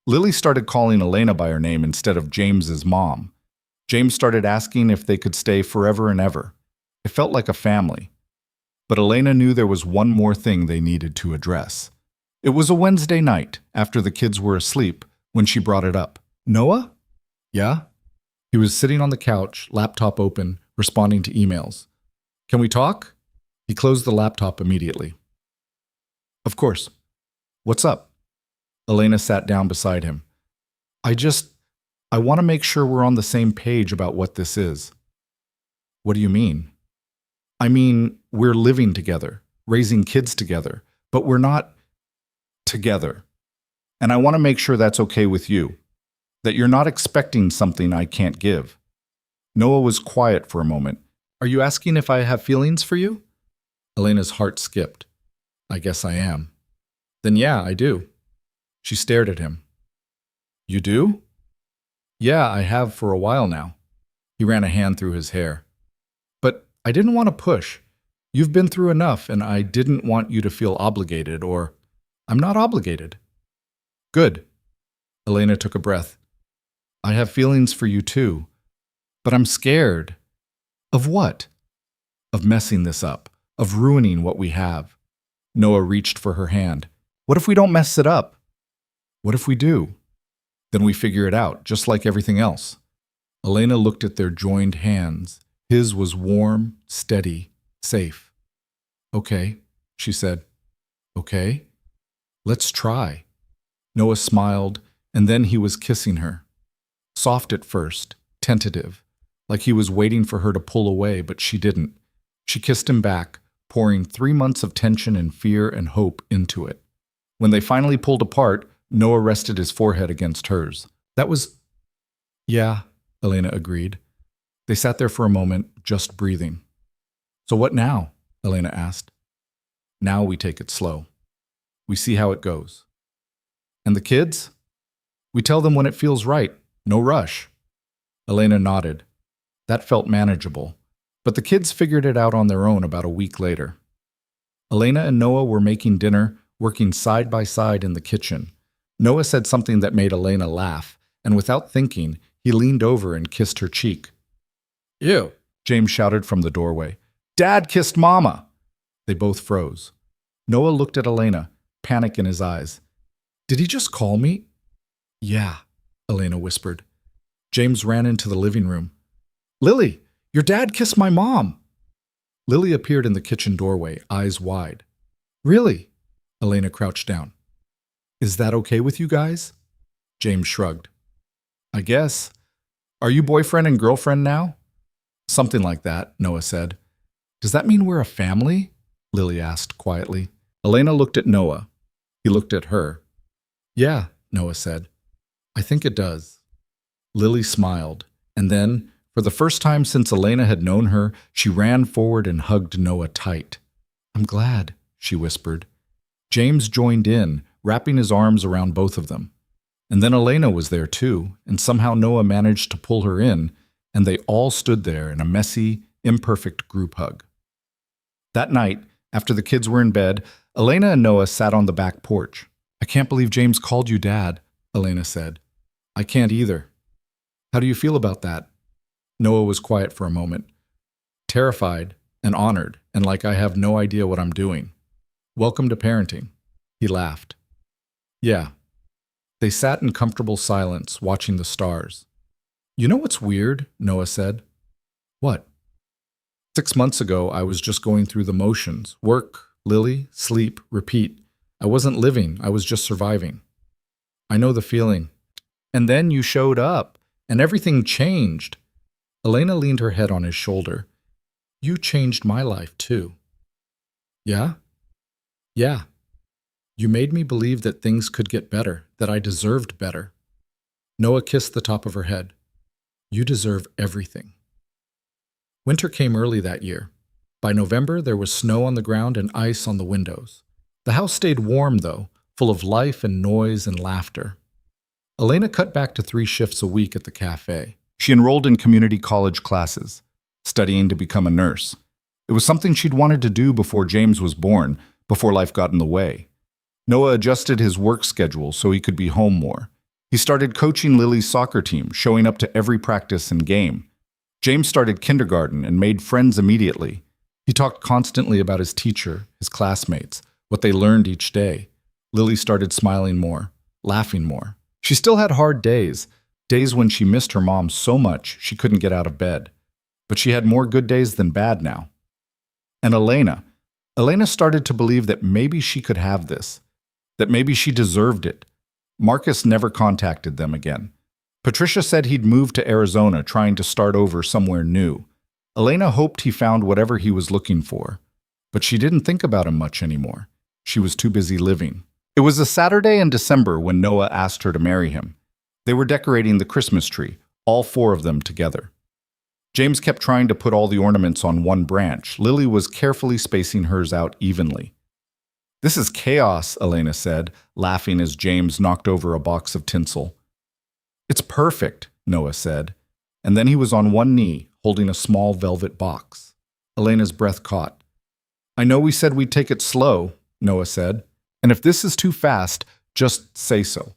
Lily started calling Elena by her name instead of James's mom. James started asking if they could stay forever and ever. It felt like a family. But Elena knew there was one more thing they needed to address. It was a Wednesday night, after the kids were asleep, when she brought it up. Noah? Yeah? He was sitting on the couch, laptop open, responding to emails. Can we talk? He closed the laptop immediately. Of course. What's up? Elena sat down beside him. I want to make sure we're on the same page about what this is. What do you mean? I mean, we're living together, raising kids together, but we're not together. And I want to make sure that's okay with you, that you're not expecting something I can't give." Noah was quiet for a moment. "Are you asking if I have feelings for you?" Elena's heart skipped. "I guess I am." "Then yeah, I do." She stared at him. "You do?" "Yeah, I have for a while now." He ran a hand through his hair. "But I didn't want to push. You've been through enough, and I didn't want you to feel obligated, or I'm not obligated." "Good." Elena took a breath. "I have feelings for you too, but I'm scared." "Of what?" "Of messing this up, of ruining what we have." Noah reached for her hand. "What if we don't mess it up?" "What if we do?" "Then we figure it out, just like everything else." Elena looked at their joined hands. His was warm, steady, safe. "Okay," she said. "Okay. Let's try." Noah smiled, and then he was kissing her. Soft at first, tentative, like he was waiting for her to pull away, but she didn't. She kissed him back, pouring 3 months of tension and fear and hope into it. When they finally pulled apart, Noah rested his forehead against hers. "That was—" "Yeah," Elena agreed. They sat there for a moment, just breathing. "So what now?" Elena asked. "Now we take it slow. We see how it goes." "And the kids?" "We tell them when it feels right. No rush." Elena nodded. That felt manageable. But the kids figured it out on their own about a week later. Elena and Noah were making dinner, working side by side in the kitchen. Noah said something that made Elena laugh, and without thinking, he leaned over and kissed her cheek. "Ew," James shouted from the doorway. "Dad kissed Mama!" They both froze. Noah looked at Elena, panic in his eyes. "Did he just call me?" "Yeah," Elena whispered. James ran into the living room. "Lily, your dad kissed my mom!" Lily appeared in the kitchen doorway, eyes wide. "Really?" Elena crouched down. "Is that okay with you guys?" James shrugged. "I guess. Are you boyfriend and girlfriend now?" "Something like that," Noah said. "Does that mean we're a family?" Lily asked quietly. Elena looked at Noah. He looked at her. "Yeah," Noah said. "I think it does." Lily smiled, and then, for the first time since Elena had known her, she ran forward and hugged Noah tight. "I'm glad," she whispered. James joined in, wrapping his arms around both of them. And then Elena was there too, and somehow Noah managed to pull her in, and they all stood there in a messy, imperfect group hug. That night, after the kids were in bed, Elena and Noah sat on the back porch. "I can't believe James called you Dad," Elena said. "I can't either." "How do you feel about that?" Noah was quiet for a moment. "Terrified and honored, and like I have no idea what I'm doing. Welcome to parenting." He laughed. "Yeah." They sat in comfortable silence, watching the stars. "You know what's weird?" Noah said. "What?" 6 months ago, I was just going through the motions. Work, Lily, sleep, repeat. I wasn't living, I was just surviving. "I know the feeling." "And then you showed up, and everything changed." Elena leaned her head on his shoulder. "You changed my life, too." "Yeah?" "Yeah. You made me believe that things could get better, that I deserved better." Noah kissed the top of her head. "You deserve everything." Winter came early that year. By November, there was snow on the ground and ice on the windows. The house stayed warm, though, full of life and noise and laughter. Elena cut back to 3 shifts a week at the cafe. She enrolled in community college classes, studying to become a nurse. It was something she'd wanted to do before James was born, before life got in the way. Noah adjusted his work schedule so he could be home more. He started coaching Lily's soccer team, showing up to every practice and game. James started kindergarten and made friends immediately. He talked constantly about his teacher, his classmates, what they learned each day. Lily started smiling more, laughing more. She still had hard days when she missed her mom so much she couldn't get out of bed. But she had more good days than bad now. And Elena started to believe that maybe she could have this, that maybe she deserved it. Marcus never contacted them again. Patricia said he'd moved to Arizona, trying to start over somewhere new. Elena hoped he found whatever he was looking for. But she didn't think about him much anymore. She was too busy living. It was a Saturday in December when Noah asked her to marry him. They were decorating the Christmas tree, all four of them together. James kept trying to put all the ornaments on one branch. Lily was carefully spacing hers out evenly. "This is chaos," Elena said, laughing as James knocked over a box of tinsel. "It's perfect," Noah said, and then he was on one knee, holding a small velvet box. Elena's breath caught. "I know we said we'd take it slow," Noah said, "and if this is too fast, just say so.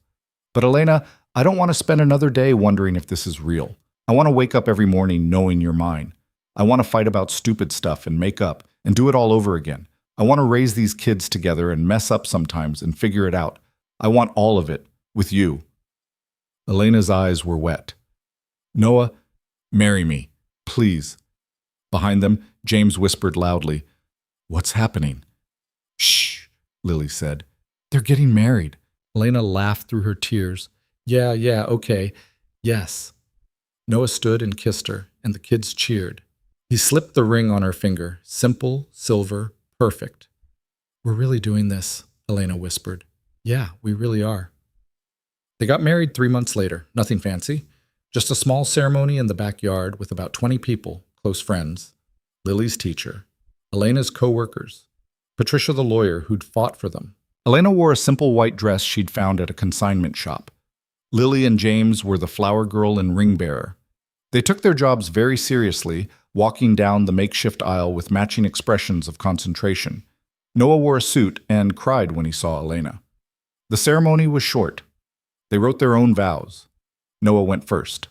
But Elena, I don't want to spend another day wondering if this is real. I want to wake up every morning knowing you're mine. I want to fight about stupid stuff and make up and do it all over again. I want to raise these kids together and mess up sometimes and figure it out. I want all of it, with you." Elena's eyes were wet. "Noah, marry me, please." Behind them, James whispered loudly, "What's happening?" "Shh," Lily said. "They're getting married." Elena laughed through her tears. Yeah, okay. Yes." Noah stood and kissed her, and the kids cheered. He slipped the ring on her finger, simple, silver, perfect. "We're really doing this," Elena whispered. "Yeah, we really are." They got married 3 months later, nothing fancy. Just a small ceremony in the backyard with about 20 people, close friends. Lily's teacher, Elena's co-workers, Patricia the lawyer who'd fought for them. Elena wore a simple white dress she'd found at a consignment shop. Lily and James were the flower girl and ring bearer. They took their jobs very seriously, walking down the makeshift aisle with matching expressions of concentration. Noah wore a suit and cried when he saw Elena. The ceremony was short. They wrote their own vows. Noah went first.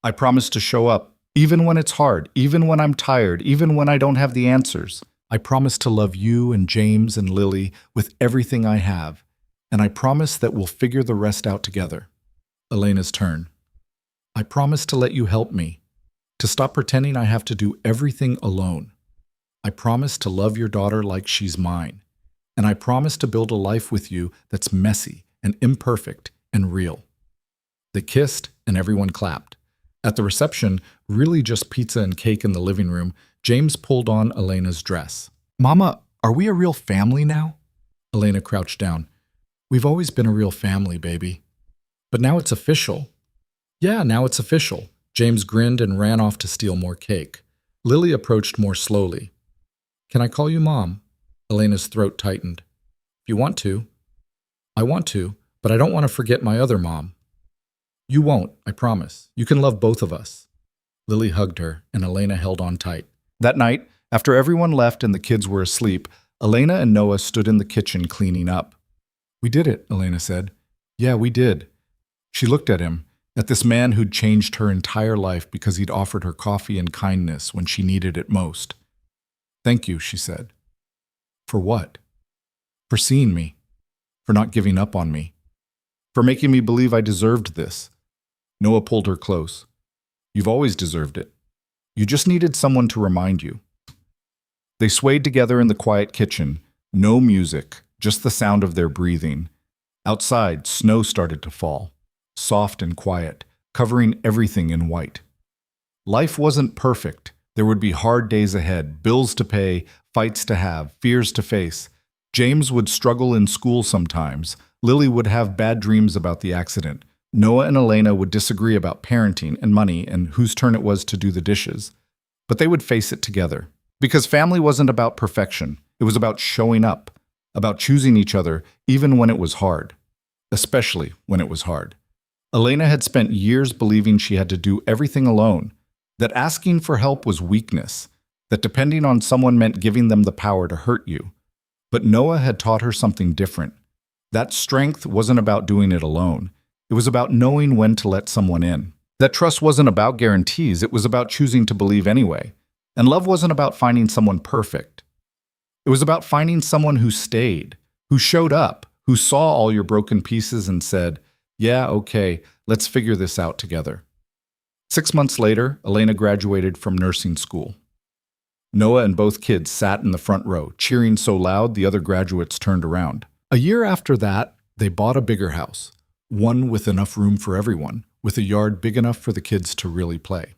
"I promise to show up, even when it's hard, even when I'm tired, even when I don't have the answers. I promise to love you and James and Lily with everything I have, and I promise that we'll figure the rest out together." Elena's turn. "I promise to let you help me, to stop pretending I have to do everything alone. I promise to love your daughter like she's mine, and I promise to build a life with you that's messy and imperfect and real." They kissed, and everyone clapped. At the reception, really just pizza and cake in the living room, James pulled on Elena's dress. "Mama, are we a real family now?" Elena crouched down. "We've always been a real family, baby. But now it's official." "Yeah, now it's official." James grinned and ran off to steal more cake. Lily approached more slowly. "Can I call you Mom?" Elena's throat tightened. "If you want to." "I want to, but I don't want to forget my other mom." "You won't, I promise. You can love both of us." Lily hugged her, and Elena held on tight. That night, after everyone left and the kids were asleep, Elena and Noah stood in the kitchen cleaning up. "We did it," Elena said. "Yeah, we did." She looked at him, at this man who'd changed her entire life because he'd offered her coffee and kindness when she needed it most. "Thank you," she said. "For what?" "For seeing me. For not giving up on me. For making me believe I deserved this." Noah pulled her close. "You've always deserved it. You just needed someone to remind you." They swayed together in the quiet kitchen. No music, just the sound of their breathing. Outside, snow started to fall, soft and quiet, covering everything in white. Life wasn't perfect. There would be hard days ahead, bills to pay, fights to have, fears to face. James would struggle in school sometimes. Lily would have bad dreams about the accident. Noah and Elena would disagree about parenting and money and whose turn it was to do the dishes. But they would face it together. Because family wasn't about perfection. It was about showing up, about choosing each other even when it was hard. Especially when it was hard. Elena had spent years believing she had to do everything alone, that asking for help was weakness, that depending on someone meant giving them the power to hurt you. But Noah had taught her something different. That strength wasn't about doing it alone. It was about knowing when to let someone in. That trust wasn't about guarantees, it was about choosing to believe anyway. And love wasn't about finding someone perfect. It was about finding someone who stayed, who showed up, who saw all your broken pieces and said, "Yeah, okay, let's figure this out together." 6 months later, Elena graduated from nursing school. Noah and both kids sat in the front row, cheering so loud the other graduates turned around. A year after that, they bought a bigger house. One with enough room for everyone, with a yard big enough for the kids to really play.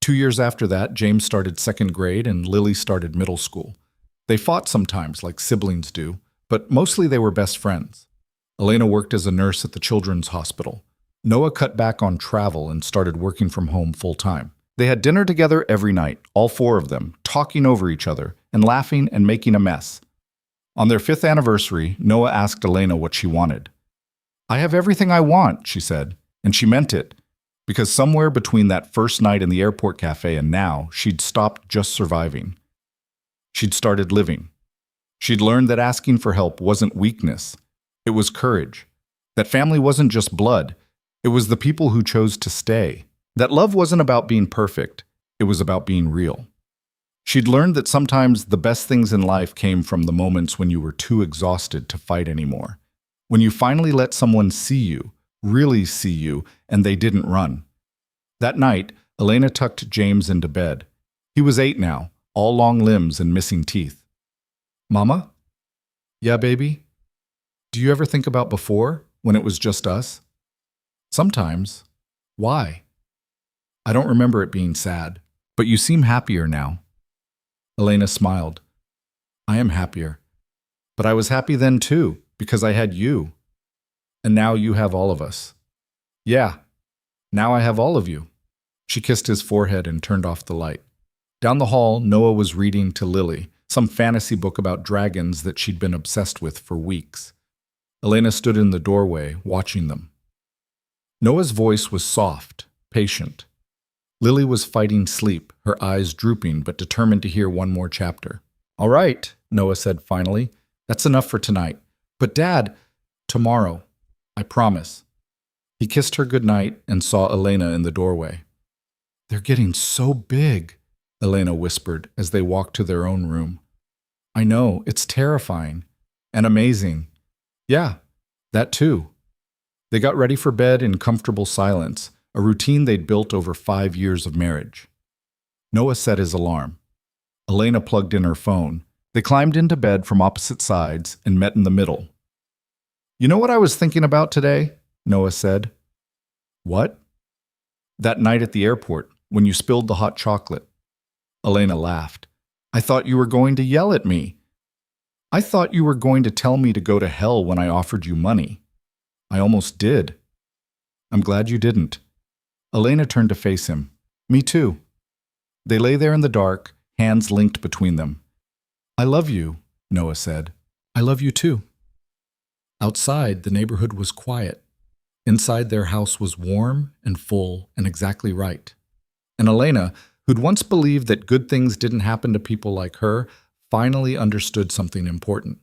2 years after that, James started second grade and Lily started middle school. They fought sometimes, like siblings do, but mostly they were best friends. Elena worked as a nurse at the children's hospital. Noah cut back on travel and started working from home full-time. They had dinner together every night, all four of them, talking over each other and laughing and making a mess. On their 5th anniversary, Noah asked Elena what she wanted. "I have everything I want," she said, and she meant it, because somewhere between that first night in the airport cafe and now, she'd stopped just surviving. She'd started living. She'd learned that asking for help wasn't weakness, it was courage. That family wasn't just blood, it was the people who chose to stay. That love wasn't about being perfect, it was about being real. She'd learned that sometimes the best things in life came from the moments when you were too exhausted to fight anymore. When you finally let someone see you, really see you, and they didn't run. That night, Elena tucked James into bed. He was 8 now, all long limbs and missing teeth. "Mama?" "Yeah, baby?" "Do you ever think about before, when it was just us?" "Sometimes." "Why?" "I don't remember it being sad, but you seem happier now." Elena smiled. "I am happier. But I was happy then too, because I had you. And now you have all of us." "Yeah, now I have all of you." She kissed his forehead and turned off the light. Down the hall, Noah was reading to Lily, some fantasy book about dragons that she'd been obsessed with for weeks. Elena stood in the doorway, watching them. Noah's voice was soft, patient. Lily was fighting sleep, her eyes drooping but determined to hear one more chapter. "All right," Noah said finally. "That's enough for tonight. But Dad, tomorrow. I promise." He kissed her goodnight and saw Elena in the doorway. "They're getting so big," Elena whispered as they walked to their own room. "I know, it's terrifying. And amazing." "Yeah, that too." They got ready for bed in comfortable silence, a routine they'd built over 5 years of marriage. Noah set his alarm. Elena plugged in her phone. They climbed into bed from opposite sides and met in the middle. "You know what I was thinking about today?" Noah said. "What?" "That night at the airport, when you spilled the hot chocolate." Elena laughed. "I thought you were going to yell at me. I thought you were going to tell me to go to hell when I offered you money. I almost did." "I'm glad you didn't." Elena turned to face him. "Me too." They lay there in the dark, hands linked between them. "I love you," Noah said. "I love you too." Outside, the neighborhood was quiet. Inside, their house was warm and full and exactly right. And Elena, who'd once believed that good things didn't happen to people like her, finally understood something important.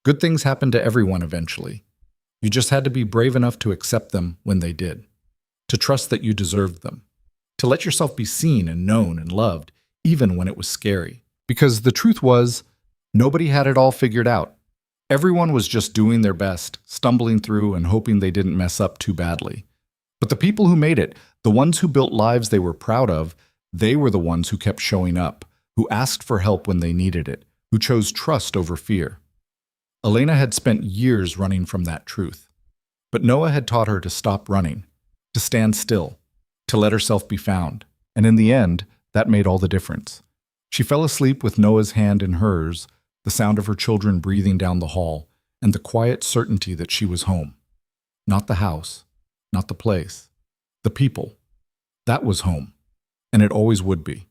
Good things happen to everyone eventually. You just had to be brave enough to accept them when they did. To trust that you deserved them. To let yourself be seen and known and loved, even when it was scary. Because the truth was, nobody had it all figured out. Everyone was just doing their best, stumbling through and hoping they didn't mess up too badly. But the people who made it, the ones who built lives they were proud of, they were the ones who kept showing up, who asked for help when they needed it, who chose trust over fear. Elena had spent years running from that truth. But Noah had taught her to stop running, to stand still, to let herself be found. And in the end, that made all the difference. She fell asleep with Noah's hand in hers, the sound of her children breathing down the hall, and the quiet certainty that she was home. Not the house, not the place, the people. That was home, and it always would be.